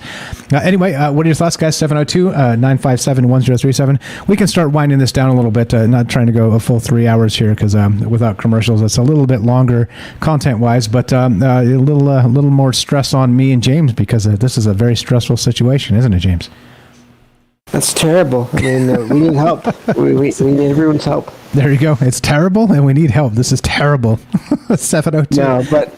Anyway, what are your thoughts, guys? 702-957-1037. We can start winding this down a little bit. Not trying to go a full 3 hours here because without commercials, it's a little bit longer content-wise, but a little more stress on me and James because this is a very stressful situation, isn't it, James? That's terrible. I mean, we need help. We need everyone's help. There you go. It's terrible, and we need help. This is terrible. 702.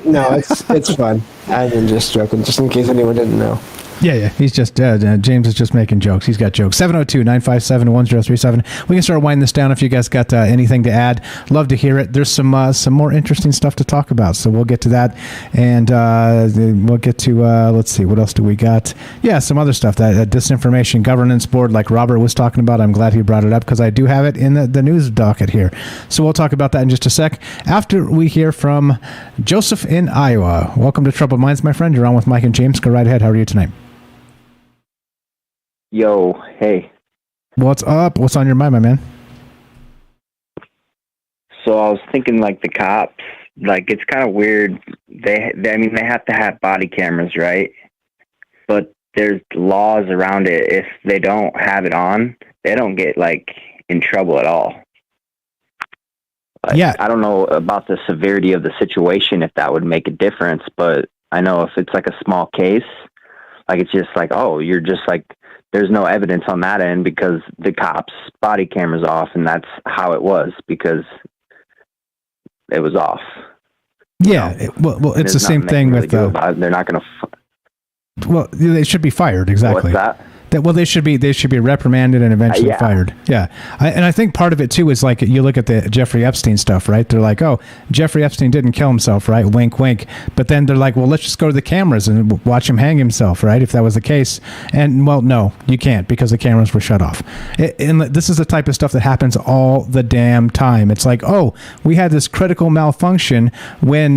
No, it's fun. I've been just joking, just in case anyone didn't know. Yeah. He's just, James is just making jokes. He's got jokes. 702-957-1037. We can start winding this down if you guys got anything to add. Love to hear it. There's some more interesting stuff to talk about, so we'll get to that. And we'll get to, let's see, what else do we got? Yeah, some other stuff. That disinformation governance board, like Robert was talking about. I'm glad he brought it up because I do have it in the news docket here. So we'll talk about that in just a sec after we hear from Joseph in Iowa. Welcome to Troubled Minds, my friend. You're on with Mike and James. Go right ahead. How are you tonight? Yo, hey. What's up? What's on your mind, my man? So I was thinking, the cops, it's kind of weird. They have to have body cameras, right? But there's laws around it. If they don't have it on, they don't get, in trouble at all. Yeah. I don't know about the severity of the situation, if that would make a difference, but I know if it's, a small case, it's just you're just, there's no evidence on that end because the cops' body camera's off, and that's how it was because it was off. Yeah, well, it's the same thing with they're not going to. Well, they should be fired. Exactly. What's that? They should be reprimanded and eventually fired. Yeah, and I think part of it too is like you look at the Jeffrey Epstein stuff, right? They're like, oh, Jeffrey Epstein didn't kill himself, right? Wink, wink. But then they're like, well, let's just go to the cameras and watch him hang himself, right? If that was the case, and well, no, you can't because the cameras were shut off. And this is the type of stuff that happens all the damn time. It's like, oh, we had this critical malfunction when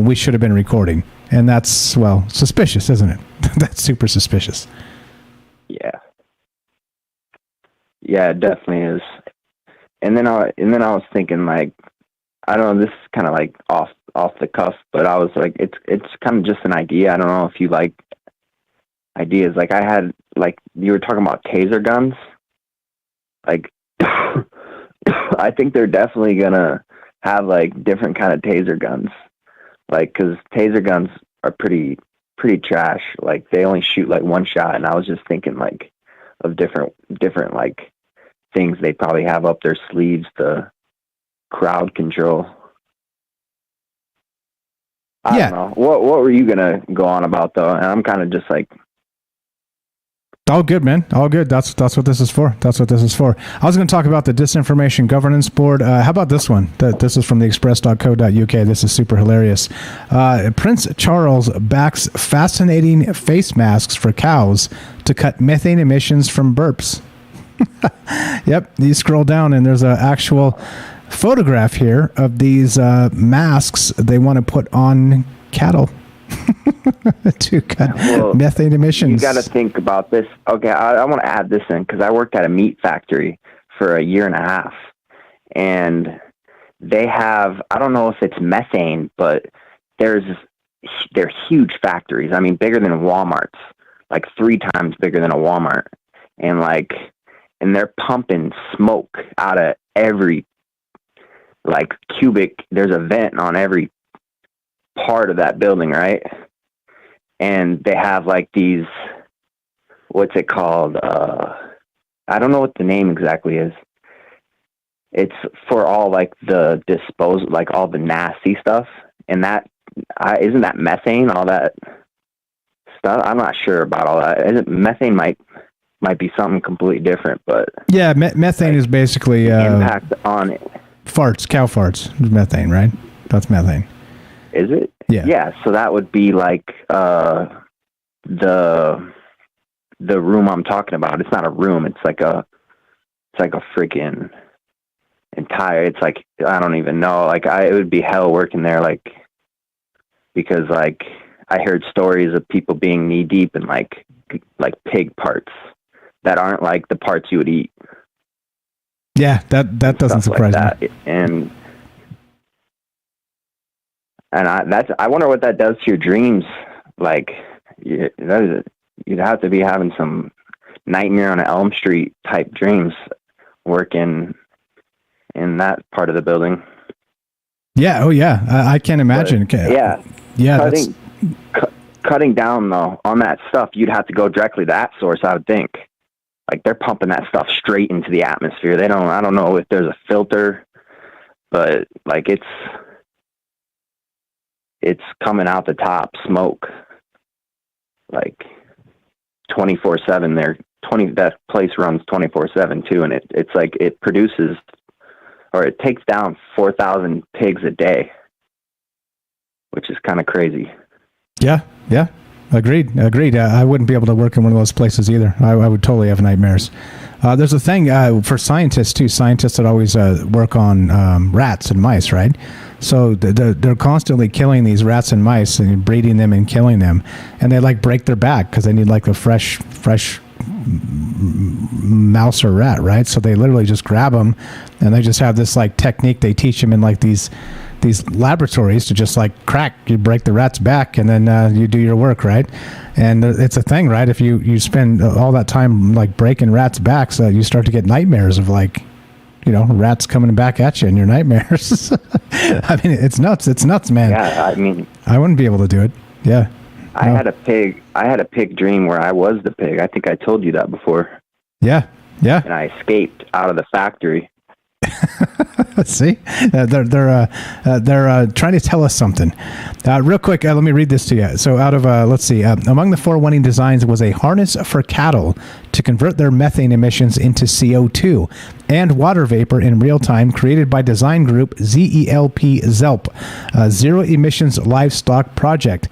we should have been recording, and that's suspicious, isn't it? That's super suspicious. Yeah, it definitely is. And then I was thinking, like, I don't know, this is kind of like off the cuff, but I was like, it's kind of just an idea. I don't know if you like ideas. Like I had, like, you were talking about taser guns. Like, I think they're definitely gonna have like different kind of taser guns. Like, cause taser guns are pretty trash. Like they only shoot like one shot. And I was just thinking like of different like things they probably have up their sleeves to crowd control. I don't know. What were you gonna go on about though? And I'm kind of just like, all good, man. All good. That's what this is for. That's what this is for. I was going to talk about the Disinformation Governance Board. How about this one? This is from theexpress.co.uk. This is super hilarious. Prince Charles backs fascinating face masks for cows to cut methane emissions from burps. Yep. You scroll down and there's an actual photograph here of these masks they want to put on cattle. To cut methane emissions. You got to think about this. Okay, I want to add this in because I worked at a meat factory for a year and a half, and they have, I don't know if it's methane, but they're huge factories. I mean, bigger than Walmart's, like 3 times bigger than a Walmart, and they're pumping smoke out of every like cubic. There's a vent on every part of that building, right? And they have like these, what's it called? I don't know what the name exactly is. It's for all like the disposal, like all the nasty stuff. And that, isn't that methane, all that stuff? I'm not sure about all that. Methane might be something completely different, but yeah, methane is basically impact on it. Farts, cow farts is methane, right? That's methane. Is it? Yeah. Yeah. So that would be like the room I'm talking about. It's not a room. It's like a freaking entire. It's like, I don't even know. Like it would be hell working there. Like, because like I heard stories of people being knee deep in like pig parts that aren't like the parts you would eat. Yeah, that doesn't surprise me. And I wonder what that does to your dreams. Like, you'd have to be having some Nightmare on Elm Street type dreams working in that part of the building. Yeah. Oh, yeah. I can't imagine. But, yeah. Cutting down though on that stuff, you'd have to go directly to that source. I would think. Like they're pumping that stuff straight into the atmosphere. I don't know if there's a filter, but like it's coming out the top, smoke, like 24/7 there. That place runs 24/7 too. And it's like, it produces, or it takes down 4,000 pigs a day, which is kind of crazy. Yeah. Agreed. I wouldn't be able to work in one of those places either. I would totally have nightmares. There's a thing for scientists too. Scientists that always work on rats and mice, right? So they're constantly killing these rats and mice and breeding them and killing them, and they like break their back because they need like a fresh mouse or rat, right? So they literally just grab them, and they just have this like technique they teach them in like these laboratories to just like you break the rat's back, and then you do your work, right? And it's a thing, right? If you spend all that time like breaking rats' backs, you start to get nightmares of like, rats coming back at you in your nightmares. I mean, it's nuts, man. Yeah, I mean, I wouldn't be able to do it. Yeah. I had a pig dream where I was the pig. I think I told you that before. Yeah. And I escaped out of the factory, See, they're trying to tell us something. Real quick, let me read this to you. So, out of let's see, among the 4 winning designs was a harness for cattle to convert their methane emissions into CO2 and water vapor in real time, created by design group ZELP, Zero Emissions Livestock Project.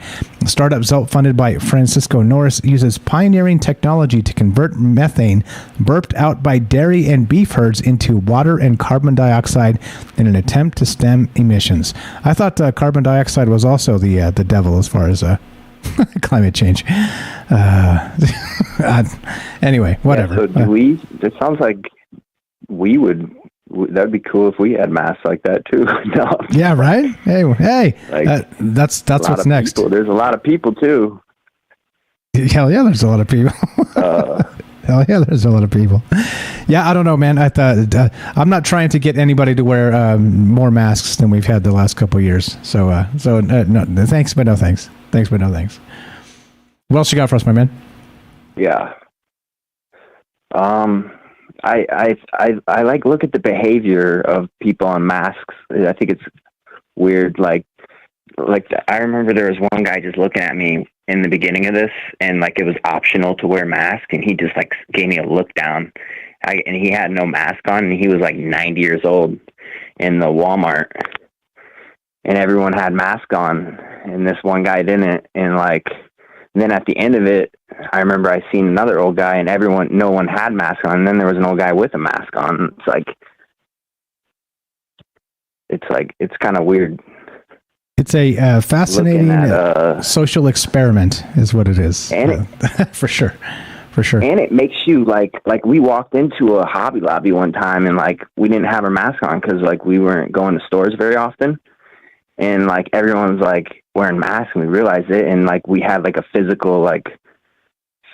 Startup ZELP, funded by Francisco Norris, uses pioneering technology to convert methane burped out by dairy and beef herds into water and carbon dioxide in an attempt to stem emissions. I thought carbon dioxide was also the devil as far as climate change. Anyway, whatever. Yeah, so it sounds like that'd be cool if we had masks like that too. No. Yeah, right? Hey, that's what's next. People. There's a lot of people too. Hell yeah, there's a lot of people. Hell yeah, there's a lot of people. Yeah, I don't know, man. I thought I'm not trying to get anybody to wear more masks than we've had the last couple of years. So no, thanks, but no thanks. Thanks, but no thanks. What else you got for us, my man? Yeah. I like look at the behavior of people on masks. I think it's weird. Like I remember there was one guy just looking at me in the beginning of this, and like it was optional to wear a mask, and he just like gave me a look down. And he had no mask on, and he was like 90 years old in the Walmart, and everyone had mask on, and this one guy didn't. And like, then at the end of it, I remember I seen another old guy, and no one had mask on. And then there was an old guy with a mask on. It's kind of weird. It's a fascinating social experiment, is what it is. And for sure. And it makes you like we walked into a Hobby Lobby one time, and like we didn't have our mask on because like we weren't going to stores very often, and like everyone's like wearing masks, and we realized it, and like we had like a physical like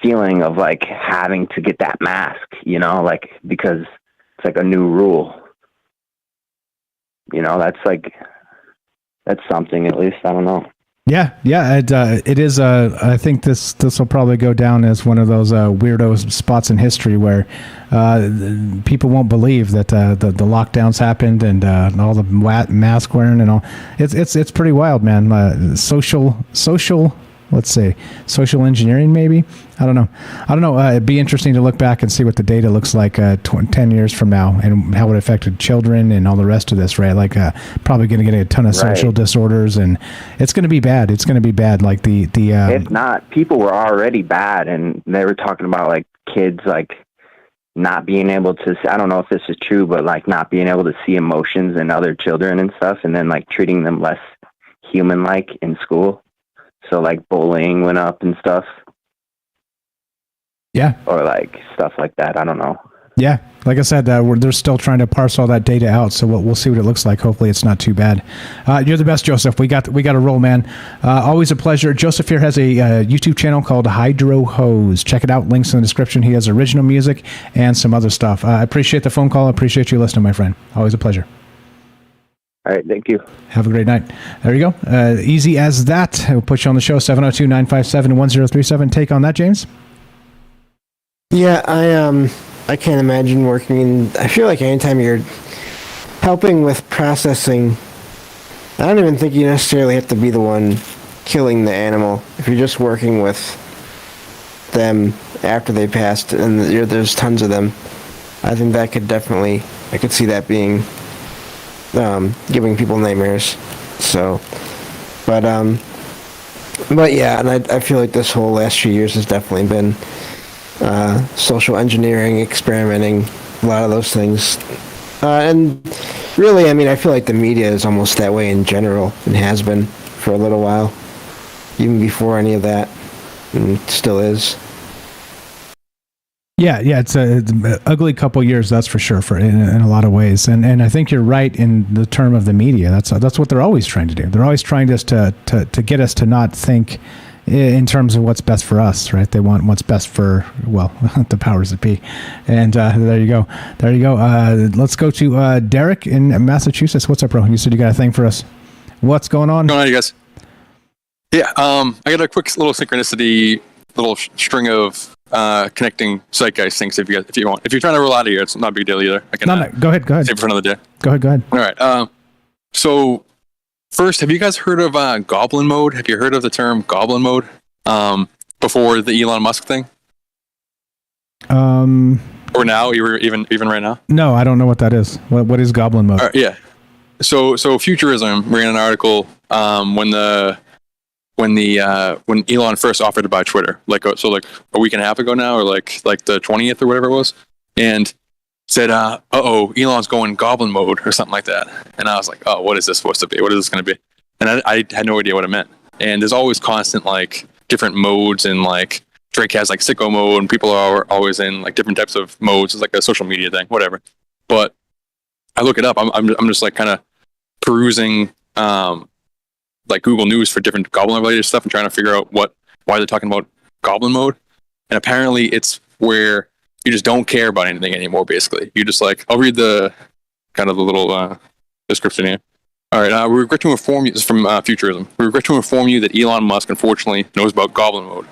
feeling of like having to get that mask, you know, like because it's like a new rule. You know, that's something, at least. I don't know. Yeah, it is. I think this will probably go down as one of those weirdo spots in history where people won't believe that the lockdowns happened and all the mask wearing and all. It's pretty wild, man. Social. Let's say social engineering, maybe. I don't know. It'd be interesting to look back and see what the data looks like 10 years from now, and how it affected children and all the rest of this, right? Like probably going to get a ton of social disorders, and it's going to be bad. It's going to be bad. Like the if not, people were already bad, and they were talking about like kids like not being able to. I don't know if this is true, but like not being able to see emotions in other children and stuff, and then like treating them less human-like in school. So like bullying went up and stuff. Yeah. Or like stuff like that. I don't know. Yeah. Like I said, they're still trying to parse all that data out. So we'll see what it looks like. Hopefully it's not too bad. You're the best, Joseph. We got to roll, man. Always a pleasure. Joseph here has a YouTube channel called Hydro Hose. Check it out. Links in the description. He has original music and some other stuff. I appreciate the phone call. I appreciate you listening, my friend. Always a pleasure. All right, thank you. Have a great night. There you go. Easy as that. We'll put you on the show, 702-957-1037. Take on that, James? Yeah, I can't imagine working in... I feel like anytime you're helping with processing, I don't even think you necessarily have to be the one killing the animal. If you're just working with them after they passed, and there's tons of them, I think that could definitely... I could see that being... giving people nightmares. So, but yeah, and I feel like this whole last few years has definitely been social engineering, experimenting, a lot of those things. And really, I mean, I feel like the media is almost that way in general, and has been for a little while, even before any of that, and still is. Yeah, it's an ugly couple years, that's for sure, in a lot of ways. And I think you're right in the term of the media. That's what they're always trying to do. They're always trying to get us to not think in terms of what's best for us, right? They want what's best for, well, the powers that be. And there you go. Let's go to Derek in Massachusetts. What's up, bro? You said you got a thing for us. What's going on? What's going on, you guys? Yeah, I got a quick little synchronicity, little string of connecting zeitgeist things if you want. If you're trying to roll out of here, it's not a big deal either. I can No, go ahead. save it for another day. Go ahead. All right. So first, have you guys heard of goblin mode? Have you heard of the term goblin mode before the Elon Musk thing? Or now, even right now? No, I don't know what that is. What is goblin mode? Yeah. So Futurism ran an article when Elon first offered to buy Twitter, like a week and a half ago now, or like the 20th or whatever it was, and said, Elon's going goblin mode or something like that. And I was like, oh, what is this supposed to be? What is this going to be? And I had no idea what it meant. And there's always constant like different modes, and like Drake has like sicko mode, and people are always in like different types of modes. It's like a social media thing, whatever. But I look it up. I'm just like kind of perusing like Google News for different goblin related stuff and trying to figure out why they're talking about goblin mode. And apparently it's where you just don't care about anything anymore. Basically, you just like, I'll read the kind of the little description here. All right, we regret to inform you, this is from Futurism. We regret to inform you that Elon Musk unfortunately knows about goblin mode.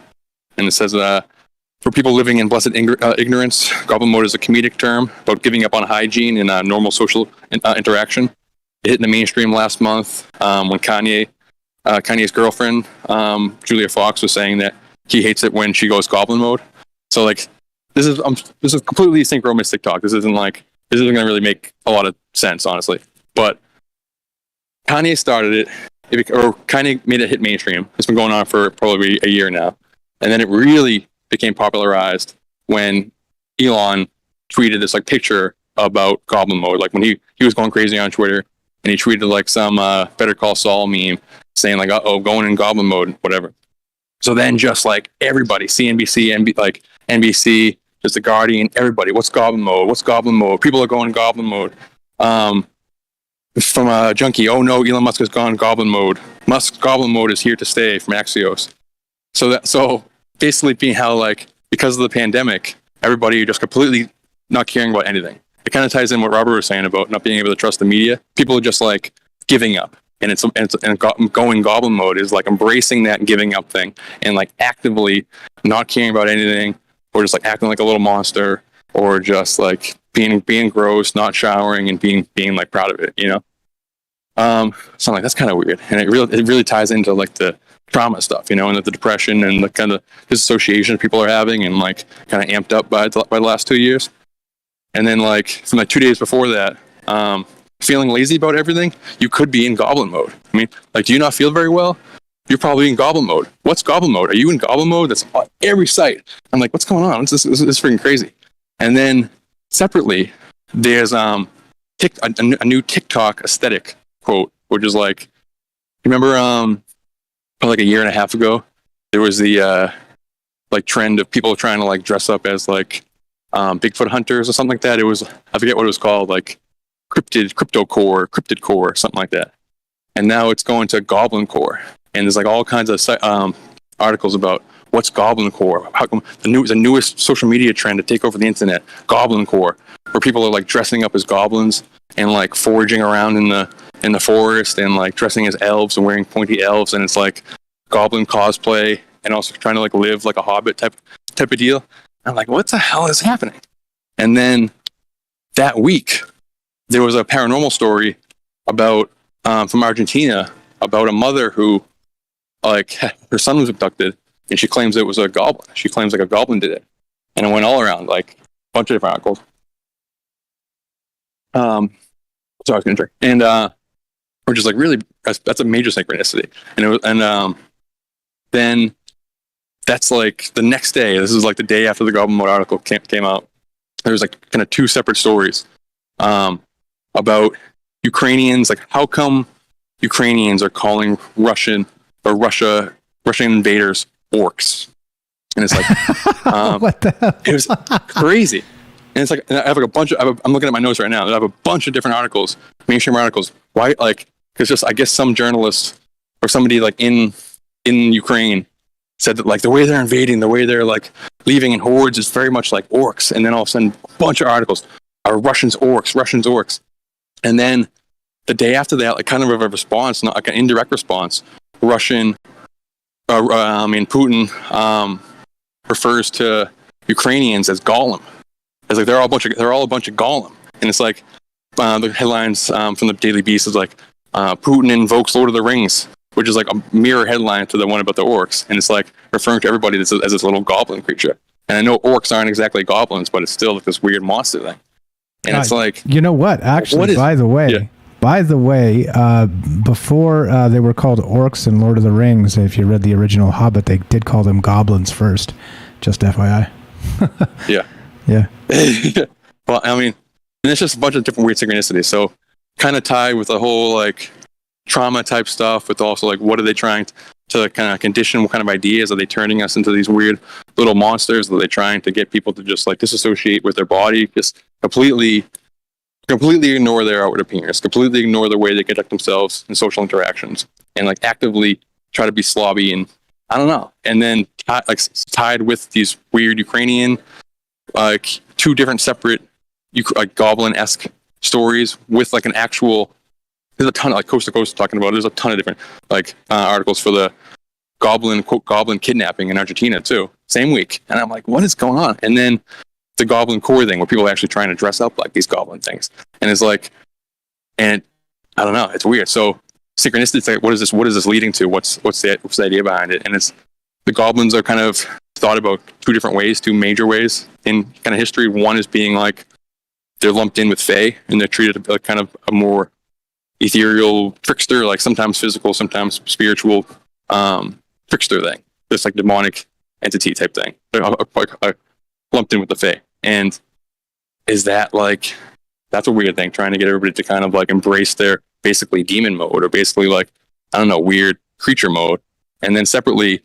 And it says, for people living in blessed ignorance, goblin mode is a comedic term about giving up on hygiene and normal social interaction. It hit in the mainstream last month when Kanye's girlfriend, Julia Fox, was saying that he hates it when she goes goblin mode. So like, this is completely synchronous TikTok. This isn't going to really make a lot of sense, honestly. But Kanye started it, or Kanye made it hit mainstream. It's been going on for probably a year now. And then it really became popularized when Elon tweeted this like picture about goblin mode. Like when he was going crazy on Twitter, and he tweeted like some Better Call Saul meme saying like, going in goblin mode, whatever. So then just like everybody, CNBC, NBC, just The Guardian, everybody, what's goblin mode? What's goblin mode? People are going goblin mode. From a junkie, oh no, Elon Musk has gone goblin mode. Musk's goblin mode is here to stay, from Axios. So basically being how like, because of the pandemic, everybody just completely not caring about anything. It kind of ties in what Robert was saying about not being able to trust the media. People are just like giving up, and going goblin mode is like embracing that giving up thing and like actively not caring about anything, or just like acting like a little monster, or just like being gross, not showering, and being like proud of it, you know. So I'm like, that's kind of weird, and it really ties into like the trauma stuff, you know, and the depression and the kind of disassociation people are having, and like kind of amped up by the last 2 years. And then like from like 2 days before that, feeling lazy about everything, you could be in goblin mode. I mean, like, do you not feel very well? You're probably in goblin mode. What's goblin mode? Are you in goblin mode? That's on every site. I'm like, what's going on? This is freaking crazy. And then separately, there's a new TikTok aesthetic quote, which is like, remember like a year and a half ago, there was the like trend of people trying to like dress up as like Bigfoot hunters or something like that. It was, I forget what it was called, like cryptid core, something like that. And now it's going to goblin core, and there's like all kinds of articles about what's goblin core. How come the newest social media trend to take over the internet, goblin core, where people are like dressing up as goblins and like foraging around in the forest and like dressing as elves and wearing pointy elves, and it's like goblin cosplay, and also trying to like live like a hobbit type of deal. I'm like, what the hell is happening? And then that week, there was a paranormal story about from Argentina about a mother who, like, her son was abducted, and she claims it was a goblin. She claims like a goblin did it, and it went all around, like a bunch of different articles. So I was gonna drink, and we're just like, really, that's a major synchronicity, and then. That's like the next day. This is like the day after the goblin mode article came out. There was like kind of two separate stories about Ukrainians. Like, how come Ukrainians are calling Russian invaders orcs? And it's like, what the hell? It was crazy. And it's like, and I have like a bunch of. I'm looking at my notes right now. I have a bunch of different articles, mainstream articles. Why? Like, because just I guess some journalist or somebody like in Ukraine said that like the way they're invading, the way they're like leaving in hordes is very much like orcs. And then all of a sudden, a bunch of articles are Russians orcs. And then the day after that, like kind of a response, not like an indirect response, Putin refers to Ukrainians as Gollum. It's like they're all a bunch of Gollum, and it's like the headlines from the Daily Beast is like Putin invokes Lord of the Rings, which is like a mirror headline to the one about the orcs, and it's like referring to everybody as this little goblin creature. And I know orcs aren't exactly goblins, but it's still like this weird monster thing. And it's like, you know what? Actually, by the way, before they were called orcs in Lord of the Rings, if you read the original Hobbit, they did call them goblins first. Just FYI. Yeah. Yeah. Well, I mean, and it's just a bunch of different weird synchronicities. So kind of tied with the whole like trauma type stuff, with also like what are they trying to kind of condition? What kind of ideas are they turning us into these weird little monsters? Are they trying to get people to just like disassociate with their body, just completely ignore their outward appearance, completely ignore the way they conduct themselves in social interactions, and like actively try to be slobby and I don't know. And then tied with these weird Ukrainian, like two different separate like goblin-esque stories with like an actual. There's a ton of like Coast to Coast talking about it. There's a ton of different like articles for the goblin kidnapping in Argentina too. Same week, and I'm like, what is going on? And then the goblin core thing where people are actually trying to dress up like these goblin things, and it's like, and I don't know, it's weird. So synchronicity, like, what is this leading to? What's the idea behind it? And it's the goblins are kind of thought about two major ways in kind of history. One is being like they're lumped in with Fae, and they're treated like kind of a more ethereal trickster, like sometimes physical, sometimes spiritual trickster thing. This like demonic entity type thing. They're lumped in with the Fae. And is that like, that's a weird thing, trying to get everybody to kind of like embrace their basically demon mode, or basically like, I don't know, weird creature mode. And then separately,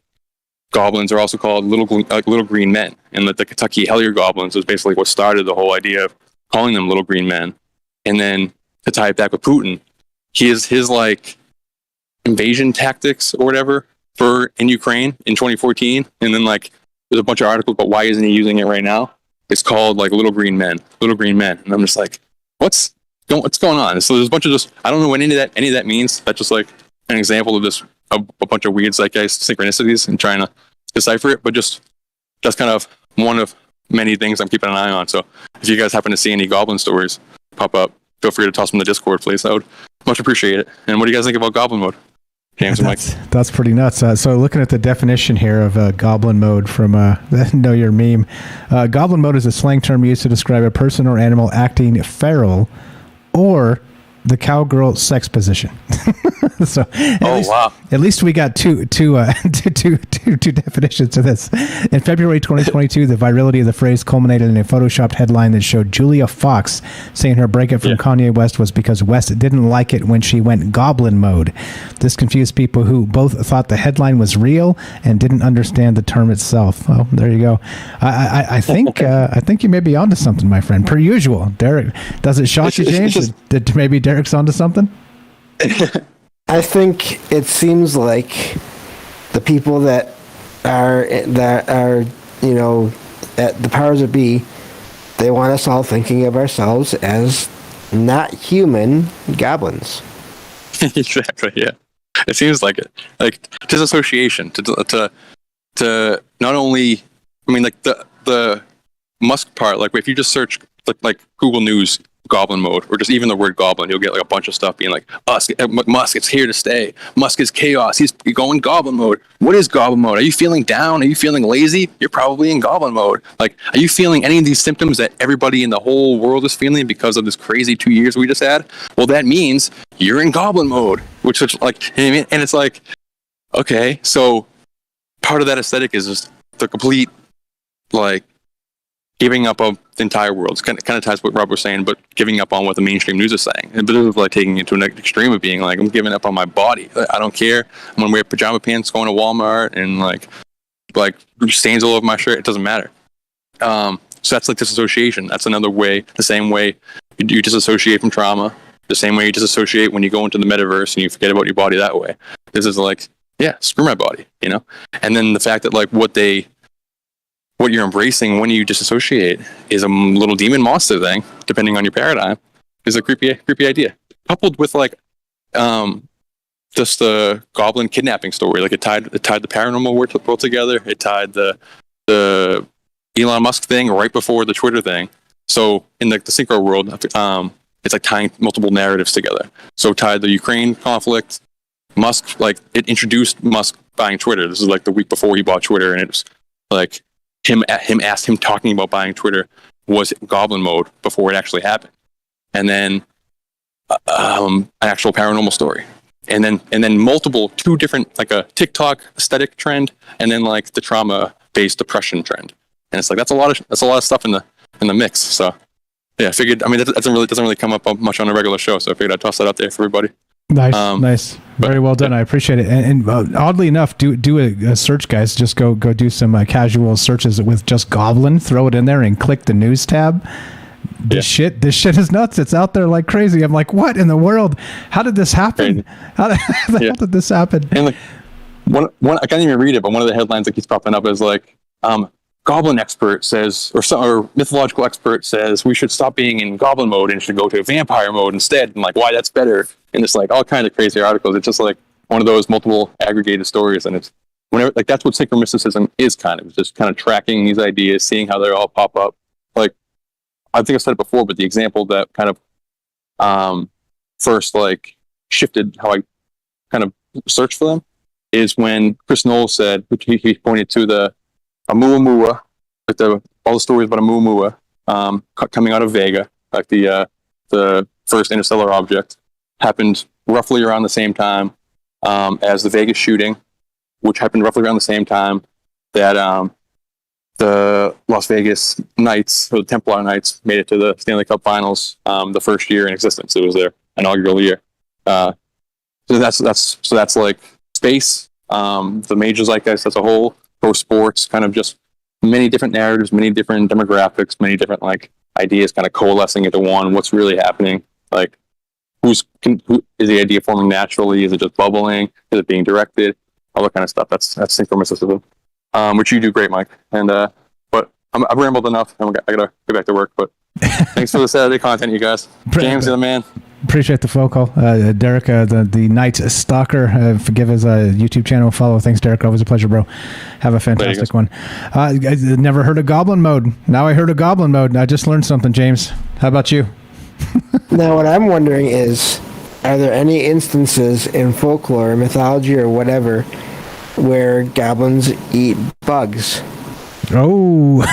goblins are also called little green men. And the Kentucky Hellier goblins was basically what started the whole idea of calling them little green men. And then to tie it back with Putin, his like invasion tactics or whatever in Ukraine in 2014, and then like there's a bunch of articles about why isn't he using it right now. It's called like little green men, and I'm just like, what's going on? So there's a bunch of just, I don't know what any of that means. That's just like an example of this a bunch of weird zeitgeist synchronicities and trying to decipher it. But just that's kind of one of many things I'm keeping an eye on. So if you guys happen to see any goblin stories pop up, feel free to toss them in the Discord, please. I would much appreciate it. And what do you guys think about goblin mode? James and Mike. That's pretty nuts. So looking at the definition here of goblin mode from Know Your Meme, goblin mode is a slang term used to describe a person or animal acting feral or the cowgirl sex position. So at least we got two definitions of this. In February 2022, the virality of the phrase culminated in a photoshopped headline that showed Julia Fox saying her breakup from Kanye West was because West didn't like it when she went goblin mode. This confused people who both thought the headline was real and didn't understand the term itself. Well, there you go. I think you may be onto something, my friend. Per usual, Derek. Does it shock you, James? That maybe Derek's onto something? I think it seems like the people that are you know, at the powers that be, they want us all thinking of ourselves as not human goblins. Exactly. Yeah, it seems like it. Like disassociation to not only, I mean, like the Musk part. Like if you just search like Google News goblin mode, or just even the word goblin, you'll get like a bunch of stuff being like, Musk, it's here to stay. Musk is chaos. He's going goblin mode. What is goblin mode? Are you feeling down? Are you feeling lazy? You're probably in goblin mode. Like, are you feeling any of these symptoms that everybody in the whole world is feeling because of this crazy 2 years we just had? Well, that means you're in goblin mode, which like, and it's like, okay, so part of that aesthetic is just the complete, like, giving up on the entire world. It's kind of ties what Rob was saying, but giving up on what the mainstream news is saying. And but it was like taking it to an extreme of being like, I'm giving up on my body. I don't care. I'm gonna wear pajama pants going to Walmart and like stains all over my shirt. It doesn't matter. So that's like disassociation. That's another way. The same way you disassociate from trauma. The same way you disassociate when you go into the metaverse and you forget about your body that way. This is like, yeah, screw my body, you know. And then the fact that like what you're embracing when you disassociate is a little demon monster thing, depending on your paradigm, is a creepy idea. Coupled with like just the goblin kidnapping story, like it tied the paranormal world together. It tied the Elon Musk thing right before the Twitter thing. So in the synchro world, it's like tying multiple narratives together. So tied the Ukraine conflict, Musk, like it introduced Musk buying Twitter. This is like the week before he bought Twitter, and it was like him talking about buying Twitter was Goblin mode before it actually happened, and then an actual paranormal story, and then multiple two different, like a TikTok aesthetic trend, and then like the trauma based depression trend, and it's like that's a lot of stuff in the mix. So yeah, I figured. I mean, that doesn't really come up much on a regular show, so I figured I'd toss that out there for everybody. Nice. Very well done. I appreciate it. And oddly enough, do a search, guys. Just go do some casual searches with just Goblin. Throw it in there and click the news tab. This shit is nuts. It's out there like crazy. I'm like, what in the world? How did this happen? How the hell did this happen? And like one, I can't even read it, but one of the headlines that keeps popping up is like, Goblin expert says, or mythological expert says, we should stop being in Goblin mode and should go to vampire mode instead. And like, why that's better? And it's like all kinds of crazy articles. It's just like one of those multiple aggregated stories, and it's whenever like that's what synchro mysticism is kind of. It's just kind of tracking these ideas, seeing how they all pop up. Like I think I've said it before, but the example that kind of first like shifted how I kind of searched for them is when Chris Knowles said, which he pointed to the Oumuamua, like all the stories about Oumuamua coming out of Vega, like the first interstellar object, happened roughly around the same time as the Vegas shooting, which happened roughly around the same time that the Las Vegas Knights, or the Templar Knights, made it to the Stanley Cup Finals the first year in existence. It was their inaugural year. So that's like space, the major zeitgeist as a whole, pro sports, kind of just many different narratives, many different demographics, many different like ideas kind of coalescing into one. What's really happening? Like, who is the idea forming naturally? Is it just bubbling? Is it being directed? All that kind of stuff. That's synchro mysticism, which you do great, Mike. And but I've rambled enough. I gotta get back to work. But thanks for the Saturday content, you guys. James, you're the man. Appreciate the phone call. Derek, the Night Stalker, forgive his YouTube channel follow. Thanks, Derek. Always a pleasure, bro. Have a fantastic one. I never heard of Goblin mode. Now I heard of Goblin mode. I just learned something, James. How about you? Now, what I'm wondering is, are there any instances in folklore, mythology, or whatever, where goblins eat bugs? Oh,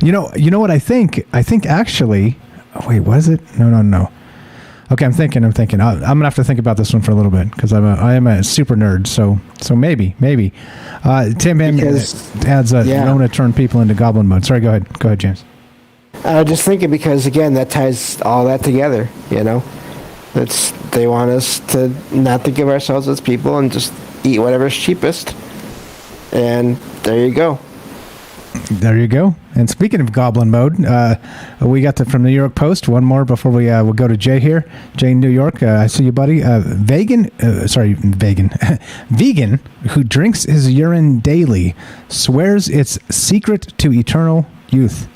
you know what I think? I think actually, wait, was it? No. Okay, I'm thinking. I'm gonna have to think about this one for a little bit because I am a super nerd. So maybe. Tim adds known to turn people into goblin mode. Sorry, go ahead, James. I was just thinking because again, that ties all that together. You know, they want us to not think of ourselves as people and just eat whatever's cheapest. And there you go. There you go. And speaking of Goblin mode, we got from the New York Post. One more before we'll go to Jay here. Jay in New York. I see you, buddy. Vegan who drinks his urine daily swears it's secret to eternal youth.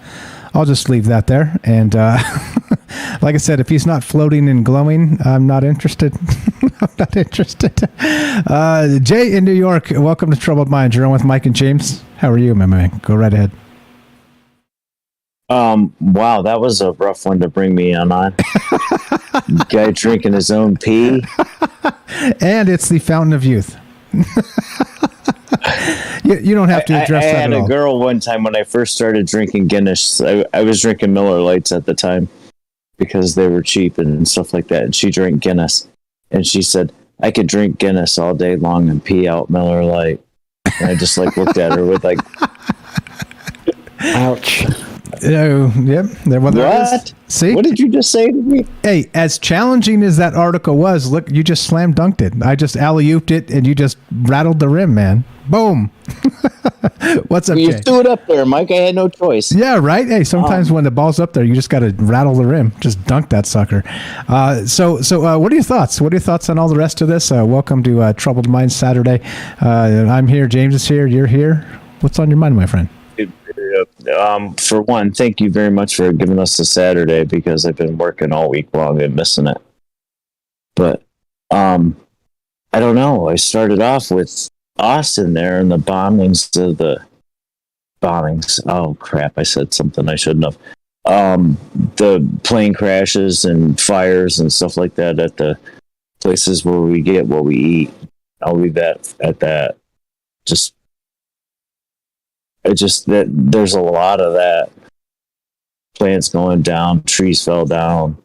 I'll just leave that there. And like I said, if he's not floating and glowing, I'm not interested. I'm not interested. Jay in New York, welcome to Troubled Minds. You're on with Mike and James. How are you, my man? Go right ahead. Wow, that was a rough one to bring me on. Guy drinking his own pee. And it's the fountain of youth. You don't have to address that at all. I had a girl one time when I first started drinking Guinness. I was drinking Miller Lights at the time because they were cheap and stuff like that. And she drank Guinness. And she said, I could drink Guinness all day long and pee out Miller Lite. And I just looked at her with ouch. Yep. What? See? What did you just say to me? Hey, as challenging as that article was, look, you just slam dunked it. I just alley-ooped it, and you just rattled the rim, man. Boom. What's up, You Jay? threw it up there, Mike. I had no choice. Yeah, right? Hey, sometimes when the ball's up there, you just got to rattle the rim. Just dunk that sucker. So what are your thoughts? What are your thoughts on all the rest of this? Welcome to Troubled Minds Saturday. I'm here. James is here. You're here. What's on your mind, my friend? For one, thank you very much for giving us the Saturday because I've been working all week long and missing it. But I don't know. I started off with Austin there and the bombings of the bombings. Oh crap! I said something I shouldn't have. The plane crashes and fires and stuff like that at the places where we get what we eat. I'll leave that at that. That there's a lot of that. Plants going down, trees fell down,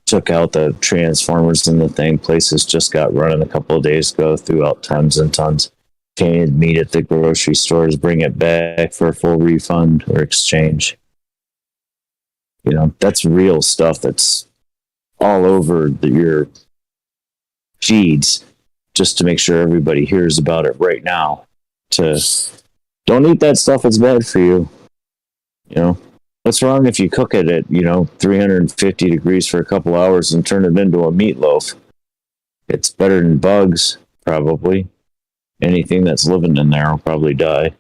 took out the transformers in the thing. Places just got running a couple of days ago, threw out tons and tons. Canned meat at the grocery stores, bring it back for a full refund or exchange. You know, that's real stuff that's all over your feeds just to make sure everybody hears about it right now. Don't eat that stuff, it's bad for you. You know, what's wrong if you cook it at, 350 degrees for a couple hours and turn it into a meatloaf? It's better than bugs, probably. Anything that's living in there will probably die.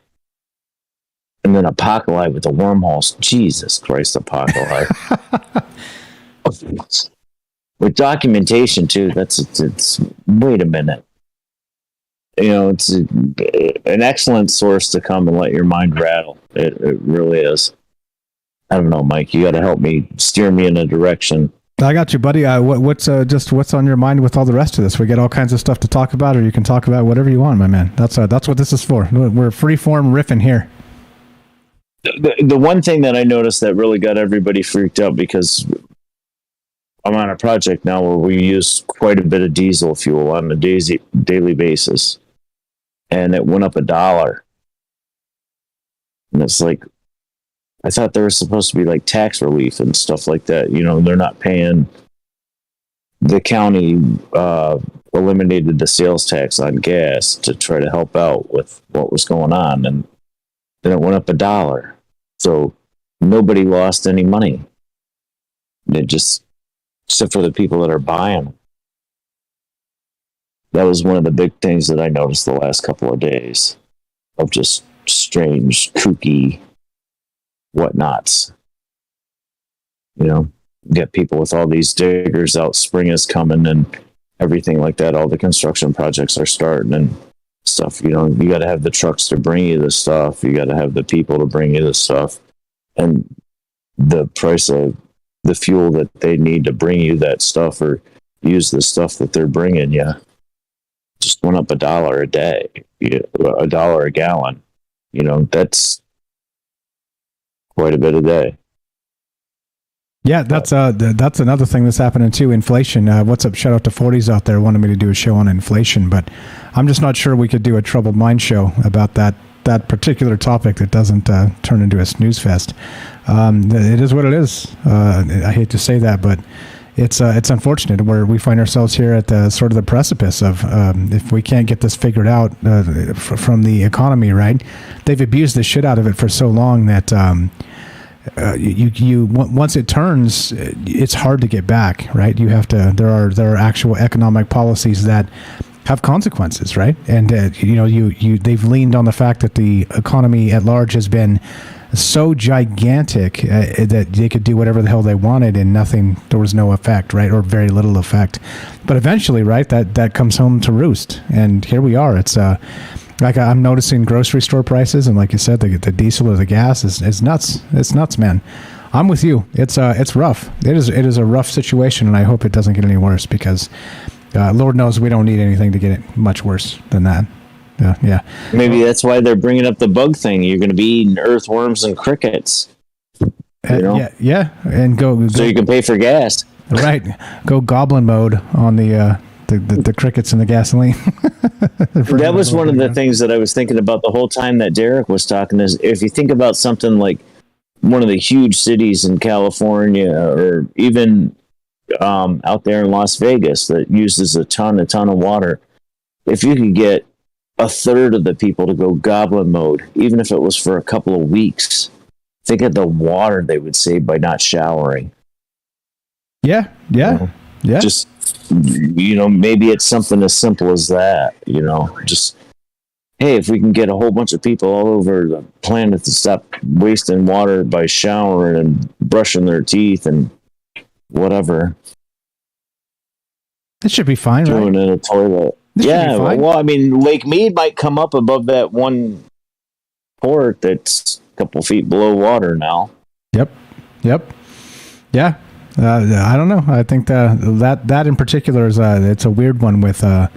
And then apocalypse with the wormholes. Jesus Christ, apocalypse. With documentation, too, it's wait a minute. It's an excellent source to come and let your mind rattle. It really is. I don't know, Mike. You got to help me, steer me in a direction. I got you, buddy. What's on your mind with all the rest of this? We get all kinds of stuff to talk about, or you can talk about whatever you want, my man. That's what this is for. We're free-form riffing here. The one thing that I noticed that really got everybody freaked out, because I'm on a project now where we use quite a bit of diesel fuel on a daily basis, and it went up $1. And it's like, I thought there was supposed to be like tax relief and stuff like that. They're not paying. The county eliminated the sales tax on gas to try to help out with what was going on, and then it went up $1. So nobody lost any money. It just, except for the people that are buying. That was one of the big things that I noticed the last couple of days of just strange, kooky whatnots. You get people with all these diggers out, spring is coming and everything like that. All the construction projects are starting and stuff. You got to have the trucks to bring you the stuff. You got to have the people to bring you the stuff. And the price of the fuel that they need to bring you that stuff or use the stuff that they're bringing you just went up $1 a day, $1 a gallon. That's quite a bit a day. Yeah, that's another thing that's happening too. Inflation. What's up? Shout out to 40s out there wanting me to do a show on inflation, but I'm just not sure we could do a Troubled Mind show about that particular topic that doesn't turn into a snooze fest. It is what it is. I hate to say that, but it's unfortunate where we find ourselves here at the sort of the precipice of if we can't get this figured out from the economy, right? They've abused the shit out of it for so long that you once it turns, it's hard to get back, right? You have to. There are actual economic policies that have consequences, right? And they've leaned on the fact that the economy at large has been so gigantic that they could do whatever the hell they wanted and there was no effect, right? Or very little effect. But eventually, right, that comes home to roost. And here we are. It's like I'm noticing grocery store prices, and like you said, the diesel or the gas is nuts. It's nuts, man. I'm with you. It's rough. It is a rough situation, and I hope it doesn't get any worse because Lord knows we don't need anything to get it much worse than that. Yeah. Maybe that's why they're bringing up the bug thing. You're going to be eating earthworms and crickets. Yeah, and go so you can pay for gas. Right. Go goblin mode on the crickets and the gasoline. That was one of the things that I was thinking about the whole time that Derek was talking. Is if you think about something like one of the huge cities in California, or even out there in Las Vegas that uses a ton of water, if you could get a third of the people to go goblin mode, even if it was for a couple of weeks, think of the water they would save by not showering. Yeah. Just, maybe it's something as simple as that, just, hey, if we can get a whole bunch of people all over the planet to stop wasting water by showering and brushing their teeth and whatever. It should be fine, doing right? In a toilet. Yeah, well, I mean, Lake Mead might come up above that one port that's a couple feet below water now. Yep. Yeah. I don't know. I think that in particular is it's a weird one with the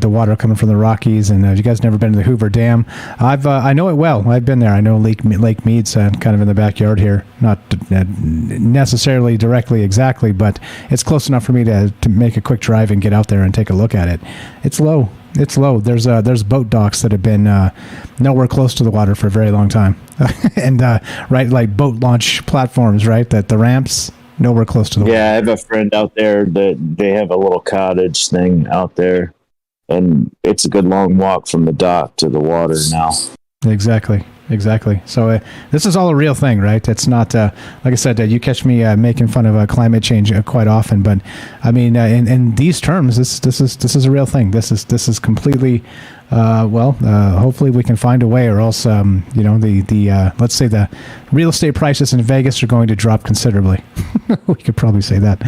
water coming from the Rockies. And have you guys never been to the Hoover Dam? I know it well. I've been there. I know Lake Mead's kind of in the backyard here, not necessarily directly exactly, but it's close enough for me to make a quick drive and get out there and take a look at it. It's low. There's boat docks that have been nowhere close to the water for a very long time, and right, like boat launch platforms, right? That the ramps nowhere close to the water. Yeah, I have a friend out there that they have a little cottage thing out there, and it's a good long walk from the dock to the water now. Exactly. So this is all a real thing, right? It's not like I said. You catch me making fun of climate change quite often, but I mean, in these terms, this is a real thing. This is completely. Hopefully we can find a way, or else the let's say the real estate prices in Vegas are going to drop considerably. We could probably say that.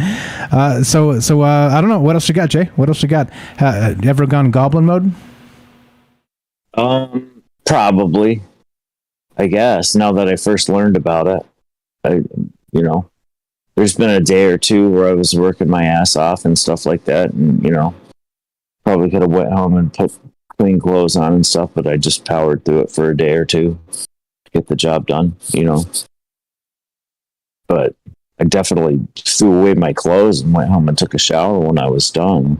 So I don't know. What else you got, Jay? What else you got? Ever gone goblin mode? Probably. I guess now that I first learned about it, there's been a day or two where I was working my ass off and stuff like that, and probably could have went home and put clean clothes on and stuff, but I just powered through it for a day or two to get the job done, But I definitely threw away my clothes and went home and took a shower when I was done.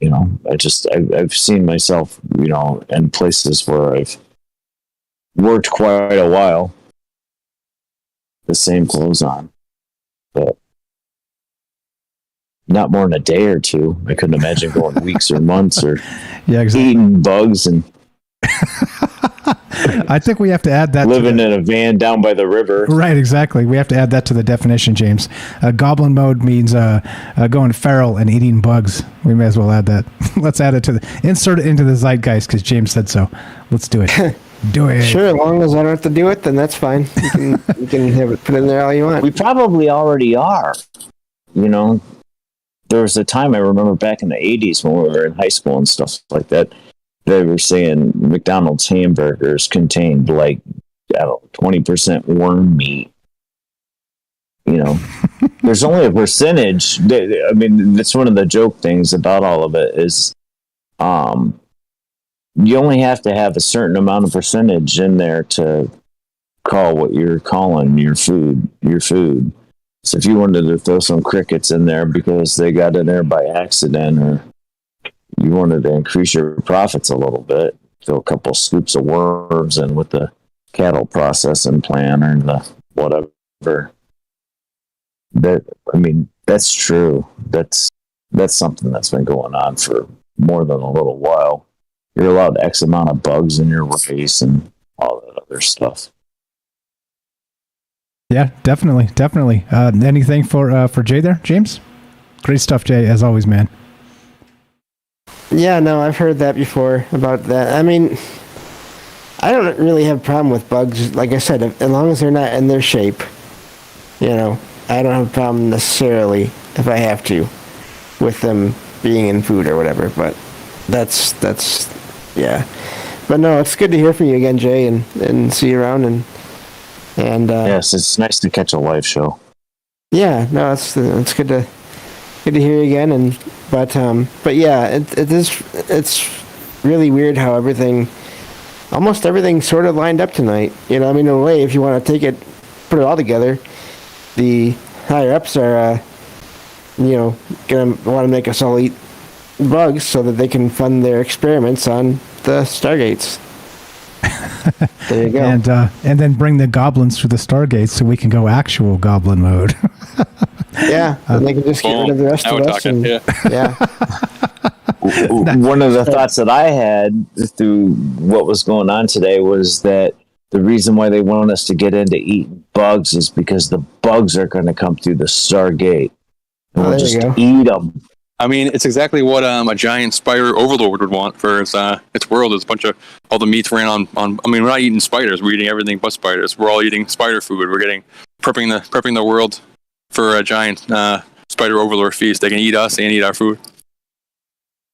I've seen myself, in places where I've worked quite a while, the same clothes on, but not more than a day or two. I couldn't imagine going weeks or months or eating bugs and I think we have to add that. Living in a van down by the river. Right, exactly. We have to add that to the definition, James. Goblin mode means going feral and eating bugs. We may as well add that. Let's add it insert it into the zeitgeist because James said so. Let's do it. Do it. Sure, as long as I don't have to do it, then that's fine. You can have it put in there all you want. We probably already are. There was a time I remember back in the 80s when we were in high school and stuff like that. They were saying McDonald's hamburgers contained 20% worm meat. There's only a percentage. I mean, that's one of the joke things about all of it is, you only have to have a certain amount of percentage in there to call what you're calling your food. So if you wanted to throw some crickets in there because they got in there by accident, or you wanted to increase your profits a little bit, throw a couple scoops of worms in with the cattle processing plant or the whatever. That's true. That's something that's been going on for more than a little while. You're allowed X amount of bugs in your rice and all that other stuff. Yeah, definitely. Anything for Jay there, James? Great stuff, Jay, as always, man. Yeah, no, I've heard that before about that. I mean, I don't really have a problem with bugs. Like I said, as long as they're not in their shape, I don't have a problem necessarily if I have to with them being in food or whatever. But that's yeah. But no, it's good to hear from you again, Jay, and see you around and yes, it's nice to catch a live show. Yeah, no, it's good to hear you again, but yeah, it's really weird how almost everything sort of lined up tonight. In a way, if you want to put it all together, the higher ups are, gonna want to make us all eat bugs so that they can fund their experiments on the Stargates. There you go. And then bring the goblins through the Stargates so we can go actual goblin mode. Yeah, and they can just get rid of the rest of us. One of the thoughts that I had through what was going on today was that the reason why they want us to get into eating bugs is because the bugs are going to come through the Stargate. And we'll just eat them. I mean, it's exactly what a giant spider overlord would want for its world. It's a bunch of all the meats ran on. I mean, we're not eating spiders. We're eating everything but spiders. We're all eating spider food. We're prepping the world for a giant spider overlord feast. They can eat us and eat our food.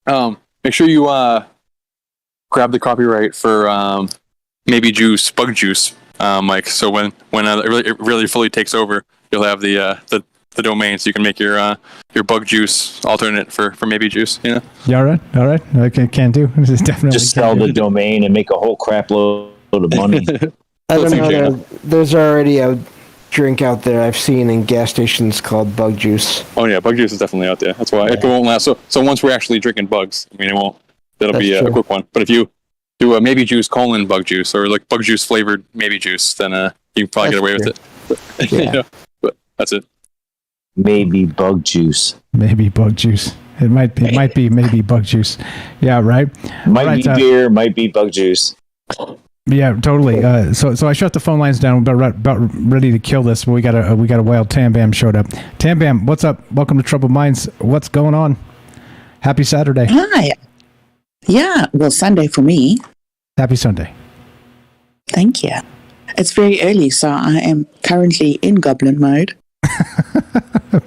Make sure you grab the copyright for maybe juice, bug juice, Mike. So when it really fully takes over, you'll have the domain, so you can make your bug juice alternate for maybe juice. You know. Yeah, all right. I can do. This is definitely Just sell the domain and make a whole crap load of money. I don't know. There's already a drink out there I've seen in gas stations called Bug Juice. Oh yeah, bug juice is definitely out there. That's why it won't last. So once we're actually drinking bugs, I mean, it won't. That'll be a quick one. But if you do a maybe juice : bug juice, or like bug juice flavored maybe juice, then you can probably get away with it. Yeah. You know? But that's it. Maybe bug juice. Maybe bug juice. It might be maybe bug juice. Yeah, right. Might be beer. Might be bug juice. Yeah, totally. So I shut the phone lines down. About ready to kill this. We got a wild Tam Bam showed up. Tam Bam, what's up? Welcome to Troubled Minds. What's going on? Happy Saturday. Hi. Yeah, well, Sunday for me. Happy Sunday. Thank you. It's very early, so I am currently in goblin mode.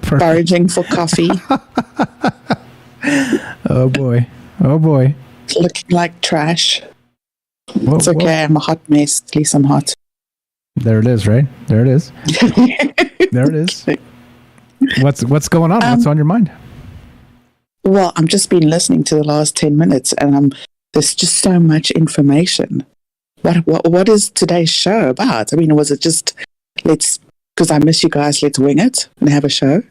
Foraging for coffee. Oh boy. Looking like trash. It's okay. I'm a hot mess. At least I'm hot. There it is, right? There it is. There it is. What's going on? What's on your mind? Well, I've just been listening to the last 10 minutes, and there's just so much information. What is today's show about? I mean, was it just because I miss you guys, let's wing it and have a show?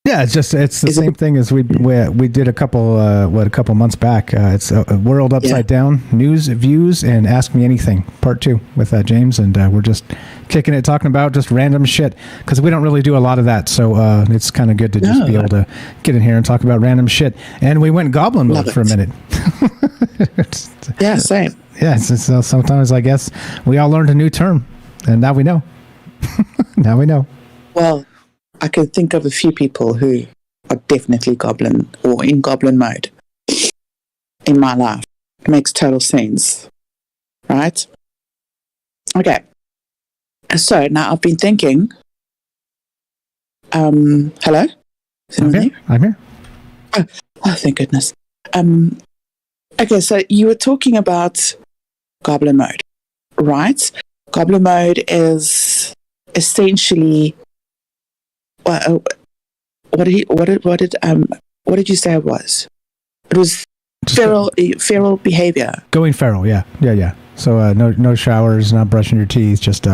Yeah, it's the same thing as we did a couple months back. It's a World Upside Down, news, views, and Ask Me Anything, part 2 with James, and we're just kicking it, talking about just random shit because we don't really do a lot of that. So it's kind of good to just be able to get in here and talk about random shit. And we went goblin mode for a minute. Yeah, same. Yeah, so sometimes I guess we all learned a new term, and now we know. Now we know. Well, I could think of a few people who are definitely goblin or in goblin mode in my life. It makes total sense. Right? Okay. So now I've been thinking, hello? I'm here. Oh, thank goodness. Okay, so you were talking about goblin mode, right? Goblin mode is essentially what did you say it was? It was feral behavior. Going feral, yeah. So no showers, not brushing your teeth, just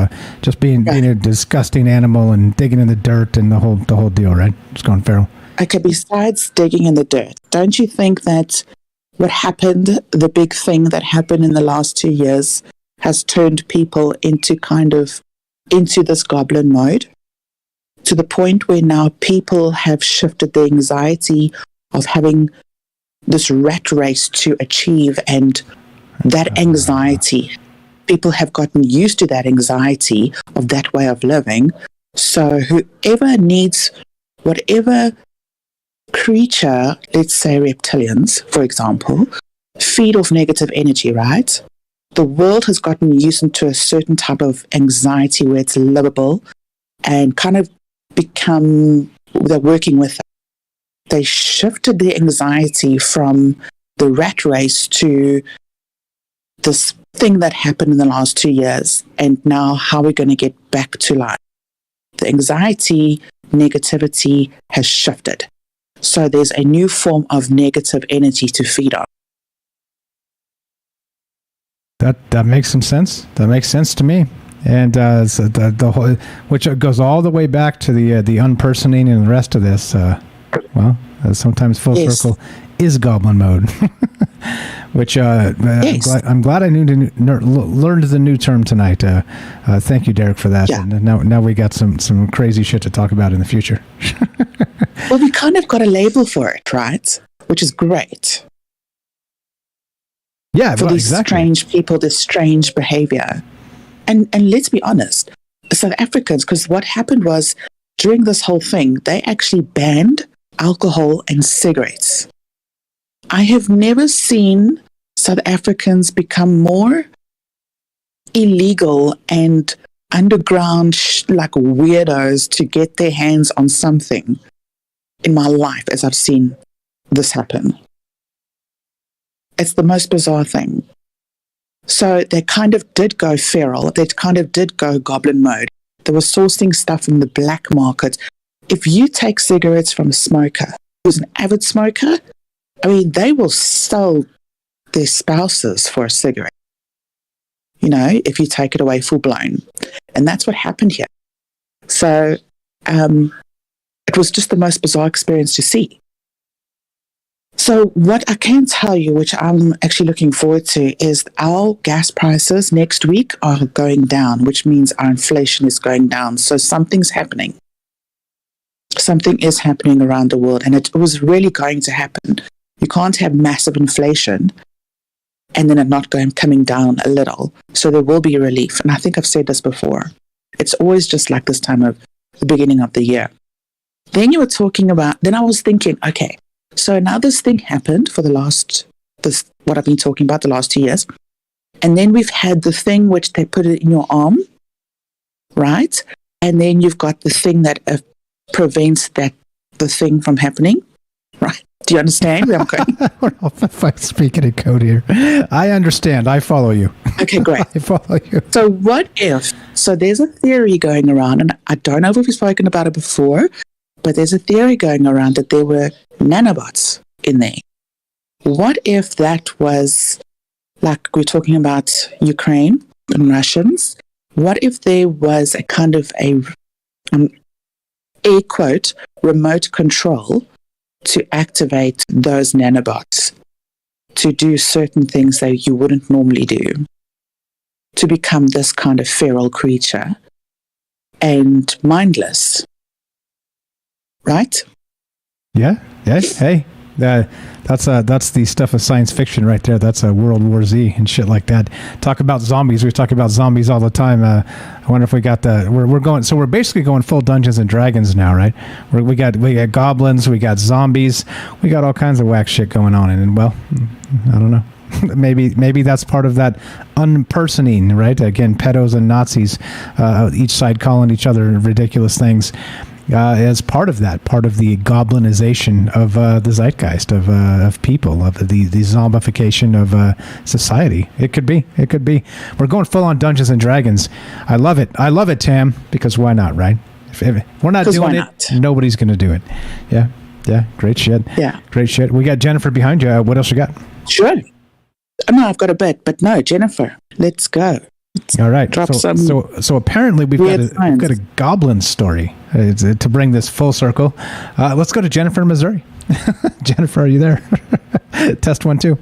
being a disgusting animal and digging in the dirt and the whole deal, right? Just going feral. Okay, besides digging in the dirt, don't you think that what happened, the big thing that happened in the last 2 years, has turned people into this goblin mode? To the point where now people have shifted the anxiety of having this rat race to achieve, and that anxiety, people have gotten used to that anxiety of that way of living. So whoever needs whatever creature, let's say reptilians, for example, feed off negative energy, right? The world has gotten used to a certain type of anxiety where it's livable and kind of they're working with that. They shifted the anxiety from the rat race to this thing that happened in the last 2 years, and now how we're going to get back to life. The anxiety, negativity has shifted. So there's a new form of negative energy to feed on. That makes some sense. That makes sense to me. And so the whole, which goes all the way back to the unpersoning and the rest of this. Sometimes full circle is goblin mode, which I'm glad I learned the new term tonight. Thank you, Derek, for that. Yeah. And now we got some crazy shit to talk about in the future. Well, we kind of got a label for it, right? Which is great. Yeah, for these strange people, this strange behavior. And let's be honest, South Africans, because what happened was during this whole thing, they actually banned alcohol and cigarettes. I have never seen South Africans become more illegal and underground like weirdos to get their hands on something in my life as I've seen this happen. It's the most bizarre thing. So they kind of did go feral. They kind of did go goblin mode. They were sourcing stuff from the black market. If you take cigarettes from a smoker who's an avid smoker, I mean, they will sell their spouses for a cigarette, you know, if you take it away full blown. And that's what happened here. So it was just the most bizarre experience to see. So what I can tell you, which I'm actually looking forward to, is our gas prices next week are going down, which means our inflation is going down. So something's happening. Something is happening around the world, and it was really going to happen. You can't have massive inflation and then it not coming down a little. So there will be relief. And I think I've said this before. It's always just like this time of the beginning of the year. Then you were talking about, then I was thinking, okay, so now this thing happened for what I've been talking about the last 2 years. And then we've had the thing which they put it in your arm, right? And then you've got the thing that prevents the thing from happening, right? Do you understand where I'm going? I don't know if I'm speaking in code here. I understand. I follow you. Okay, great. I follow you. So what if, so there's a theory going around, and I don't know if we've spoken about it before, but there's a theory going around that there were nanobots in there. What if that was, like we're talking about Ukraine and Russians, what if there was a kind of a quote, remote control to activate those nanobots to do certain things that you wouldn't normally do, to become this kind of feral creature and mindless, right? Yeah. Hey, that's the stuff of science fiction right there. That's a World War Z and shit like that. Talk about zombies. We talk about zombies all the time. I wonder if we got the. We're going. So we're basically going full Dungeons and Dragons now, right? We got goblins. We got zombies. We got all kinds of whack shit going on. And well, I don't know. Maybe that's part of that unpersoning, right? Again, pedos and Nazis, each side calling each other ridiculous things. As part of that, part of the goblinization of the zeitgeist of people, of the zombification of society. It could be. We're going full on Dungeons and Dragons. I love it, Tam, because why not, right? If we're not doing it, nobody's going to do it. Yeah, great shit. Yeah. Great shit. We got Jennifer behind you. What else you got? Sure. No, I've got a bit, but no, Jennifer, let's go. All right. So apparently we've got a goblin story to bring this full circle. Let's go to Jennifer in Missouri. Jennifer, are you there? Test 1, 2.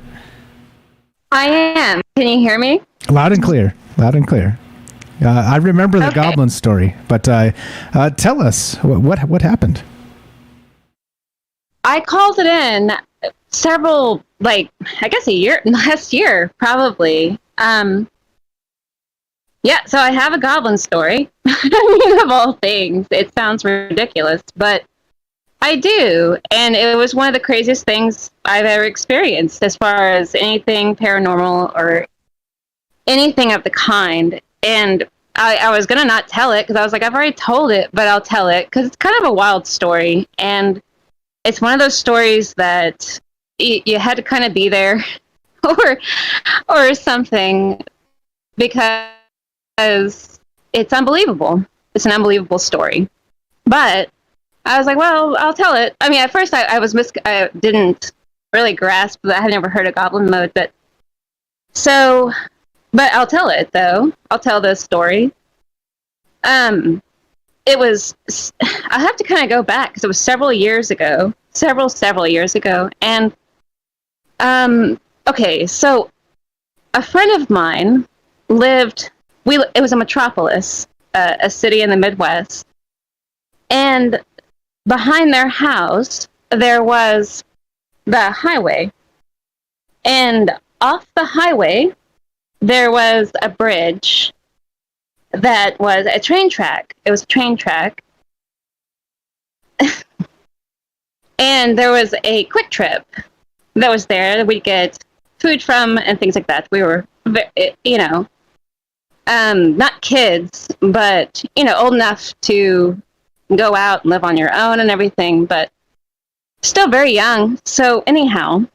I am. Can you hear me? Loud and clear. I remember the goblin story, but tell us what happened. I called it in several, I guess last year, probably. Yeah, so I have a goblin story. I mean, of all things, it sounds ridiculous, but I do. And it was one of the craziest things I've ever experienced as far as anything paranormal or anything of the kind. And I was going to not tell it because I was like, I've already told it, but I'll tell it because it's kind of a wild story. And it's one of those stories that you had to kind of be there or something because it's unbelievable. It's an unbelievable story. But I was like, well, I'll tell it. I mean, at first I didn't really grasp that I had never heard of goblin mode, but I'll tell it though. I'll tell this story. It was, I have to kind of go back because it was several years ago, several years ago. And, okay, so a friend of mine it was a metropolis, a city in the Midwest. And behind their house, there was the highway. And off the highway, there was a bridge that was a train track. It was a train track. And there was a Quick Trip that was there that we'd get food from and things like that. We were, not kids, but, old enough to go out and live on your own and everything, but still very young. So anyhow,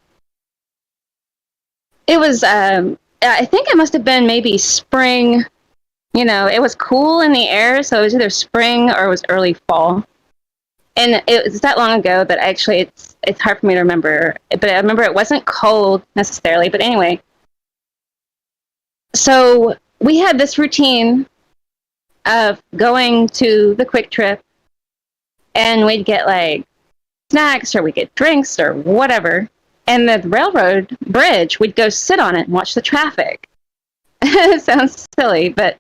it was I think it must have been maybe spring. You know, it was cool in the air, so it was either spring or it was early fall. And it was that long ago that actually it's hard for me to remember. But I remember it wasn't cold necessarily. But anyway, so we had this routine of going to the Quick Trip, and we'd get like snacks or we'd get drinks or whatever. And the railroad bridge, we'd go sit on it and watch the traffic. It sounds silly, but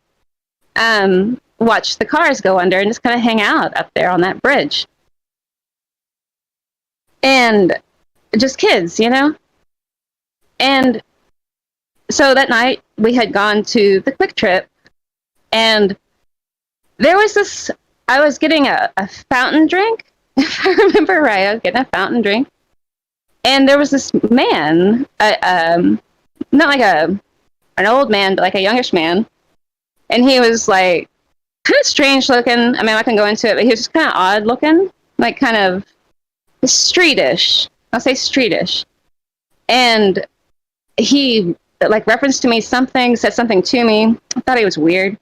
watch the cars go under and just kind of hang out up there on that bridge. And just kids, you know? And so that night we had gone to the Quick Trip, and there was this, I was getting a fountain drink, if I remember right. I was getting a fountain drink. And there was this man, not like an old man, but like a youngish man. And he was like kind of strange looking. I mean, I can go into it, but he was just kind of odd looking, like kind of streetish. I'll say streetish. And he like referenced to me something, said something to me. I thought he was weird,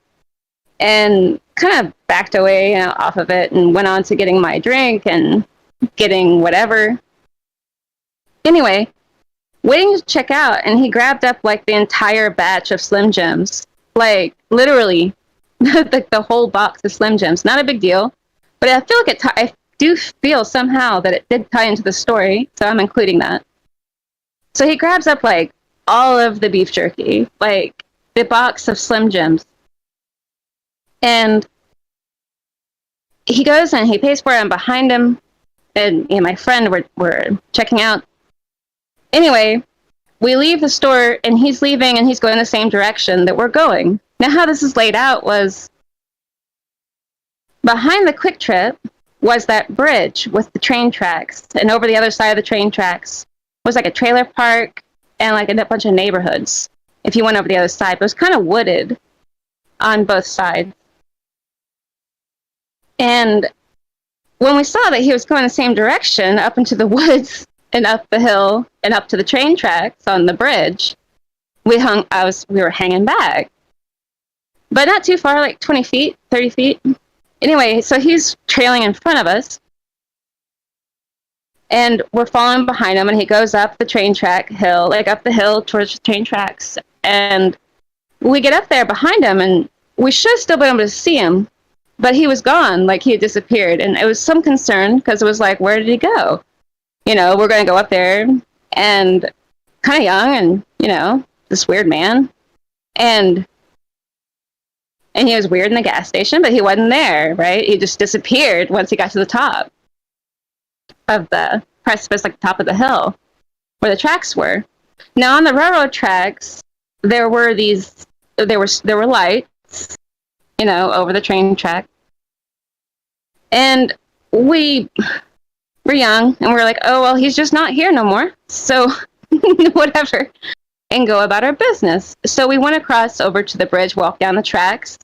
and kind of backed away, you know, off of it, and went on to getting my drink and getting whatever. Anyway, waiting to check out, and he grabbed up like the entire batch of Slim Jims, like literally the whole box of Slim Jims. Not a big deal, but I feel like I do feel somehow that it did tie into the story, so I'm including that. So he grabs up like all of the beef jerky, like the box of Slim Jims, and he goes and he pays for it. I'm behind him, and me and my friend were checking out. Anyway, we leave the store, and he's leaving, and he's going the same direction that we're going. Now, how this is laid out was behind the Quick Trip was that bridge with the train tracks, and over the other side of the train tracks was like a trailer park and like a bunch of neighborhoods. If you went over the other side, but it was kind of wooded on both sides. And when we saw that he was going the same direction up into the woods and up the hill and up to the train tracks on the bridge, we were hanging back, but not too far, like 20 feet, 30 feet. Anyway, so he's trailing in front of us, and we're following behind him, and he goes up the train track hill, like up the hill towards the train tracks. And we get up there behind him, and we should still be able to see him, but he was gone, like he had disappeared. And it was some concern, because it was like, where did he go? You know, we're going to go up there, and kind of young, and, you know, this weird man. And he was weird in the gas station, but he wasn't there, right? He just disappeared once he got to the top of the precipice, like the top of the hill, where the tracks were. Now, on the railroad tracks, there were lights, you know, over the train track. And we were young, and we were like, oh, well, he's just not here no more. So, whatever. And go about our business. So we went across over to the bridge, walked down the tracks,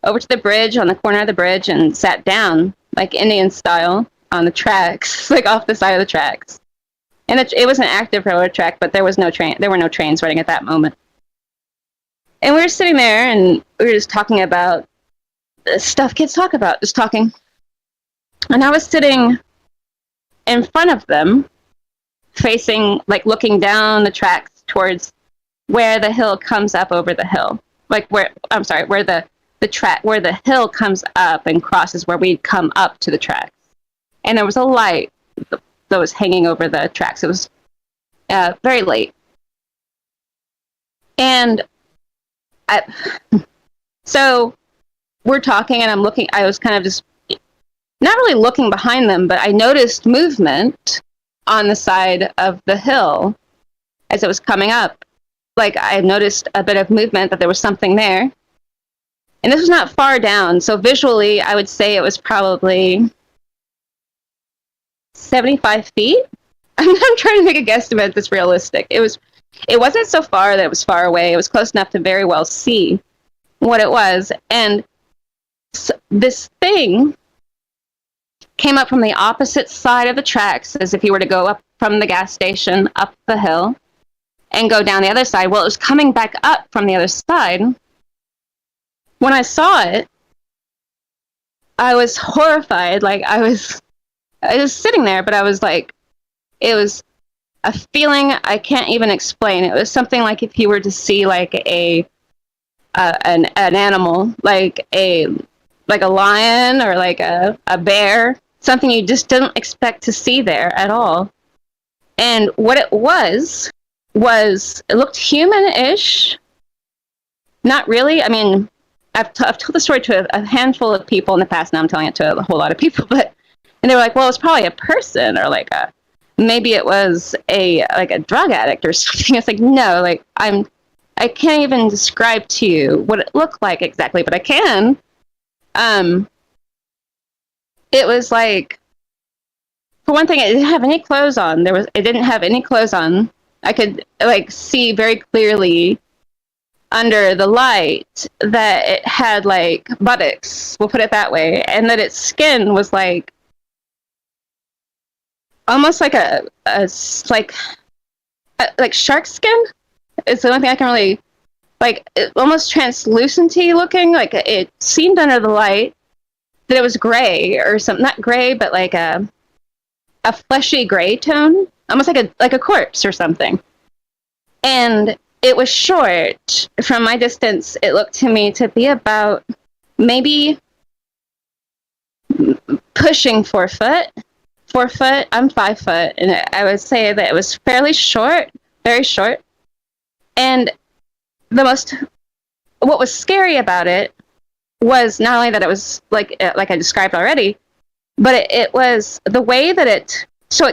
over to the bridge, on the corner of the bridge, and sat down, like Indian style, on the tracks, like off the side of the tracks. And it was an active railroad track, but there were no trains running at that moment. And we were sitting there, and we were just talking about the stuff kids talk about, just talking. And I was sitting in front of them, facing, like looking down the tracks towards where the hill comes up over the hill. Like where the hill comes up and crosses where we'd come up to the tracks. And there was a light that was hanging over the tracks. It was very late. And so we're talking, and I was kind of just not really looking behind them, but I noticed movement on the side of the hill as it was coming up. Like, I noticed a bit of movement, that there was something there. And this was not far down, so visually I would say it was probably 75 feet. I'm trying to make a guesstimate that's realistic. It wasn't so far that it was far away. It was close enough to very well see what it was. And so this thing came up from the opposite side of the tracks, as if you were to go up from the gas station up the hill. and go down the other side. Well, it was coming back up from the other side. When I saw it, I was horrified. Like, I was sitting there, but I was like, it was a feeling I can't even explain. It was something like if you were to see like an animal, like a lion or like a bear, something you just didn't expect to see there at all. And what it was it looked human-ish. Not really. I mean, I've told the story to a handful of people in the past. Now I'm telling it to a whole lot of people, and they were like, well, it's probably a person, or like maybe it was a drug addict or something. It's like, no, like I can't even describe to you what it looked like exactly, but I can. It was like, for one thing, it didn't have any clothes on. It didn't have any clothes on. I could like see very clearly under the light that it had like buttocks, we'll put it that way, and that its skin was like almost like like shark skin. It's the only thing I can really like, almost translucenty looking. Like it seemed under the light that it was gray or something, not gray, but like a fleshy gray tone, almost like a corpse or something. And it was short. From my distance, it looked to me to be about maybe pushing 4 foot. 4 foot. I'm 5 foot, and I would say that it was fairly short, very short. And what was scary about it was not only that it was like I described already, but it was the way that it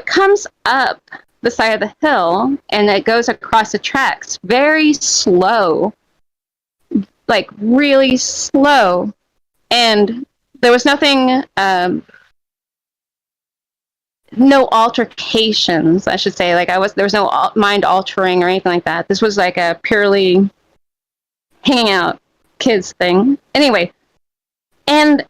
comes up the side of the hill and it goes across the tracks very slow, like really slow. And there was nothing, no altercations, I should say. Like there was no mind altering or anything like that. This was like a purely hanging out kids thing. Anyway, and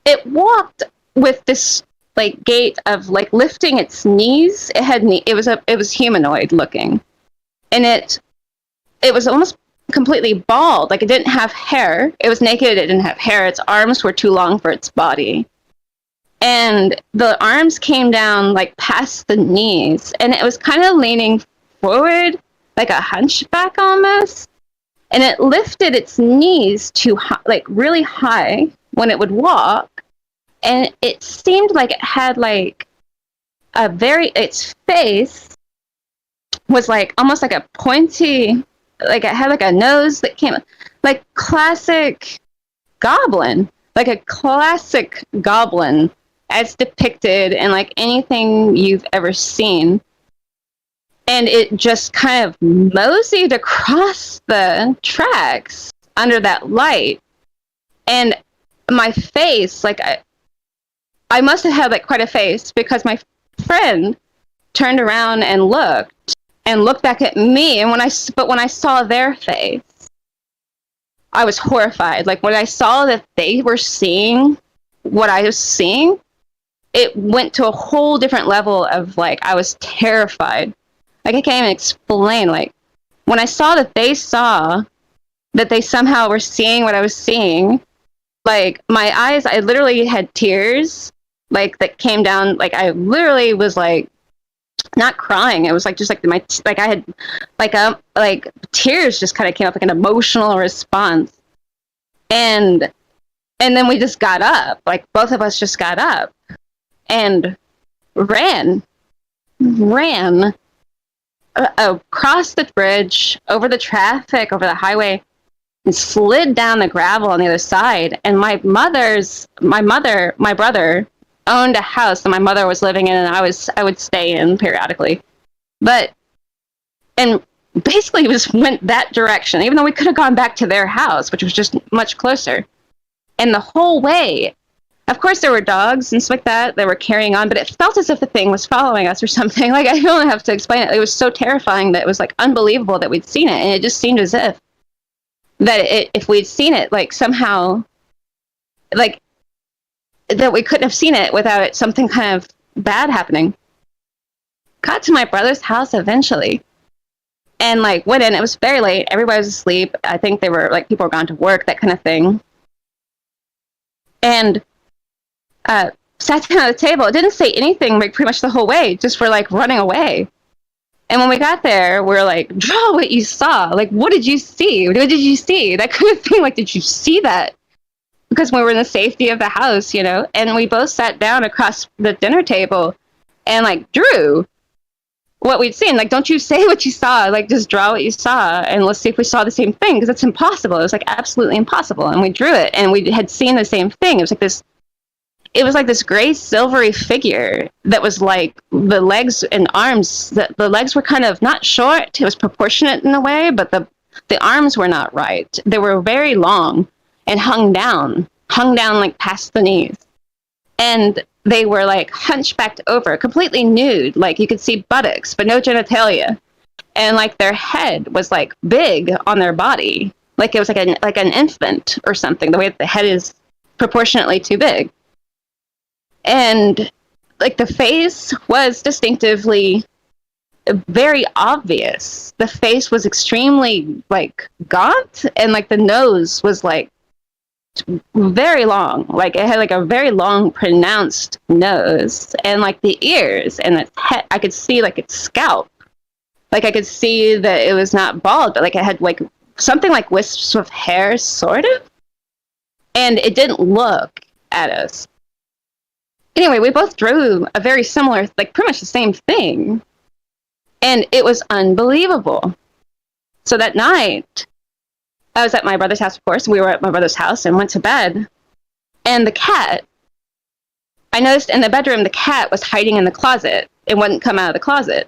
it walked with this like gait of like lifting its knees. It was humanoid looking, and it was almost completely bald. Like it didn't have hair. It was naked. It didn't have hair. Its arms were too long for its body, and the arms came down like past the knees, and it was kind of leaning forward like a hunchback almost. And it lifted its knees to like really high when it would walk. And it seemed like it had like its face was like almost like a pointy, like it had like a nose that came like classic goblin, like a classic goblin as depicted in like anything you've ever seen. And it just kind of moseyed across the tracks under that light. And my face, like I must have had like quite a face, because my friend turned around and looked back at me. And when I saw their face, I was horrified. Like when I saw that they were seeing what I was seeing, it went to a whole different level of like, I was terrified. Like I can't even explain. Like when I saw that they somehow were seeing what I was seeing, like my eyes, I literally had tears like that came down. Like I literally was like not crying. It was like just like I had like tears just kind of came up, like an emotional response. And then we just got up. Like both of us just got up and ran across the bridge, over the traffic, over the highway, and slid down the gravel on the other side. And my brother owned a house that my mother was living in, and I would stay in periodically. And basically we just went that direction, even though we could have gone back to their house, which was just much closer. And the whole way, of course, there were dogs and stuff like that were carrying on, but it felt as if the thing was following us or something. Like, I don't have to explain it. It was so terrifying that it was, like, unbelievable that we'd seen it. And it just seemed as if if we'd seen it, like, somehow, like, that we couldn't have seen it without something kind of bad happening. Got to my brother's house eventually. And like went in. It was very late. Everybody was asleep. I think they were like people were gone to work, that kind of thing. And sat down at the table. It didn't say anything like pretty much the whole way. Just were like running away. And when we got there, we were like, draw what you saw. Like, what did you see? What did you see? That kind of thing. Like, did you see that? Because we were in the safety of the house, and we both sat down across the dinner table and like drew what we'd seen. Like, don't you say what you saw. Like, just draw what you saw and let's see if we saw the same thing, because it's impossible. It was like absolutely impossible. And we drew it and we had seen the same thing. It was like this gray silvery figure that was like the legs and arms, the legs were kind of not short. It was proportionate in a way, but the arms were not right. They were very long and hung down like past the knees. And they were like hunchbacked over, completely nude. Like you could see buttocks, but no genitalia. And like their head was like big on their body. Like it was like an infant or something, the way that the head is proportionately too big. And like the face was distinctively very obvious. The face was extremely like gaunt, and like the nose was like very long. Like it had like a very long pronounced nose, and like the ears and its head, I could see like its scalp. Like I could see that it was not bald, but like it had like something like wisps of hair sort of. And it didn't look at us. Anyway, we both drew a very similar, like pretty much the same thing. And it was unbelievable. So that night, I was at my brother's house, of course. We were at my brother's house and went to bed. And the cat, I noticed in the bedroom, the cat was hiding in the closet. It wouldn't come out of the closet.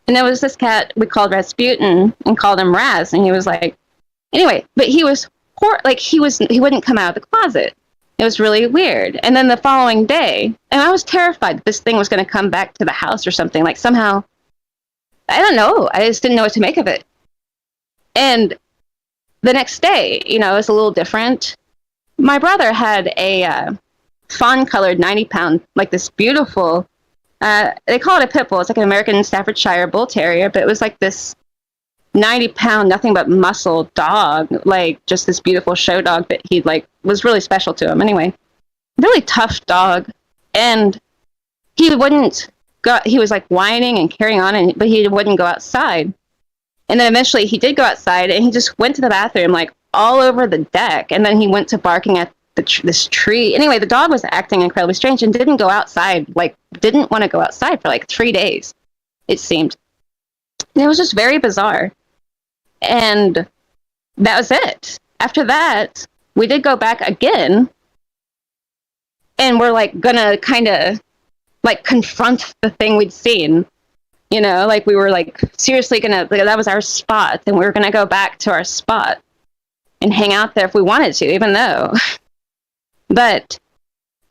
And there was this cat we called Rasputin and called him Raz. And he was like, anyway, but he was, he wouldn't come out of the closet. It was really weird. And then the following day, and I was terrified that this thing was going to come back to the house or something. Like somehow, I don't know. I just didn't know what to make of it. And the next day, it was a little different. My brother had a fawn-colored 90-pound, like this beautiful, they call it a pit bull. It's like an American Staffordshire Bull Terrier, but it was like this 90-pound, nothing but muscle dog, like just this beautiful show dog that he like was really special to him. Anyway, really tough dog, and he wouldn't go. He was like whining and carrying on, but he wouldn't go outside. And then eventually he did go outside, and he just went to the bathroom like all over the deck, and then he went to barking at this tree. Anyway, the dog was acting incredibly strange and didn't go outside. Like didn't want to go outside for like 3 days, it seemed. And it was just very bizarre. And that was it. After that, we did go back again, and we're like gonna kind of like confront the thing we'd seen. Like we were like seriously gonna, like, that was our spot, and we were gonna go back to our spot and hang out there if we wanted to, even though. But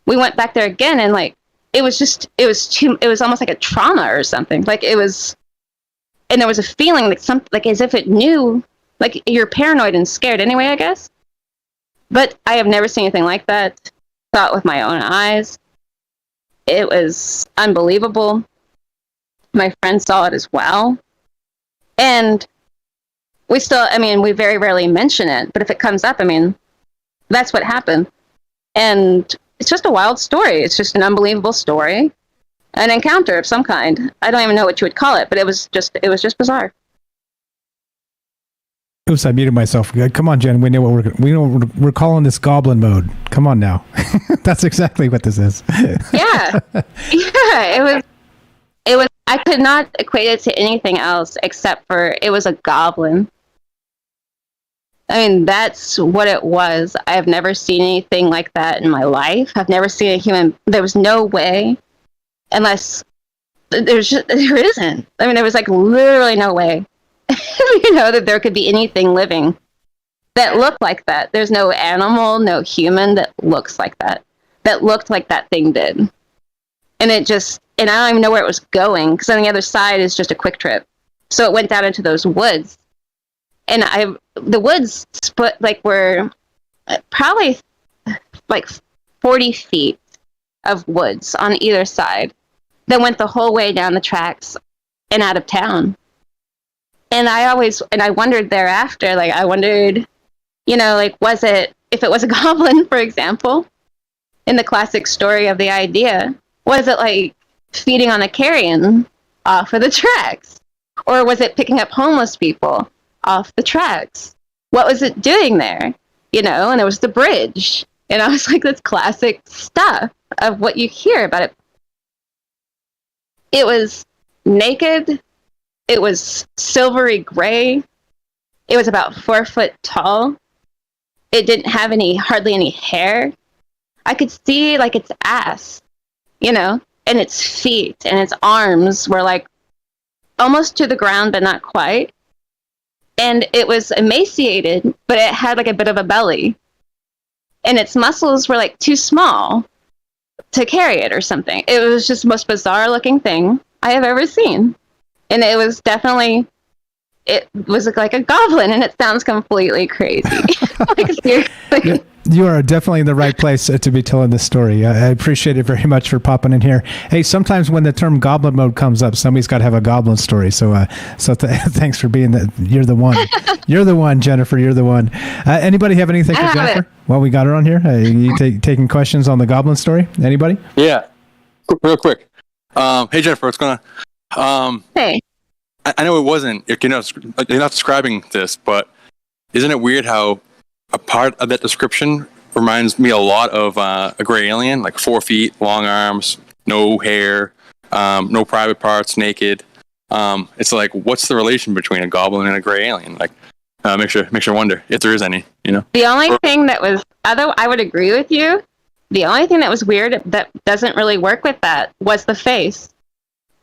we went back there again, and like it was almost like a trauma or something. Like it was. And there was a feeling like as if it knew, like you're paranoid and scared anyway, I guess. But I have never seen anything like that. Saw it with my own eyes. It was unbelievable. My friend saw it as well. And we very rarely mention it, but if it comes up, that's what happened. And it's just a wild story. It's just an unbelievable story. An encounter of some kind. I don't even know what you would call it, but it was just bizarre. Oops, I muted myself. Come on, Jen. We know what we're calling this goblin mode. Come on now. That's exactly what this is. Yeah. Yeah, it was I could not equate it to anything else except for it was a goblin. That's what it was. I have never seen anything like that in my life. I've never seen a human. There was no way. Unless there isn't. There was like literally no way, that there could be anything living that looked like that. There's no animal, no human that looks like that looked like that thing did. And I don't even know where it was going, because on the other side is just a quick trip. So it went down into those woods, and the woods split were probably like 40 feet of woods on either side. That went the whole way down the tracks and out of town. And I wondered thereafter, like, I wondered, you know, like, if it was a goblin, for example, in the classic story of the idea, was it like feeding on the carrion off of the tracks? Or was it picking up homeless people off the tracks? What was it doing there? You know, and it was the bridge. And I was like, that's classic stuff of what you hear about it. It was naked. It was silvery gray. It was about 4 foot tall. It didn't have hardly any hair. I could see like its ass, you know, and its feet and its arms were like almost to the ground, but not quite. And it was emaciated, but it had like a bit of a belly. And its muscles were like too small to carry it or something. It was just the most bizarre looking thing I have ever seen. And it was like a goblin, and it sounds completely crazy. Like, seriously. You are definitely in the right place to be telling this story. I appreciate it very much for popping in here. Hey, sometimes when the term goblin mode comes up, somebody's got to have a goblin story. So thanks for being you're the one. You're the one, Jennifer. You're the one. Anybody have anything for Jennifer? Well, we got her on here. You taking questions on the goblin story? Anybody? Yeah. Real quick. Hey, Jennifer, what's going on? Hey. I know it wasn't, you're not describing this, but isn't it weird how a part of that description reminds me a lot of a gray alien, like 4 feet, long arms, no hair, no private parts, naked. It's like, what's the relation between a goblin and a gray alien? Like, makes you wonder if there is any, you know? The only thing that was, although I would agree with you, the only thing that was weird that doesn't really work with that was the face.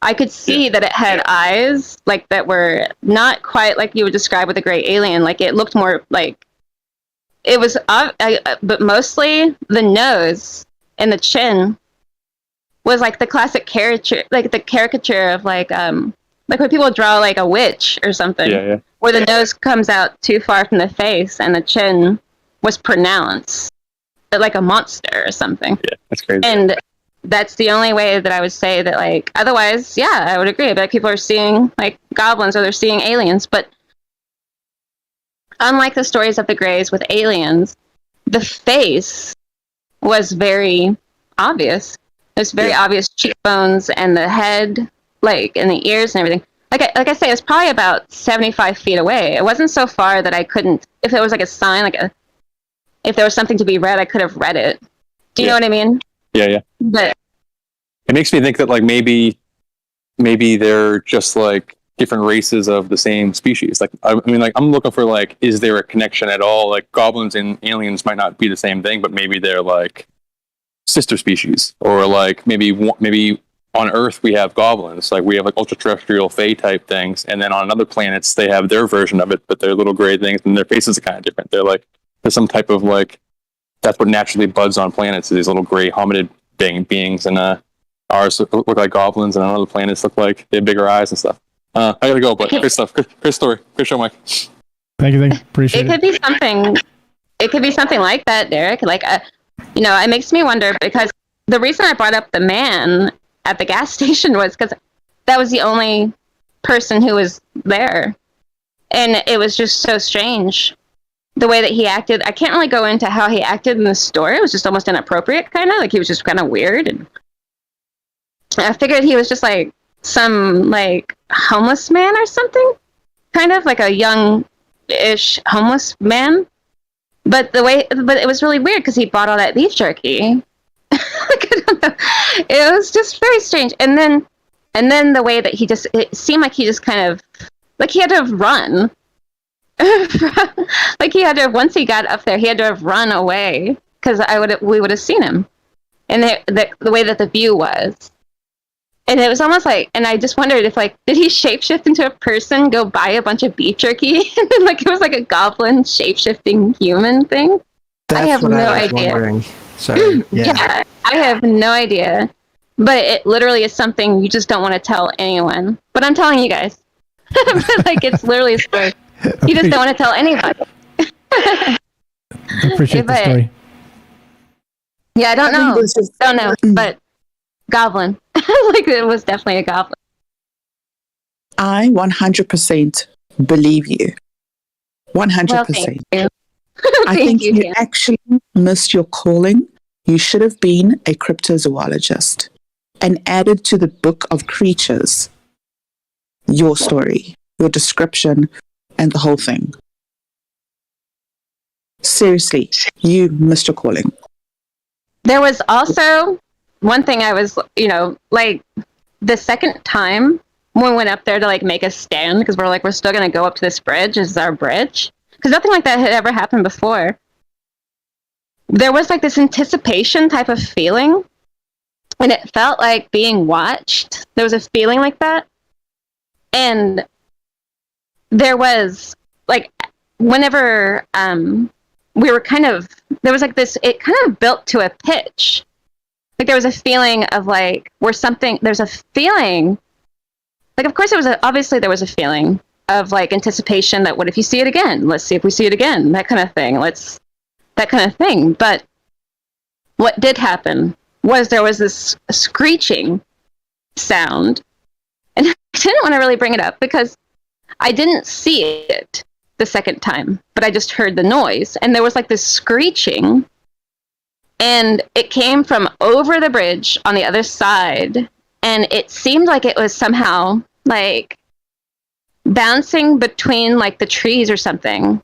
I could see that it had eyes, like, that were not quite like you would describe with a gray alien. Like, it looked more like it was, but mostly the nose and the chin was like the classic caricature, like the caricature of like when people draw like a witch or something, where the nose comes out too far from the face and the chin was pronounced, like a monster or something. Yeah, that's crazy. And that's the only way that I would say that, like, otherwise, yeah, I would agree. But people are seeing, like, goblins or they're seeing aliens. But unlike the stories of the Greys with aliens, the face was very obvious. There's very obvious cheekbones and the head, like, and the ears and everything. Like I say, it's probably about 75 feet away. It wasn't so far that I couldn't, if there was, like, a sign, if there was something to be read, I could have read it. Do you know what I mean? Yeah. But it makes me think that, like, maybe they're just like different races of the same species. Like, I mean, like, I'm looking for, like, is there a connection at all? Like, goblins and aliens might not be the same thing, but maybe they're like sister species, or like maybe on Earth we have goblins, like we have like ultra-terrestrial fae type things, and then on other planets they have their version of it, but they're little gray things and their faces are kind of different. They're like, there's some type of, like, that's what naturally buds on planets, these little gray hominid beings, and ours look like goblins, and on other planets look like they have bigger eyes and stuff. I gotta go, but great stuff. Great story. Great show, Mike. Thank you. Appreciate it. It could be something like that, Derek. Like, it makes me wonder, because the reason I brought up the man at the gas station was because that was the only person who was there. And it was just so strange the way that he acted. I can't really go into how he acted in the store. It was just almost inappropriate, kind of. Like, he was just kind of weird. And I figured he was just like some, like, homeless man or something. Kind of like a young-ish homeless man. But it was really weird because he bought all that beef jerky. Like, I don't know. It was just very strange. And then the way that it seemed like he just kind of, like, he had to have run. Like, he had to have, once he got up there, he had to have run away, because we would have seen him. And the way that the view was. And it was almost like, and I just wondered if, like, did he shapeshift into a person, go buy a bunch of beef jerky, and then, like, it was like a goblin shapeshifting human thing? That's I have what no I was idea. wondering. Sorry. Yeah, I have no idea. But it literally is something you just don't want to tell anyone. But I'm telling you guys. Like, it's literally a story. You just don't want to tell anybody. Appreciate the story. Yeah, I don't know. But goblin. Like, it was definitely a goblin. I 100% believe you. 100%. Well, thank you. I think you actually missed your calling. You should have been a cryptozoologist and added to the book of creatures your story, your description, and the whole thing. Seriously, you missed your calling. There was also one thing I was, like the second time when we went up there to like make a stand, because we're still going to go up to this bridge. This is our bridge. Because nothing like that had ever happened before. There was like this anticipation type of feeling, and it felt like being watched. There was a feeling like that. And there was like, whenever we were there was like this, it kind of built to a pitch. Like there was a feeling of like, there's a feeling, like of course obviously there was a feeling of like anticipation that what if you see it again? Let's see if we see it again, that kind of thing. That kind of thing. But what did happen was there was this screeching sound. And I didn't want to really bring it up because I didn't see it the second time, but I just heard the noise. And there was like this screeching, and it came from over the bridge on the other side. And it seemed like it was somehow like bouncing between like the trees or something.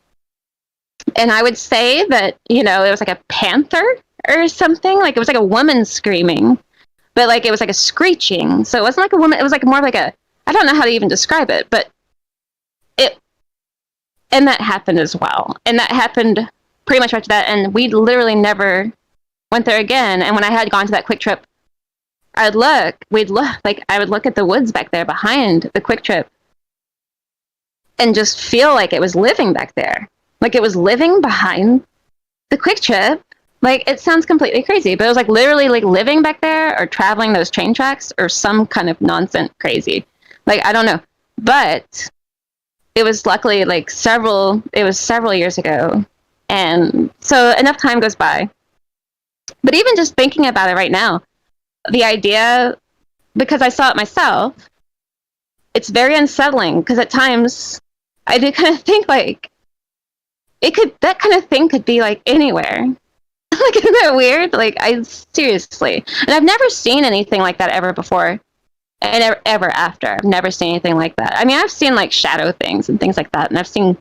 And I would say that, it was like a panther or something. Like it was like a woman screaming, but like it was like a screeching. So it wasn't like a woman. It was like more like I don't know how to even describe it, but and that happened as well. And that happened pretty much after that. And we literally never went there again. And when I had gone to that quick trip, I would look at the woods back there behind the quick trip and just feel like it was living back there. Like it was living behind the quick trip. Like it sounds completely crazy, but it was like literally like living back there or traveling those train tracks or some kind of nonsense crazy. Like, I don't know. But it was luckily like several years ago. And so enough time goes by. But even just thinking about it right now, the idea, because I saw it myself, it's very unsettling because at times I do kind of think like that kind of thing could be like anywhere. Like, isn't that weird? Like, seriously. And I've never seen anything like that ever before. And ever after. I've never seen anything like that. I mean, I've seen like shadow things and things like that. And I've seen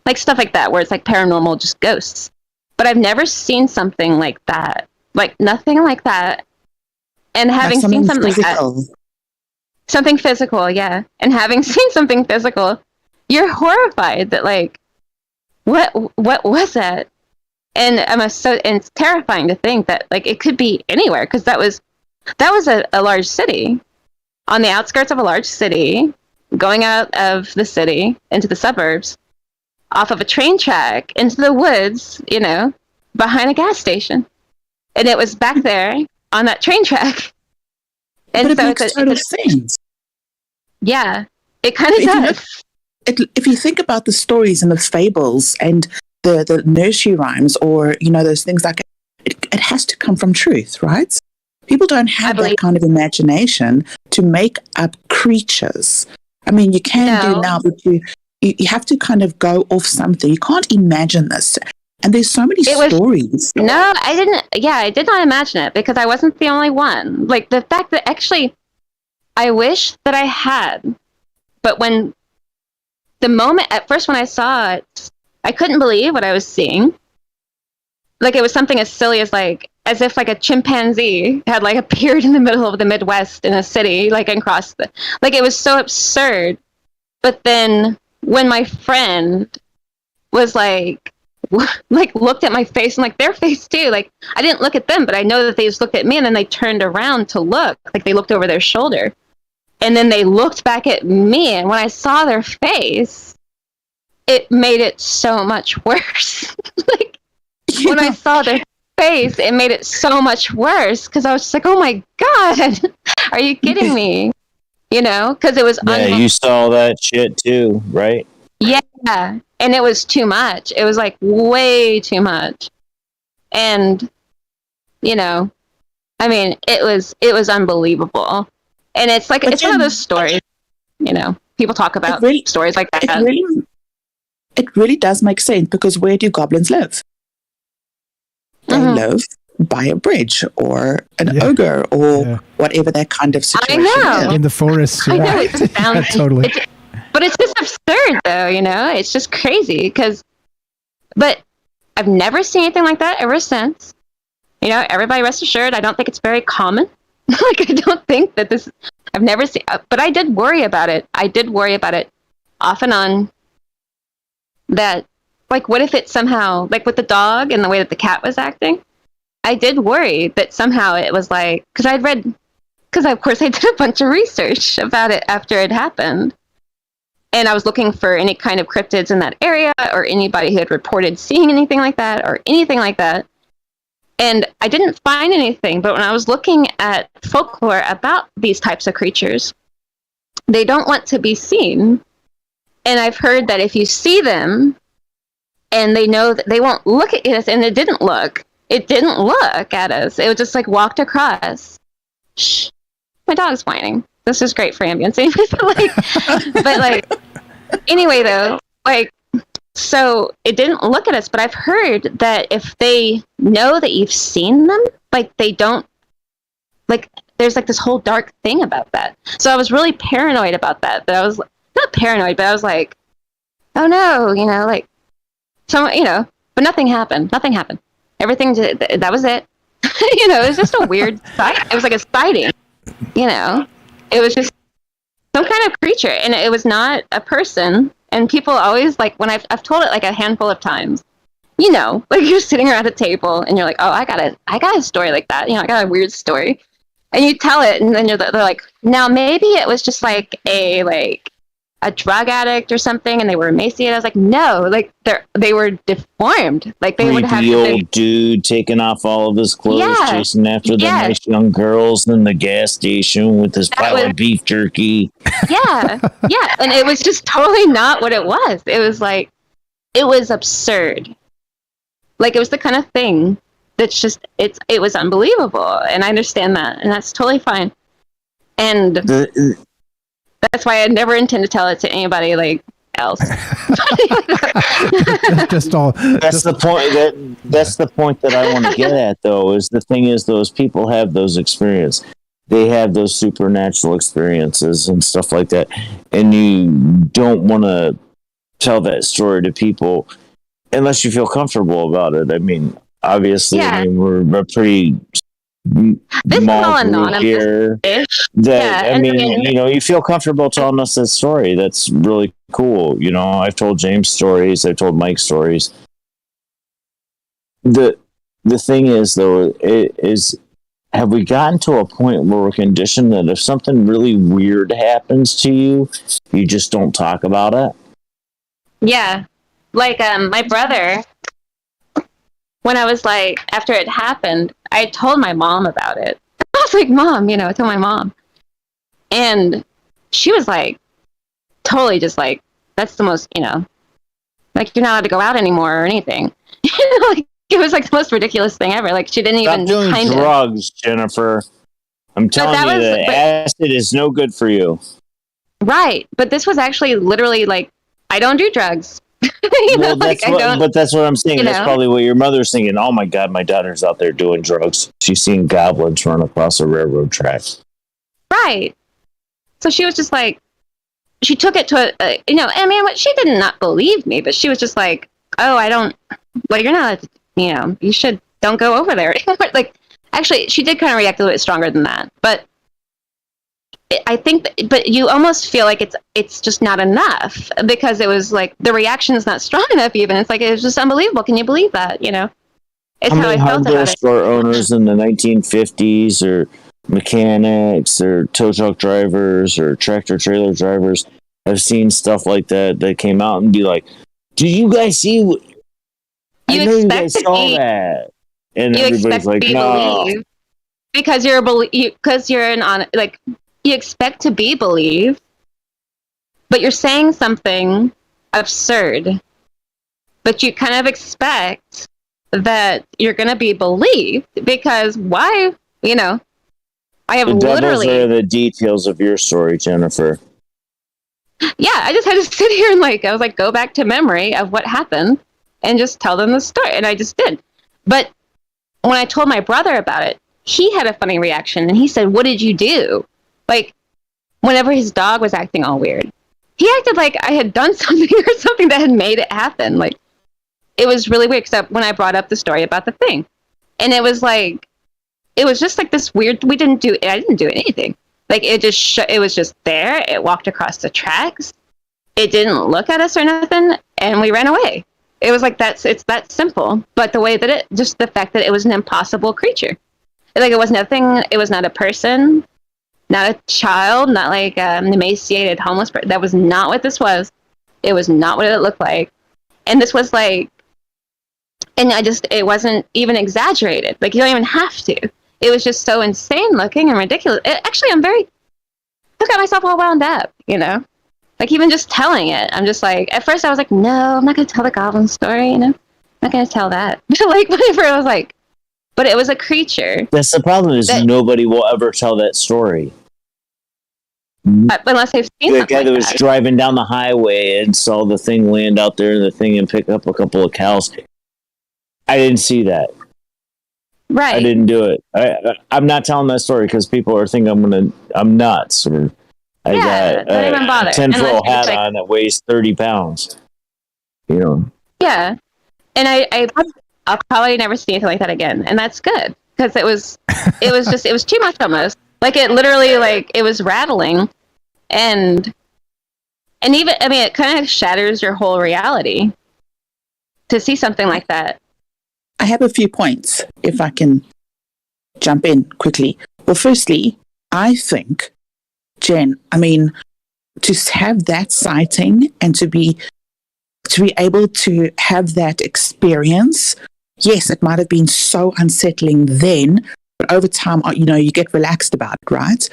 like stuff like that where it's like paranormal, just ghosts. But I've never seen something like that. Like nothing like that. And having seen something physical. Like that. Something physical, yeah. And having seen something physical, you're horrified that like, what was that? And it's terrifying to think that like it could be anywhere, because that was a large city, on the outskirts of a large city, going out of the city into the suburbs, off of a train track into the woods, behind a gas station, and it was back there on that train track. And but it makes total sense. Yeah, it kind of does. If you think about the stories and the fables and the nursery rhymes, or those things, like it has to come from truth, right? People don't have that kind of imagination to make up creatures. I mean, you can do now, but you have to kind of go off something. You can't imagine this. And there's so many stories. No, I didn't. Yeah, I did not imagine it because I wasn't the only one. Like the fact that actually, I wish that I had. But when at first when I saw it, I couldn't believe what I was seeing. Like it was something as silly as if like a chimpanzee had like appeared in the middle of the Midwest in a city, like across like it was so absurd. But then when my friend was like looked at my face and like their face too, like I didn't look at them, but I know that they just looked at me, and then they turned around to look, like they looked over their shoulder, and then they looked back at me, and when I saw their face, it made it so much worse. Like when I saw their face, it made it so much worse because I was just like, oh my God, are you kidding me? Because it was you saw that shit too, right? Yeah, and it was too much. It was like way too much. And I mean, it was unbelievable. And it's like it's one of those stories, people talk about stories like that. It really does make sense, because where do goblins live? They live by a bridge or an ogre or whatever that kind of situation is. In the forest. I know, Yeah. it just sounds, Totally. but it's just absurd, though, you know? It's just crazy, but I've never seen anything like that ever since. You know, everybody rest assured, I don't think it's very common. Like, I don't think that this, I've never seen, but I did worry about it. I did worry about it off and on, that, like, what if it somehow, like with the dog and the way that the cat was acting, I did worry that somehow it was like, because of course I did a bunch of research about it after it happened. And I was looking for any kind of cryptids in that area, or anybody who had reported seeing anything like that, or anything like that. And I didn't find anything, but when I was looking at folklore about these types of creatures, they don't want to be seen. And I've heard that if you see them, and they know that they won't look at us, and it didn't look at us. It was just like walked across. Shh, my dog's whining. This is great for ambiencing. but like, anyway, though, like, so it didn't look at us, but I've heard that if they know that you've seen them, like, they don't, like, there's like this whole dark thing about that. So I was really paranoid about that. That I was not paranoid, but I was like, oh no, you know, like, so, you know, but nothing happened. Everything, that was it. You know, it was just a weird sight. It was like a sighting, you know. It was just some kind of creature, and it was not a person. And people always, like, when I've told it like a handful of times, you know, like, you're sitting around a table and you're like, oh, I got a story like that. You know, I got a weird story, and you tell it, and then they're like, now maybe it was just like a drug addict or something, and they were emaciated. I was like, no, like, they were deformed. Like, they would have the old dude taking off all of his clothes, chasing after the nice young girls in the gas station with his pile of beef jerky. Yeah, and it was just totally not what it was. It was like, it was absurd. Like, it was the kind of thing that's just, it was unbelievable, and I understand that, and that's totally fine. And that's why I never intend to tell it to anybody, like, else. Just all. That's the point. That's the point that I want to get at, though. Is the thing is, those people have those experiences. They have those supernatural experiences and stuff like that, and you don't want to tell that story to people unless you feel comfortable about it. I mean, obviously, I mean, we're a pretty this is all anonymous here. I mean, you know, you feel comfortable telling us that story. That's really cool. You know, I've told James stories. I've told Mike stories. The thing is, though, have we gotten to a point where we're conditioned that if something really weird happens to you, you just don't talk about it? Yeah. Like, my brother, when I was like, after it happened, I told my mom about it. I was like, Mom, you know, I told my mom. And she was like, totally just like, that's the most, you know, like, you're not allowed to go out anymore or anything. Like, it was like the most ridiculous thing ever. Like, she didn't even Stop doing drugs, Jennifer. I'm telling you that acid is no good for you. Right. But this was actually literally like, I don't do drugs. But that's what I'm saying. That's probably what your mother's thinking. Oh my God, my daughter's out there doing drugs. She's seeing goblins run across a railroad track. Right. So she was just like, she took it to you know, I mean, she did not believe me, but she was just like, oh, you're not, you know, don't go over there. Like, actually, she did kind of react a little bit stronger than that, but I think, but you almost feel like it's just not enough, because it was like the reaction is not strong enough. Even it's like, it was just unbelievable. Can you believe that? You know, it's how I felt about it. Hardware store owners in the 1950s, or mechanics, or tow truck drivers, or tractor trailer drivers have seen stuff like that came out and be like, "Did you guys see? I know you guys saw that." And everybody's like, "No," because you expect to be believed, but you're saying something absurd, but you kind of expect that you're going to be believed, because why, you know, I have the literally... devils are the details of your story, Jennifer. Yeah, I just had to sit here and I was like, go back to memory of what happened and just tell them the story. And I just did. But when I told my brother about it, he had a funny reaction and he said, what did you do? Like, whenever his dog was acting all weird, he acted like I had done something or something that had made it happen. Like, it was really weird, except when I brought up the story about the thing. And it was just like this weird, I didn't do anything. Like, it was just there. It walked across the tracks. It didn't look at us or nothing, and we ran away. It was like, it's that simple. But the way that just the fact that it was an impossible creature. Like, it was nothing, it was not a person, not a child, not like an emaciated homeless person. That was not what this was. It was not what it looked like. And this was like, and it wasn't even exaggerated. Like, you don't even have to. It was just so insane looking and ridiculous. Actually, I got myself all wound up, Like, even just telling it, I'm just like, at first I was like, no, I'm not going to tell the goblin story, I'm not going to tell that. Like, whatever, I was like, but it was a creature. That's the problem is nobody will ever tell that story. Unless they've seen the guy that was driving down the highway and saw the thing land out there and pick up a couple of cows. I didn't see that. Right. I didn't do it. I'm not telling that story because people are thinking I'm nuts, or I got a 10-foot hat on that weighs 30 pounds. Yeah. And I'll probably never see anything like that again. And that's good. Because it was too much almost. Like, it literally, it was rattling. And even, it kind of shatters your whole reality to see something like that. I have a few points, if I can jump in quickly. Well, firstly, I think, Jen, to have that sighting and to be able to have that experience, yes, it might have been so unsettling then, but over time, you get relaxed about it, right?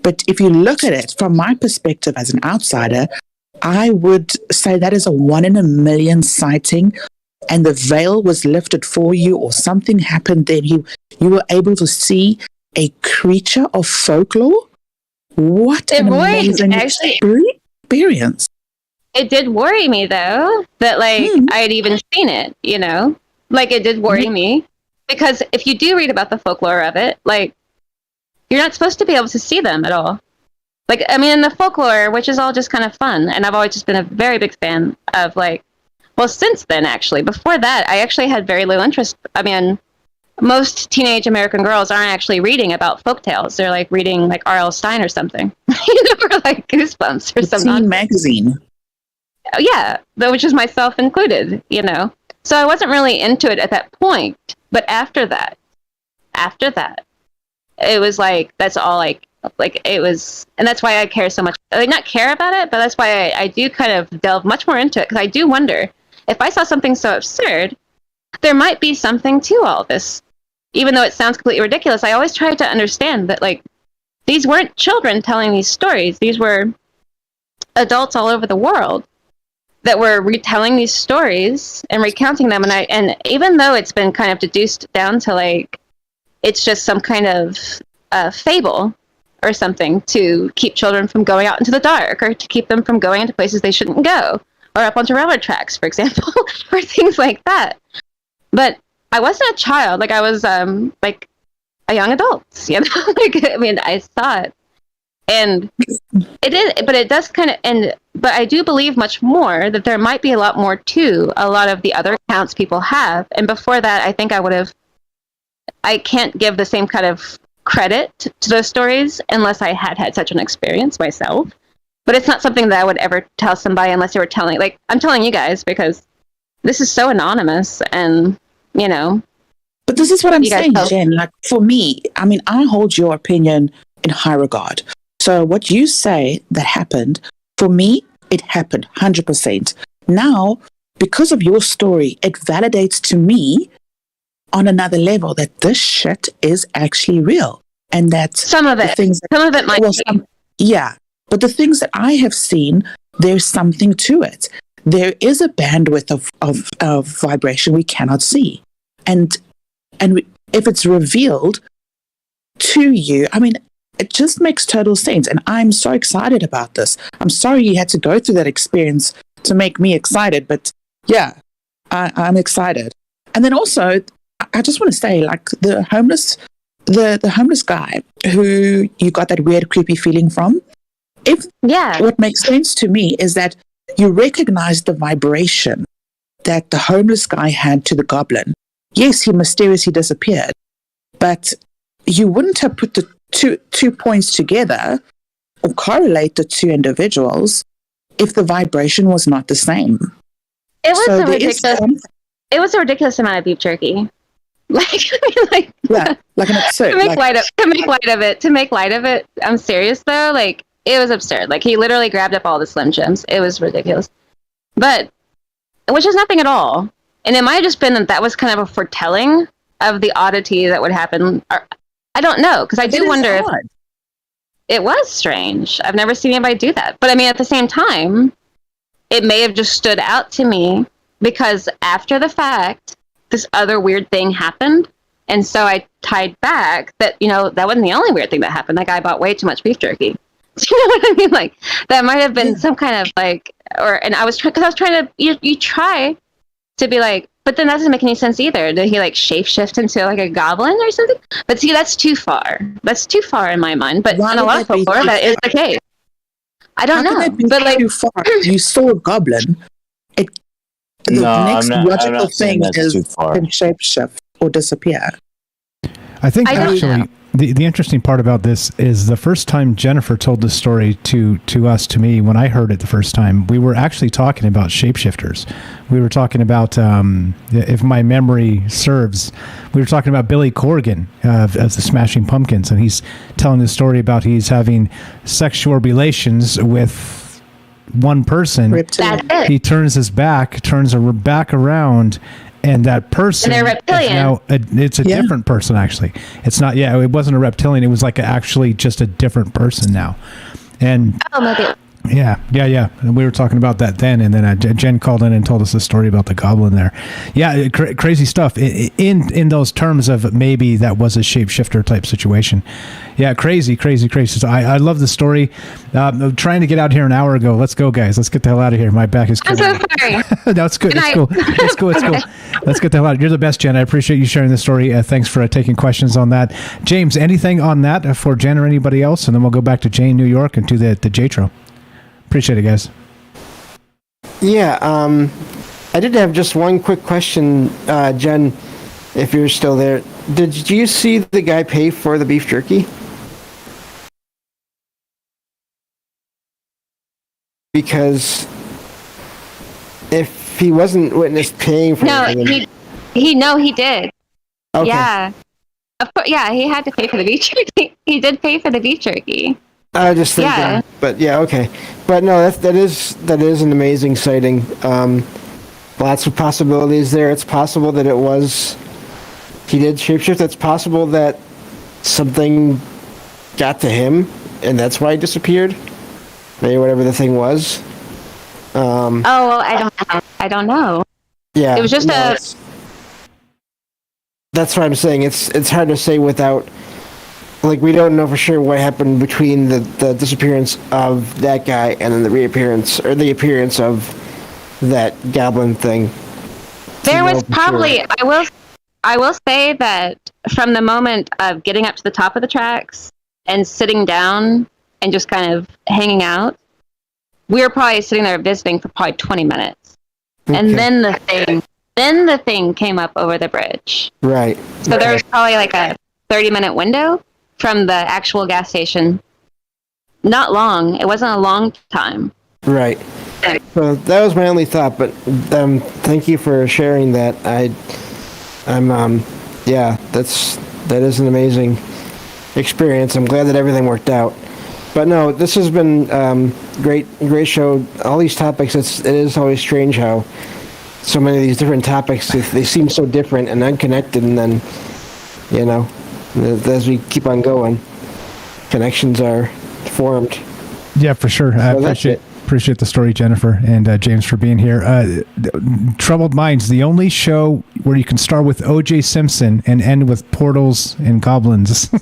But if you look at it from my perspective as an outsider, I would say that is a 1 in a million sighting, and the veil was lifted for you, or something happened, then you were able to see a creature of folklore. What an amazing experience. It did worry me, though, that, I had even seen it, Like, it did worry me. Because if you do read about the folklore of it, you're not supposed to be able to see them at all. Like, in the folklore, which is all just kind of fun, and I've always just been a very big fan of, since then, actually. Before that, I actually had very little interest. Most teenage American girls aren't actually reading about folktales. They're, reading, R.L. Stein or something. Or, Goosebumps or something. Teen magazine. Yeah, which is myself included, So I wasn't really into it at that point. But after that, it was that's all it was, and that's why I care so much. Not care about it, but that's why I do kind of delve much more into it, because I do wonder, if I saw something so absurd, there might be something to all this. Even though it sounds completely ridiculous, I always try to understand that, these weren't children telling these stories. These were adults all over the world that were retelling these stories and recounting them. And even though it's been kind of deduced down to it's just some kind of fable or something to keep children from going out into the dark, or to keep them from going into places they shouldn't go, or up onto railroad tracks, for example, or things like that. But I wasn't a child. I was a young adult, I saw it. And it is, but it does kind of, but I do believe much more that there might be a lot more to a lot of the other accounts people have. And before that, I think I can't give the same kind of credit to those stories unless I had such an experience myself. But it's not something that I would ever tell somebody unless they were telling, I'm telling you guys because this is so anonymous and, But this is what I'm saying, Jen. For me, I hold your opinion in high regard. So what you say that happened, for me, it happened 100%. Now, because of your story, it validates to me on another level that this shit is actually real. And that some of it might be. Yeah. But the things that I have seen, there's something to it. There is a bandwidth of vibration we cannot see. And if it's revealed to you, it just makes total sense. And I'm so excited about this. I'm sorry you had to go through that experience to make me excited, but yeah, I'm excited. And then also, I just want to say, like, the homeless guy who you got that weird, creepy feeling from, what makes sense to me is that you recognize the vibration that the homeless guy had to the goblin. Yes, he mysteriously disappeared, but you wouldn't have put the two points together or correlate the two individuals if the vibration was not the same. It was it was a ridiculous amount of beef jerky. Like an absurd. To make light of it. I'm serious though. Like, it was absurd. Like, he literally grabbed up all the Slim Jims. It was ridiculous. But which is nothing at all. And it might have just been that was kind of a foretelling of the oddity that would happen. Or, I don't know, because I do wonder if it was strange. I've never seen anybody do that. But I mean, at the same time, it may have just stood out to me because after the fact, this other weird thing happened. And so I tied back that, that wasn't the only weird thing that happened. That guy bought way too much beef jerky. You know what I mean? Like, that might have been some kind of and I was trying to, you try to be like, but then that doesn't make any sense either. Did he shapeshift into a goblin or something? But see, that's too far. That's too far in my mind. But on a lot of folklore, that is the case. I don't know. But too far. You saw a goblin. The next logical thing is him shapeshift or disappear. I think actually the interesting part about this is the first time Jennifer told this story to me, when I heard it the first time, we were actually talking about shapeshifters. We were talking about, if my memory serves, we were talking about Billy Corgan of the Smashing Pumpkins, and he's telling the story about he's having sexual relations with one person. He turns his back, back around, and that person and reptilian. Now it's a different person. Actually, it's not. Yeah, it wasn't a reptilian. It was actually just a different person now. And yeah. And we were talking about that then, and then Jen called in and told us a story about the goblin there. Yeah, crazy stuff. In those terms of maybe that was a shapeshifter type situation. Yeah, crazy. So I love the story. I'm trying to get out here an hour ago. Let's go, guys. Let's get the hell out of here. My back is killing me. I'm so sorry. No, it's good. It's cool. It's cool. Let's get the hell out. You're the best, Jen. I appreciate you sharing the story. Thanks for taking questions on that. James, anything on that for Jen or anybody else? And then we'll go back to Jane, New York, and to the JTRO. Appreciate it, guys. Yeah, I did have just one quick question, Jen, if you're still there. Did you see the guy pay for the beef jerky? Because if he wasn't witnessed paying for it... he did. Okay. Yeah. Of course, yeah, he had to pay for the beef jerky. He did pay for the beef jerky. I was just thinking, but yeah, okay. But no, that is an amazing sighting. Lots of possibilities there. It's possible that he did shapeshift. It's possible that something got to him, and that's why he disappeared. Maybe whatever the thing was. I don't know. Yeah, it was just That's what I'm saying. It's hard to say without. We don't know for sure what happened between the disappearance of that guy and then the reappearance or the appearance of that goblin thing. There was probably, I will say that from the moment of getting up to the top of the tracks and sitting down and just kind of hanging out, we were probably sitting there visiting for probably 20 minutes. Okay. And then the thing came up over the bridge. Right. So there was probably a 30-minute window from the actual gas station. Not long. It wasn't a long time. Right. So that was my only thought, but thank you for sharing that. That is an amazing experience. I'm glad that everything worked out. But no, this has been great show. All these topics, it is always strange how so many of these different topics, they seem so different and unconnected, and then, as we keep on going, connections are formed. Yeah, for sure. I appreciate Appreciate the story, Jennifer, and James for being here. Troubled Minds, the only show where you can start with O.J. Simpson and end with portals and goblins. Don't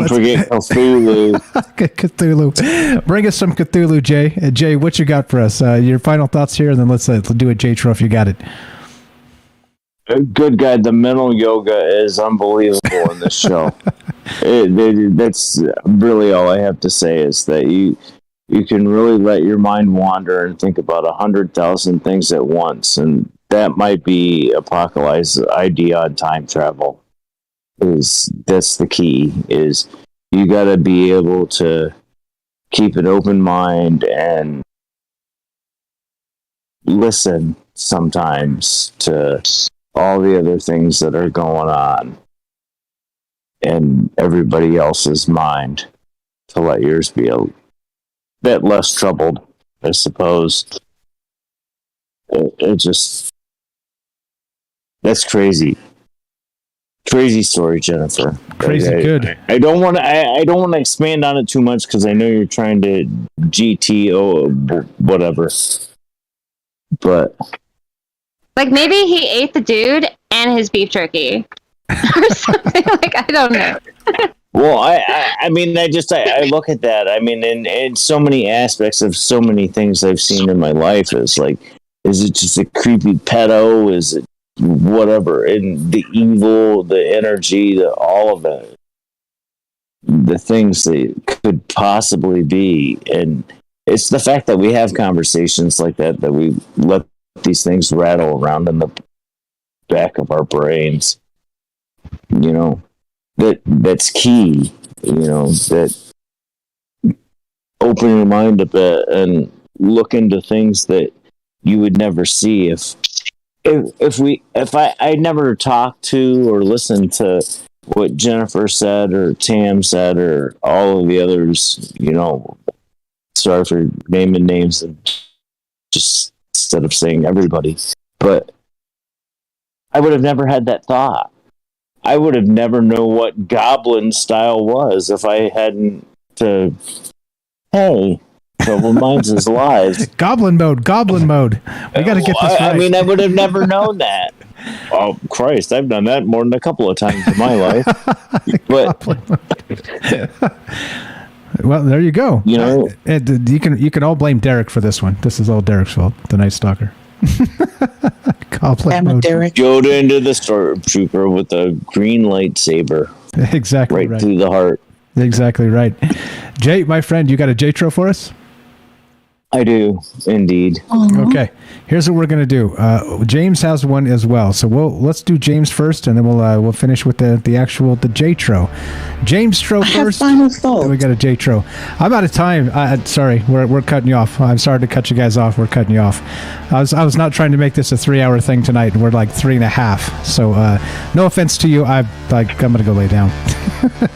forget Cthulhu. Cthulhu. Bring us some Cthulhu, Jay. Jay, what you got for us? Your final thoughts here, and then let's do a J-Tro if you got it. Good guy. The mental yoga is unbelievable in this show. That's really all I have to say is that you can really let your mind wander and think about 100,000 things at once, and that might be Apocalypse's idea on time travel. That's the key. Is you got to be able to keep an open mind and listen sometimes to all the other things that are going on in everybody else's mind, to let yours be a bit less troubled, I suppose. It just, that's crazy. Crazy story, Jennifer. Crazy good. I don't want to expand on it too much because I know you're trying to GTO whatever. But like maybe he ate the dude and his beef jerky or something. Like I don't know. Well, I mean, I look at that. I mean, in so many aspects of so many things I've seen in my life, is like, is it just a creepy pedo? Is it whatever? And the evil, the energy, all of it, the things that could possibly be. And it's the fact that we have conversations like that we let these things rattle around in the back of our brains. You know, that's key. You know, that open your mind a bit and look into things that you would never see if I never talked to or listened to what Jennifer said or Tam said or all of the others, you know, sorry for naming names and just instead of saying everybody, but I would have never had that thought. I would have never known what goblin style was if I hadn't hey, Troubled Minds is live. Goblin mode. We got to get this right. I mean, I would have never known that. Oh, Christ, I've done that more than a couple of times in my life. But well, there you go. You know, you can all blame Derek for this one. This is all Derek's fault, the Night Stalker. Goblin mode. Derek. Yoda into the stormtrooper with a green lightsaber. Exactly right. Through the heart. Exactly right. Jay, my friend, you got a J-Tro for us? I do, indeed. Okay, here's what we're gonna do. James has one as well, so let's do James first, and then we'll finish with the J-Tro. James Tro first. Final thought. Then we got a J-Tro. I'm out of time. Sorry, we're cutting you off. I'm sorry to cut you guys off. We're cutting you off. I was not trying to make this a 3-hour thing tonight, and we're like 3.5. So no offense to you. I'm gonna go lay down.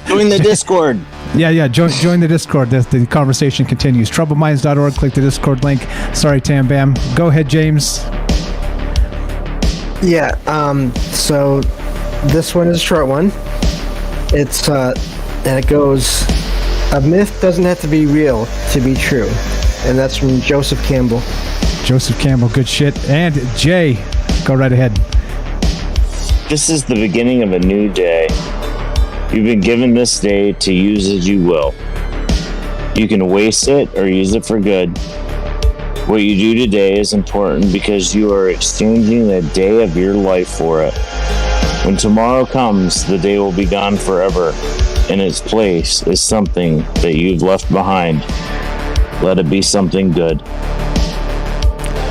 Join the Discord. Yeah. Join the Discord. The conversation continues. TroubledMinds.org. Click the Discord link. Sorry, Tam Bam. Go ahead, James. Yeah. So this one is a short one. It's and it goes: a myth doesn't have to be real to be true, and that's from Joseph Campbell. Joseph Campbell, good shit. And Jay, go right ahead. This is the beginning of a new day. You've been given this day to use as you will. You can waste it or use it for good. What you do today is important because you are exchanging a day of your life for it. When tomorrow comes, the day will be gone forever. In its place is something that you've left behind. Let it be something good.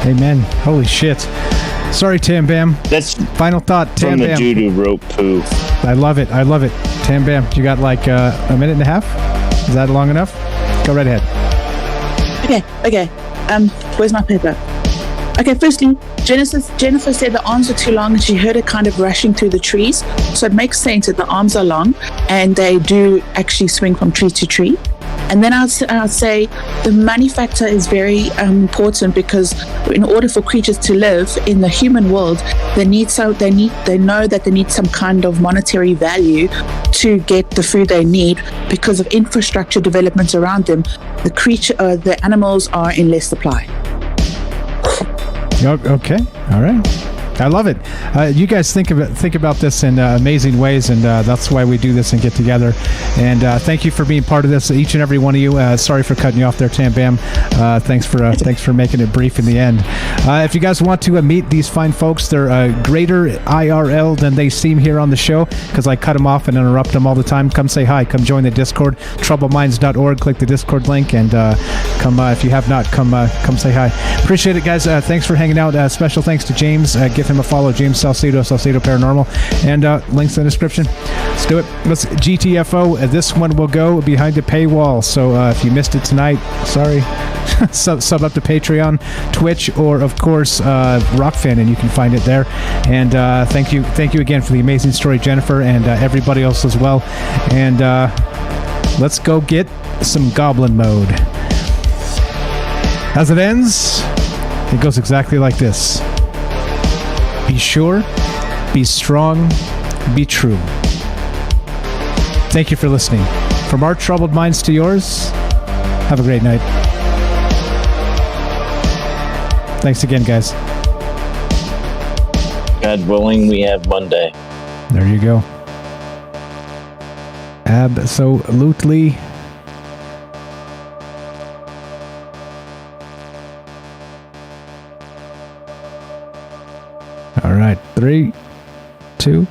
Amen. Holy shit. Sorry, Tam Bam. That's final thought. Tam from the Bam. dude who wrote poo. I love it. Tam Bam, you got like a minute and a half? Is that long enough? Go right ahead. Okay. Where's my paper? Okay, firstly, Jennifer said the arms are too long and she heard it kind of rushing through the trees. So it makes sense that the arms are long and they do actually swing from tree to tree. And then I'll say the money factor is very important, because in order for creatures to live in the human world, they know that they need some kind of monetary value to get the food they need because of infrastructure development around them. The animals are in less supply. Okay, all right. I love it. You guys think about this in amazing ways, and that's why we do this and get together. And thank you for being part of this, each and every one of you. Sorry for cutting you off there, Tam Bam. Thanks for making it brief in the end. If you guys want to meet these fine folks, they're greater IRL than they seem here on the show, because I cut them off and interrupt them all the time. Come say hi. Come join the Discord, troubleminds.org. Click the Discord link, and come if you have not, come say hi. Appreciate it, guys. Thanks for hanging out. Special thanks to James. Give him a follow, James Salsido Paranormal, and links in the description. Let's do it. Let's GTFO. This one will go behind the paywall, so if you missed it tonight, sorry. Sub up to Patreon, Twitch, or of course Rockfan, and you can find it there. And thank you again for the amazing story, Jennifer, and everybody else as well. And let's go get some Goblin mode. As it ends, it goes exactly like this. Be sure, be strong, be true. Thank you for listening. From our troubled minds to yours, have a great night. Thanks again, guys. God willing, we have Monday. There you go. Absolutely. All right, 3, 2,